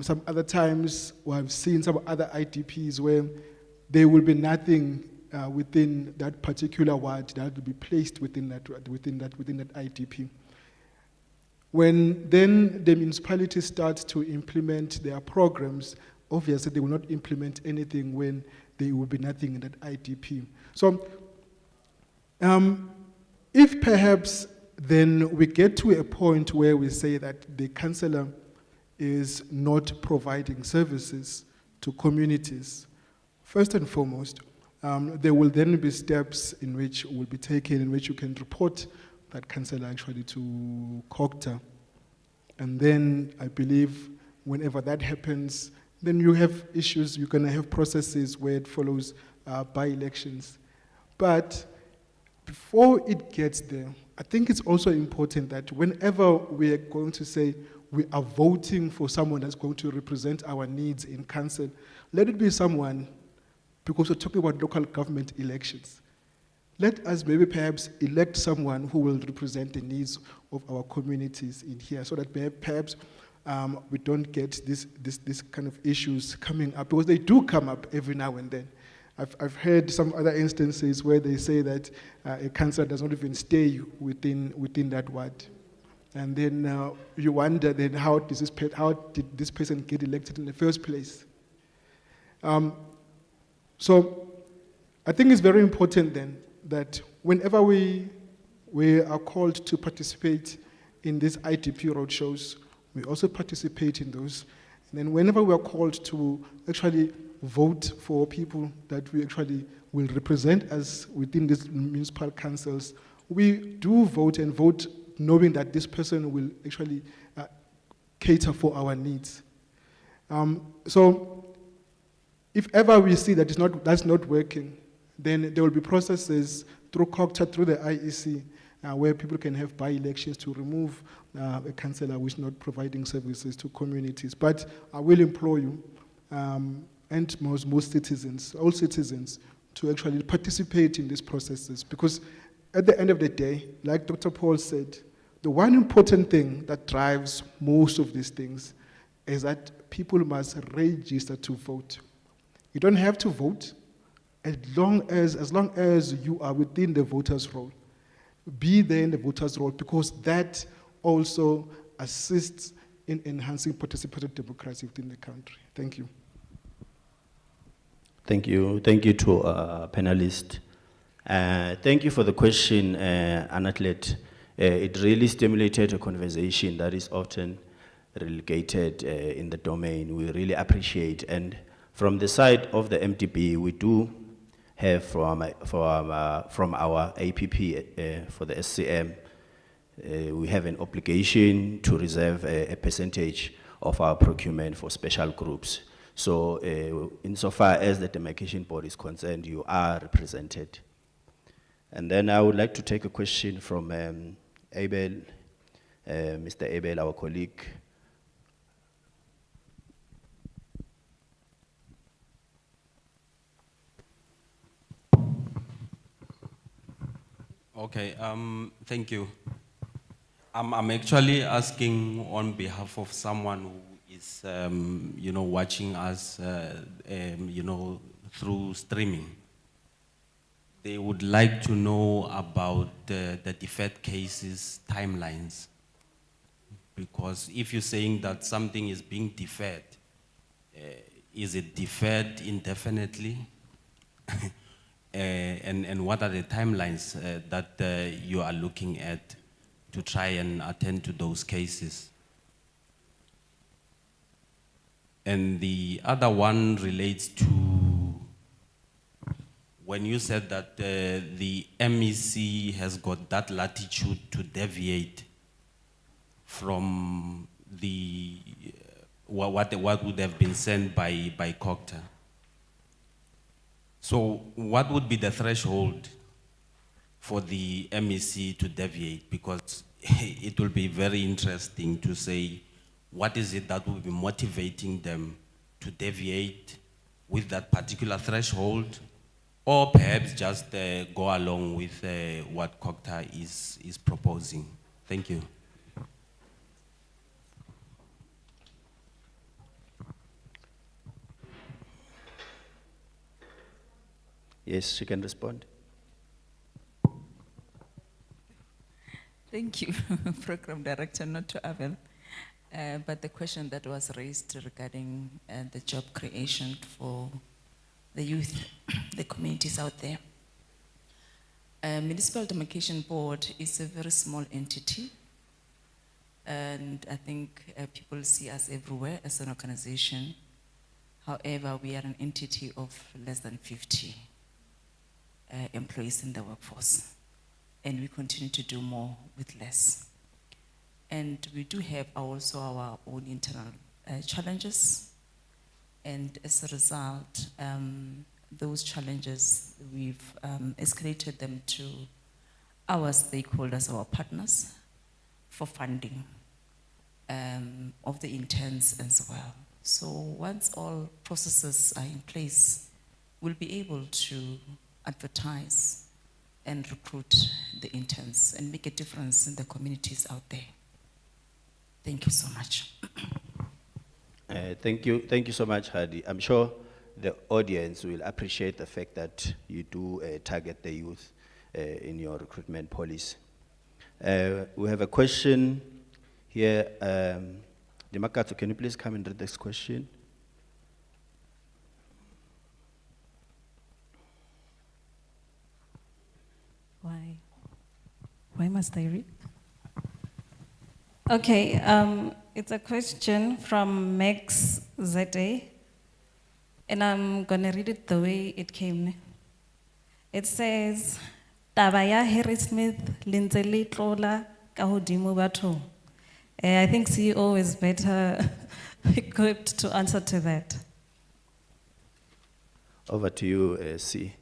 Some other times, I've seen some other IDPs where there will be nothing within that particular ward that will be placed within that IDP. When then the municipality starts to implement their programs, obviously they will not implement anything when there will be nothing in that IDP. So if perhaps then we get to a point where we say that the councillor is not providing services to communities, first and foremost, there will then be steps in which will be taken in which you can report that councillor actually to COGTA. And then I believe whenever that happens, then you have issues, you're going to have processes where it follows by-elections. But before it gets there, I think it's also important that whenever we are going to say we are voting for someone that's going to represent our needs in council, let it be someone, because we're talking about local government elections. Let us maybe perhaps elect someone who will represent the needs of our communities in here, so that perhaps we don't get this kind of issues coming up, because they do come up every now and then. I've heard some other instances where they say that a councillor does not even stay within that ward. And then you wonder then how did this person get elected in the first place? So I think it's very important then that whenever we are called to participate in these IDP roadshows, we also participate in those. And then whenever we are called to actually vote for people that we actually will represent us within these municipal councils, we do vote and vote knowing that this person will actually cater for our needs. So if ever we see that that's not working, then there will be processes through COGTA, through the IEC, where people can have by-elections to remove a councillor who is not providing services to communities. But I will implore you, and most citizens, all citizens, to actually participate in these processes, because at the end of the day, like Dr. Paul said, the one important thing that drives most of these things is that people must register to vote. You don't have to vote as long as you are within the voters' roll. Be there in the voters' roll, because that also assists in enhancing participatory democracy within the country. Thank you. Thank you. Thank you to panelists. Thank you for the question, Anatlet. It really stimulated a conversation that is often relegated in the domain. We really appreciate. And from the side of the MDB, we do have from our APP for the SCM, we have an obligation to reserve a percentage of our procurement for special groups. So insofar as the demarcation board is concerned, you are represented. And then I would like to take a question from Abel, Mr. Abel, our colleague. Okay, thank you. I'm actually asking on behalf of someone who is, watching us, through streaming. They would like to know about the deferred cases timelines. Because if you're saying that something is being deferred, is it deferred indefinitely? And what are the timelines that you are looking at to try and attend to those cases? And the other one relates to when you said that the MEC has got that latitude to deviate from the what would have been sent by COGTA. So what would be the threshold for the MEC to deviate? Because it will be very interesting to say, what is it that will be motivating them to deviate with that particular threshold, or perhaps just go along with what COGTA is proposing? Thank you. Yes, she can respond. Thank you, Program Director, not to Abel. But the question that was raised regarding the job creation for the youth, the communities out there. Municipal Demarcation Board is a very small entity. And I think people see us everywhere as an organization. However, we are an entity of less than 50 employees in the workforce. And we continue to do more with less. And we do have also our own internal challenges. And as a result, those challenges, we've escalated them to our stakeholders, our partners, for funding of the interns as well. So once all processes are in place, we'll be able to advertise and recruit the interns and make a difference in the communities out there. Thank you so much. Thank you so much, Hadi. I'm sure the audience will appreciate the fact that you do target the youth in your recruitment policy. We have a question here. Dimakato, can you please come and read this question? Why must I read? Okay, it's a question from Max ZA, and I'm gonna read it the way it came. It says, Tabaya Harry Smith, Lindsay Trola, Kahodimu Bato. I think CEO is better equipped to answer to that. Over to you, C.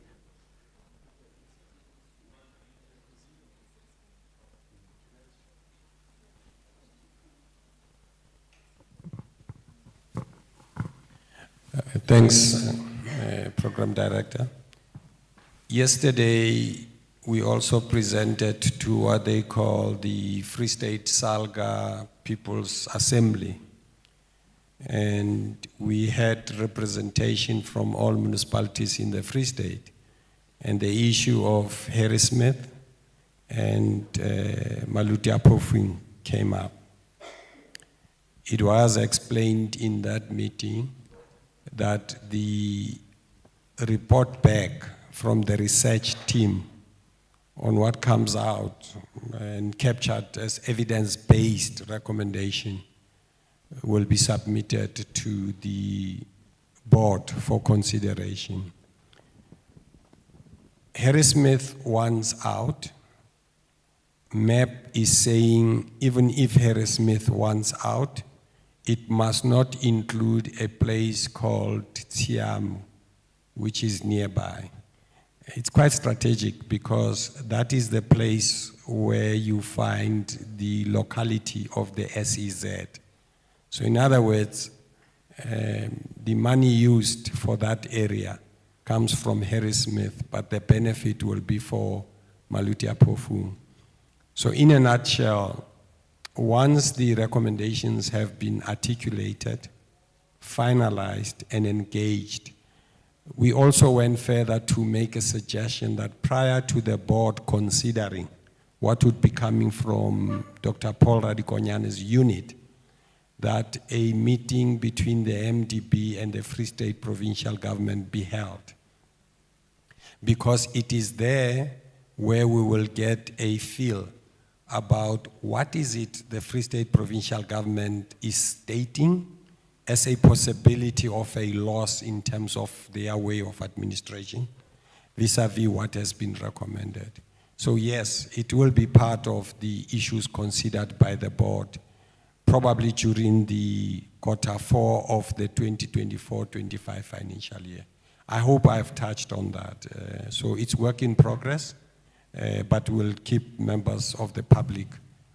Thanks, Program Director. Yesterday, we also presented to what they call the Free State Salga People's Assembly. and we had representation from all municipalities in the Free State. And the issue of Harrismith and Maluti Apofung came up. It was explained in that meeting that the report back from the research team on what comes out and captured as evidence-based recommendation will be submitted to the board for consideration. Harrismith wants out. MAP is saying even if Harrismith wants out, it must not include a place called Tsiamu, which is nearby. It's quite strategic because that is the place where you find the locality of the SEZ. So in other words, the money used for that area comes from Harrismith, but the benefit will be for Maluti Apofung. So in a nutshell, once the recommendations have been articulated, finalized, and engaged, we also went further to make a suggestion that prior to the board considering what would be coming from Dr. Paul Radikonyana's unit, that a meeting between the MDB and the Free State provincial government be held. Because it is there where we will get a feel about what is it the Free State provincial government is stating as a possibility of a loss in terms of their way of administration vis-a-vis what has been recommended. So yes, it will be part of the issues considered by the board, probably during the Q4 of the 2024-25 financial year. I hope I've touched on that. So it's work in progress, but we'll keep members of the public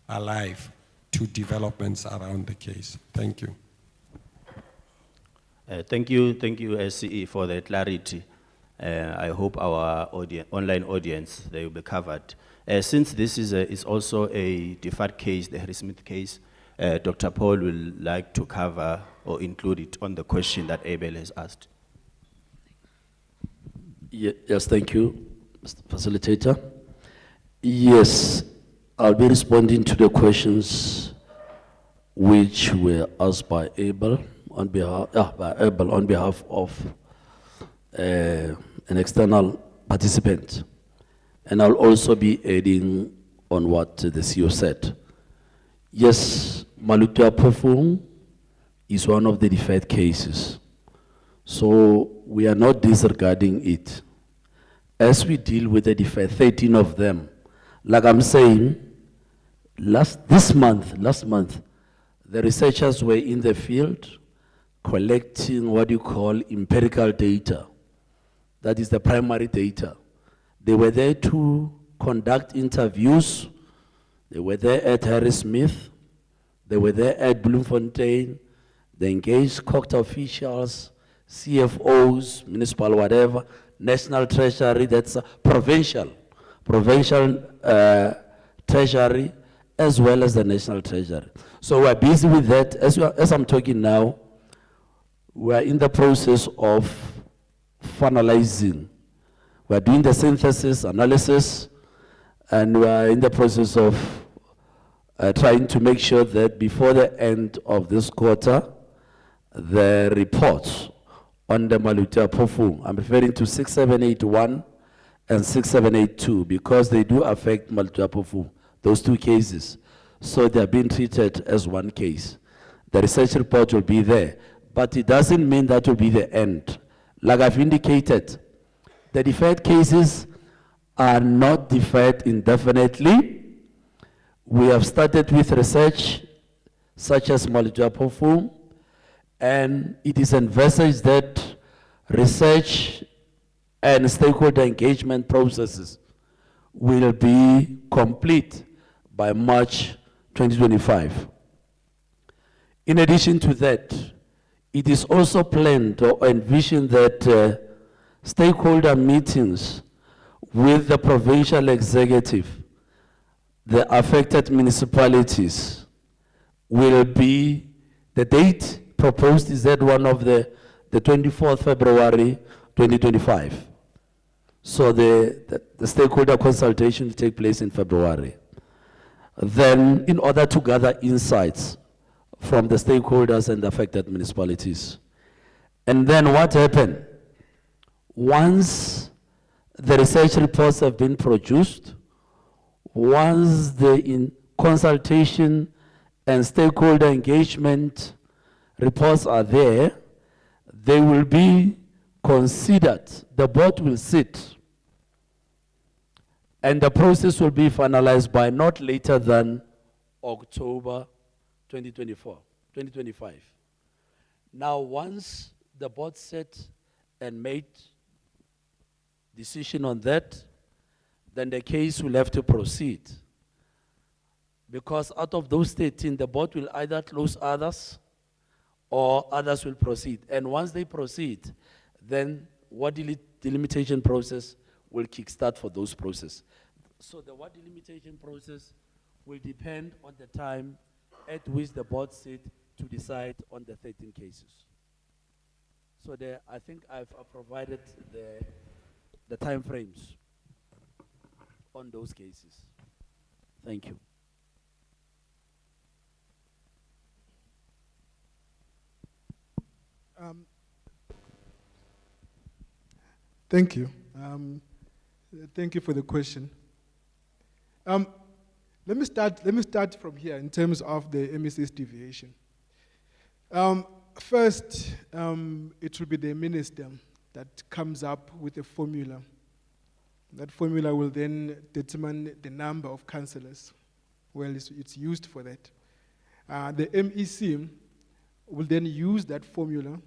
alive to developments around the case. Thank you. Thank you, SCE, for the clarity. I hope our online audience, they will be covered. Since this is also a deferred case, the Harrismith case, Dr. Paul will like to cover or include it on the question that Abel has asked. Yes, thank you, Mr. Facilitator. Yes, I'll be responding to the questions which were asked by Abel on behalf of an external participant. And I'll also be adding on what the CEO said. Yes, Maluti Apofung is one of the deferred cases. So we are not disregarding it. As we deal with the deferred, 13 of them, like I'm saying, last month, the researchers were in the field collecting what you call empirical data. That is the primary data. They were there to conduct interviews. They were there at Harrismith. They were there at Bloemfontein. They engaged COCTA officials, CFOs, municipal whatever, National Treasury, that's provincial Treasury, as well as the National Treasury. So we're busy with that. As I'm talking now, we're in the process of finalizing. We're doing the synthesis, analysis, and we're in the process of trying to make sure that before the end of this quarter, the reports on the Maluti Apofung, I'm referring to 6781 and 6782 because they do affect Maluti Apofung, those two cases. So they're being treated as one case. The research report will be there, but it doesn't mean that will be the end. Like I've indicated, the deferred cases are not deferred indefinitely. We have started with research such as Maluti Apofung, and it is envisaged that research and stakeholder engagement processes will be complete by March 2025. In addition to that, it is also planned or envisioned that stakeholder meetings with the provincial executive, the affected municipalities, will be, the date proposed is that one of the 24th February 2025. So the stakeholder consultation will take place in February. Then, in order to gather insights from the stakeholders and the affected municipalities. And then what happened? Once the research reports have been produced, once the consultation and stakeholder engagement reports are there, they will be considered. The board will sit, and the process will be finalized by not later than October 2025. Now, once the board set and made decision on that, then the case will have to proceed. Because out of those 13, the board will either close others or others will proceed. And once they proceed, then what delimitation process will kickstart for those processes. So the what delimitation process will depend on the time at which the board sit to decide on the 13 cases. So I think I've provided the time frames on those cases. Thank you. Thank you. Thank you for the question. Let me start from here in terms of the MEC's deviation. First, it will be the minister that comes up with a formula. That formula will then determine the number of councillors. Well, it's used for that. The MEC will then use that formula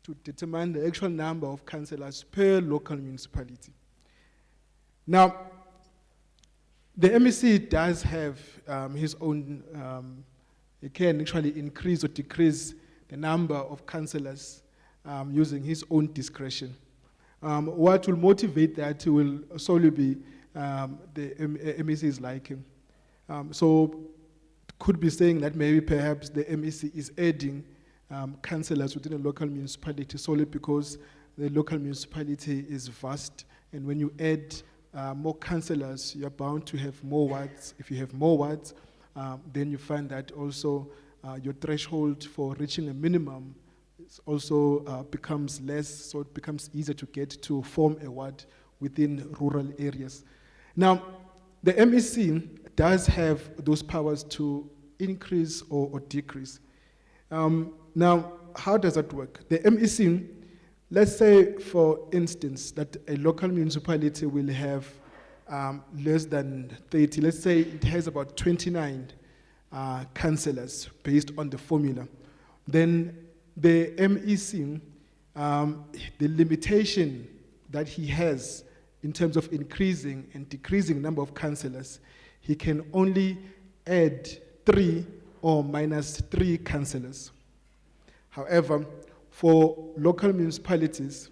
to determine the actual number of councillors per local municipality. Now, the MEC does have his own, he can actually increase or decrease the number of councillors using his own discretion. What will motivate that will solely be the MEC's liking. So could be saying that maybe perhaps the MEC is adding councillors within a local municipality solely because the local municipality is vast, and when you add more councillors, you're bound to have more wards. If you have more wards, then you find that also your threshold for reaching a minimum also becomes less, so it becomes easier to get to form a ward within rural areas. Now, the MEC does have those powers to increase or decrease. Now, how does that work? The MEC, let's say, for instance, that a local municipality will have less than 30. Let's say it has about 29 councillors based on the formula. Then the MEC, the limitation that he has in terms of increasing and decreasing number of councillors, he can only add 3 or minus 3 councillors. However, for local municipalities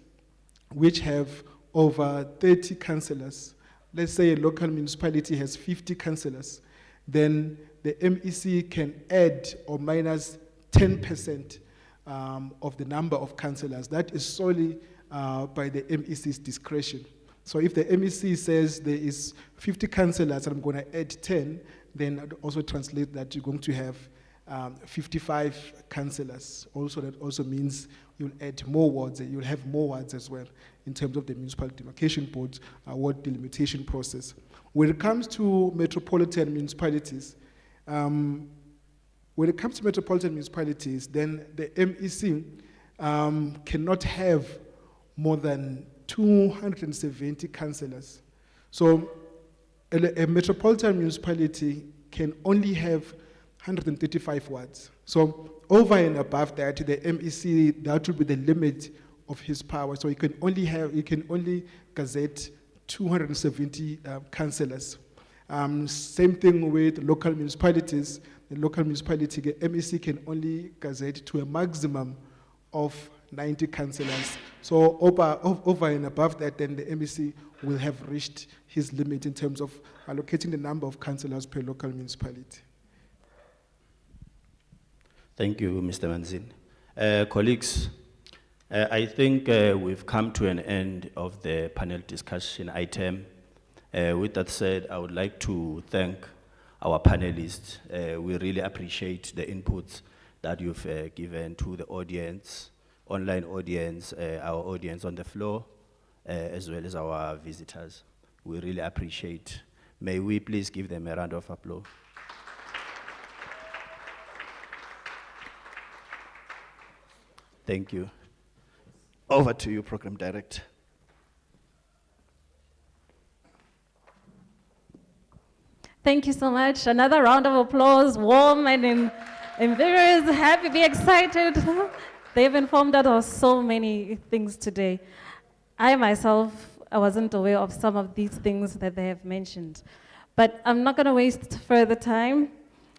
which have over 30 councillors, let's say a local municipality has 50 councillors, then the MEC can add or minus 10% of the number of councillors. That is solely by the MEC's discretion. So if the MEC says there is 50 councillors and I'm going to add 10, then I'd also translate that you're going to have 55 councillors. Also, that also means you'll add more wards, you'll have more wards as well in terms of the Municipal Demarcation Board's ward delimitation process. When it comes to metropolitan municipalities, then the MEC cannot have more than 270 councillors. So a metropolitan municipality can only have 135 wards. So over and above that, the MEC, that will be the limit of his power. So he can only gazette 270 councillors. Same thing with local municipalities. The local municipality, the MEC can only gazette to a maximum of 90 councillors. So over and above that, then the MEC will have reached his limit in terms of allocating the number of councillors per local municipality. Thank you, Mr. Manzin. Colleagues, I think we've come to an end of the panel discussion item. With that said, I would like to thank our panelists. We really appreciate the inputs that you've given to the audience, online audience, our audience on the floor, as well as our visitors. We really appreciate. May we please give them a round of applause. Thank you. Over to you, Program Director. Thank you so much. Another round of applause, warm and very happy, be excited. They've informed us of so many things today. I myself, I wasn't aware of some of these things that they have mentioned. But I'm not going to waste further time.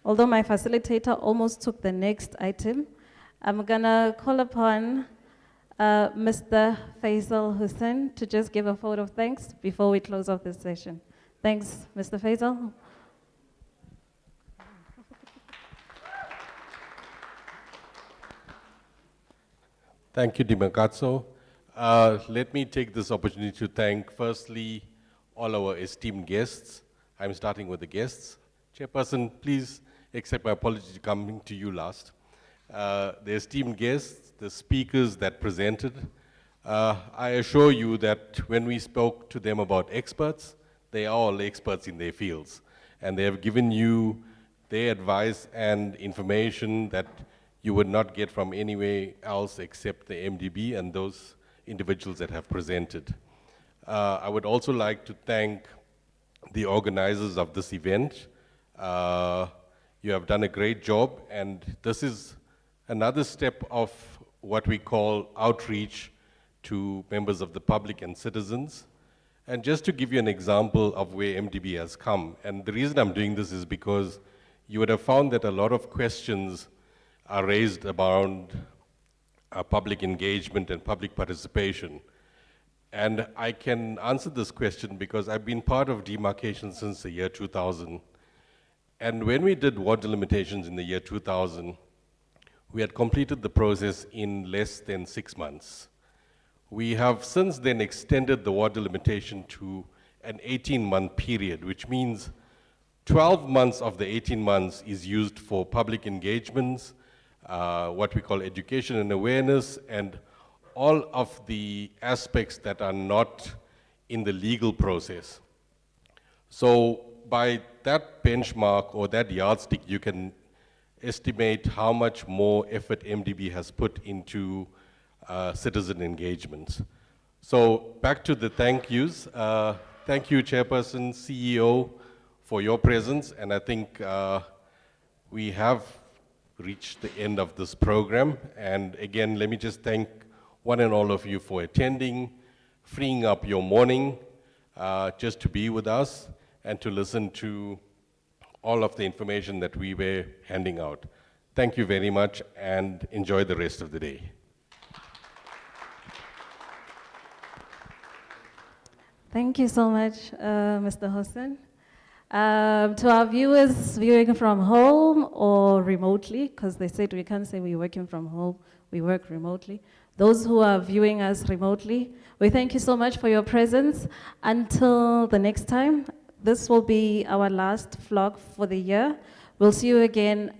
Although my facilitator almost took the next item, I'm going to call upon Mr. Faisal Hussain to just give a vote of thanks before we close off this session. Thanks, Mr. Faisal. Thank you, Dimakatso. Let me take this opportunity to thank, firstly, all our esteemed guests. I'm starting with the guests. Chairperson, please accept my apology coming to you last. The esteemed guests, the speakers that presented, I assure you that when we spoke to them about experts, they are all experts in their fields. And they have given you their advice and information that you would not get from anywhere else except the MDB and those individuals that have presented. I would also like to thank the organizers of this event. You have done a great job, and this is another step of what we call outreach to members of the public and citizens. And just to give you an example of where MDB has come, and the reason I'm doing this is because you would have found that a lot of questions are raised around public engagement and public participation. And I can answer this question because I've been part of demarcation since the year 2000. And when we did ward delimitations in the year 2000, we had completed the process in less than 6 months. We have since then extended the ward delimitation to an 18-month period, which means 12 months of the 18 months is used for public engagements, what we call education and awareness, and all of the aspects that are not in the legal process. So by that benchmark or that yardstick, you can estimate how much more effort MDB has put into citizen engagements. So back to the thank yous. Thank you, Chairperson, CEO, for your presence, and I think we have reached the end of this program. And again, let me just thank one and all of you for attending, freeing up your morning just to be with us and to listen to all of the information that we were handing out. Thank you very much and enjoy the rest of the day. Thank you so much, Mr. Hussain. To our viewers viewing from home or remotely, because they said we can't say we're working from home, we work remotely. Those who are viewing us remotely, we thank you so much for your presence. Until the next time, this will be our last vlog for the year. We'll see you again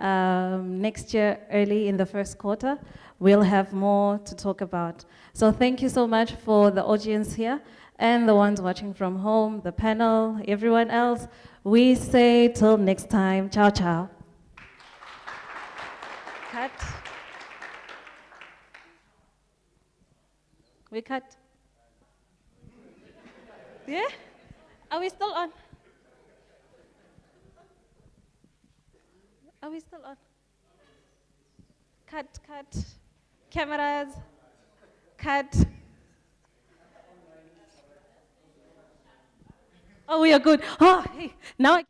next year, early in the first quarter. We'll have more to talk about. So thank you so much for the audience here and the ones watching from home, the panel, everyone else. We say till next time, ciao, ciao. Cut. We cut. Yeah? Are we still on? Are we still on? Cut, cut. Cameras. Cut. Oh, we are good. Oh, hey, now I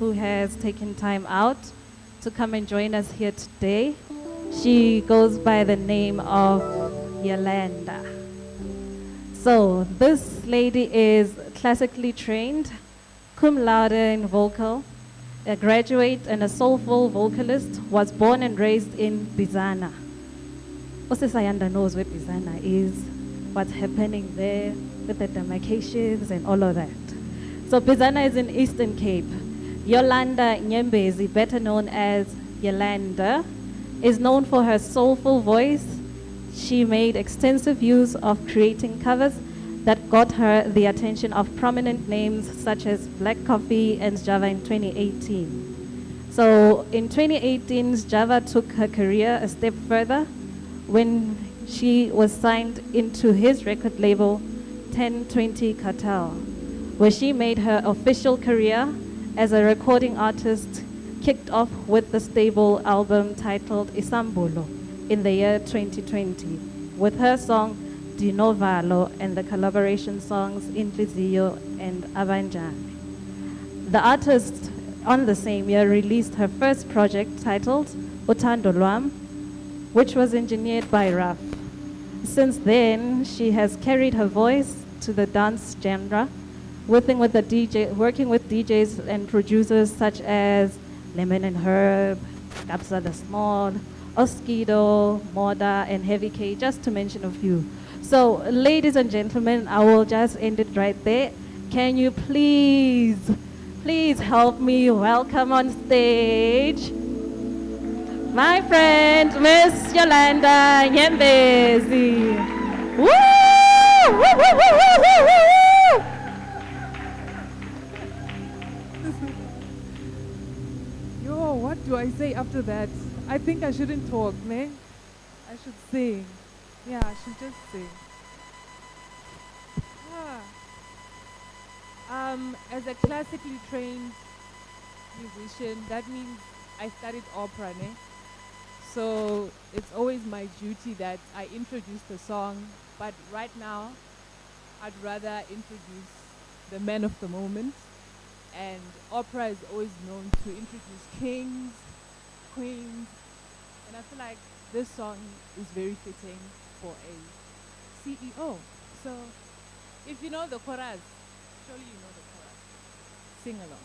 who has taken time out to come and join us here today. She goes by the name of Yolanda. So this lady is classically trained, cum laude in vocal, a graduate and a soulful vocalist, was born and raised in Bizana. Osesayanda knows where Bizana is, what's happening there with the demarcations and all of that. So Bizana is in Eastern Cape. Yolanda Nyembezi, better known as Yolanda, is known for her soulful voice. She made extensive use of creating covers that got her the attention of prominent names such as Black Coffee and Java in 2018. So in 2018, Java took her career a step further when she was signed into his record label 1020 Cartel, where she made her official career as a recording artist, kicked off with the stable album titled Isambulo in the year 2020, with her song Dinovalo and the collaboration songs Inhliziyo and Abanjani. The artist on the same year released her first project titled Uthando Lwam, which was engineered by Raf. Since then, she has carried her voice to the dance genre, working with DJs and producers such as Lemon and Herb, Kapsa the Small, Oskido, Moda, and Heavy K, just to mention a few. So, ladies and gentlemen, I will just end it right there. Can you please help me welcome on stage my friend, Miss Yolanda Nyembezi. Woo! Woo, woo, woo, woo, woo, woo! Yo, what do I say after that? I think I shouldn't talk, ne? I should sing. Yeah, I should just sing. As a classically trained musician, that means I studied opera, ne? So it's always my duty that I introduce the song, but right now I'd rather introduce the man of the moment. And opera is always known to introduce kings, queens, and I feel like this song is very fitting for a CEO. So if you know the chorus, surely you know the chorus. Sing along.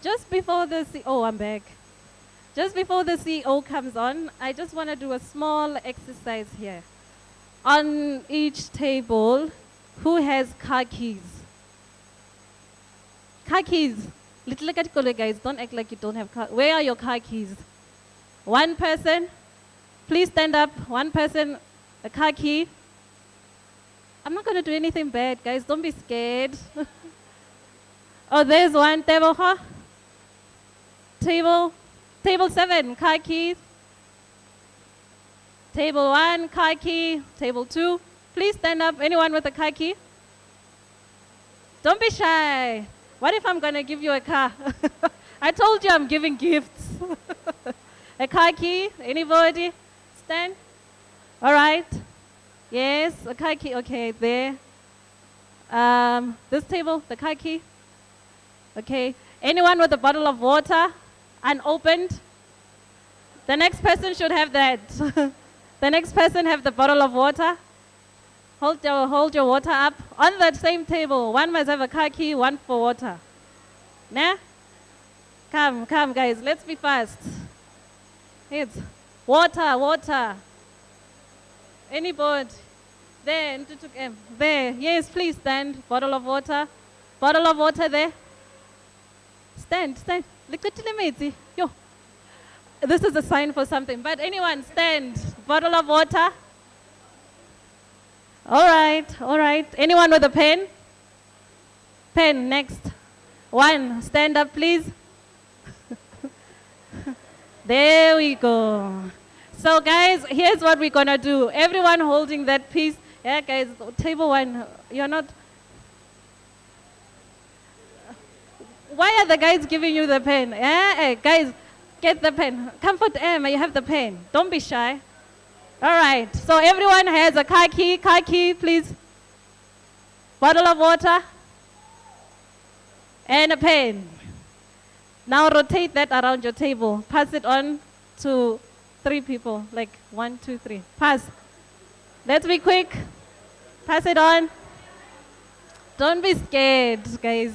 Just before the CEO, I'm back. Just before the CEO comes on, I just want to do a small exercise here. On each table, who has car keys? Car keys. Little guys, don't act like you don't have car. Where are your car keys? One person, please stand up. One person, a car key. I'm not going to do anything bad, guys. Don't be scared. Oh, there's one table, huh? Table 7, car keys. Table 1, car key. Table 2, please stand up. Anyone with a car key? Don't be shy. What if I'm going to give you a car? I told you I'm giving gifts. A car key, anybody? Stand. All right. Yes, a car key, okay, there. This table, the car key. Okay, anyone with a bottle of water, unopened? The next person should have that. The next person have the bottle of water. Hold your water up. On that same table, one must have a car key, one for water. Nah? Come, guys, let's be fast. It's water. Anybody? There, there. Yes, please stand. Bottle of water. Bottle of water there. Stand. Look at the Yo. This is a sign for something. But anyone, stand. Bottle of water. All right. Anyone with a pen? Pen, next. One, stand up, please. There we go. So guys, here's what we're gonna do. Everyone holding that piece. Yeah, guys, table 1, you're not. Why are the guys giving you the pen? Yeah, guys, get the pen. Comfort Emma, you have the pen. Don't be shy. All right, so everyone has a car key, please. Bottle of water. And a pen. Now rotate that around your table. Pass it on to 3 people, like 1, 2, 3. Pass. Let's be quick. Pass it on. Don't be scared, guys.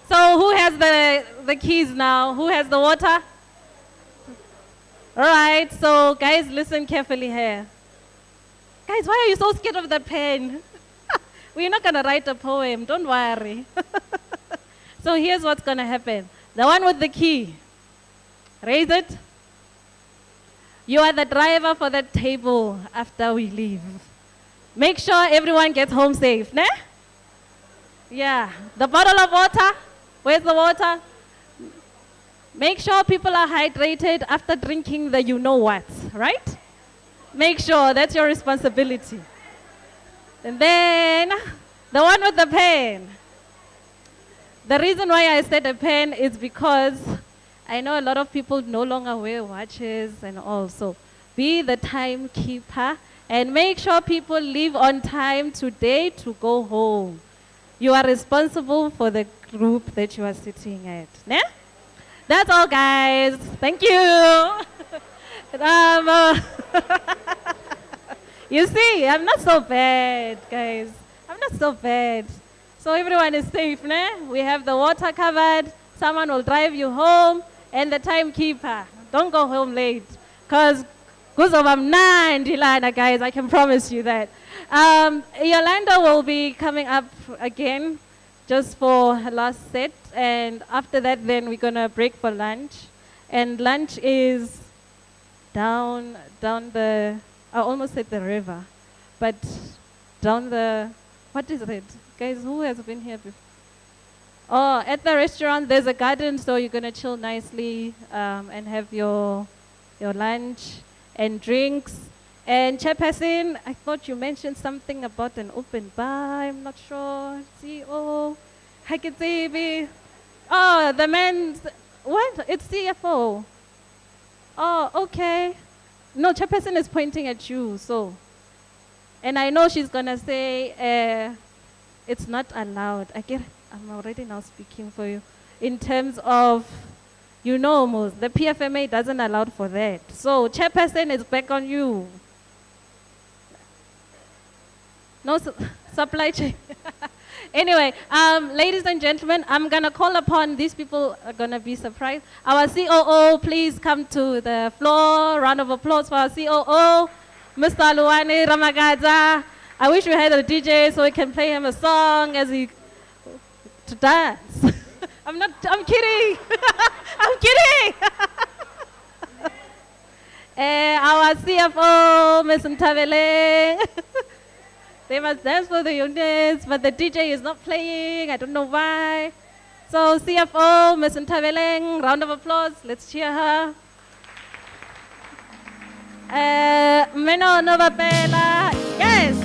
So who has the keys now? Who has the water? All right, so guys, listen carefully here. Guys, why are you so scared of the pen? We're not going to write a poem, don't worry. So here's what's going to happen. The one with the key, raise it. You are the driver for that table after we leave. Make sure everyone gets home safe, ne? Yeah. The bottle of water, where's the water? Make sure people are hydrated after drinking the you-know-what, right? Make sure, that's your responsibility. And then, the one with the pen. The reason why I said a pen is because I know a lot of people no longer wear watches and all. So be the timekeeper and make sure people leave on time today to go home. You are responsible for the group that you are sitting at. Ne? That's all, guys. Thank you. You see, I'm not so bad, guys. I'm not so bad. So everyone is safe, ne? We have the water covered. Someone will drive you home. And the timekeeper. Don't go home late. Because Dilana, guys, I can promise you that. Yolanda will be coming up again just for her last set. And after that, then we're going to break for lunch. And lunch is down the, I almost said the river, but down the, what is it? Guys, who has been here before? Oh, at the restaurant, there's a garden, so you're going to chill nicely and have your lunch and drinks. And Chairperson, I thought you mentioned something about an open bar. I'm not sure. CEO, Hakitsibi. Oh, the man's, what? It's CFO. Oh, okay. No, Chairperson is pointing at you, so. And I know she's going to say it's not allowed. I'm already now speaking for you. In terms of, you know, Mos, the PFMA doesn't allow for that. So, Chairperson is back on you. No supply chain. Anyway, ladies and gentlemen, I'm going to call upon these people are going to be surprised. Our COO, please come to the floor. Round of applause for our COO, Mr. Luwani Ramagaza. I wish we had a DJ so we can play him a song as he to dance. I'm kidding. I'm kidding. Our CFO, Ms. Ntabeleng. They must dance for the units, but the DJ is not playing. I don't know why. So CFO, Ms. Ntabeleng, round of applause. Let's cheer her. Meno Novapela. Yes.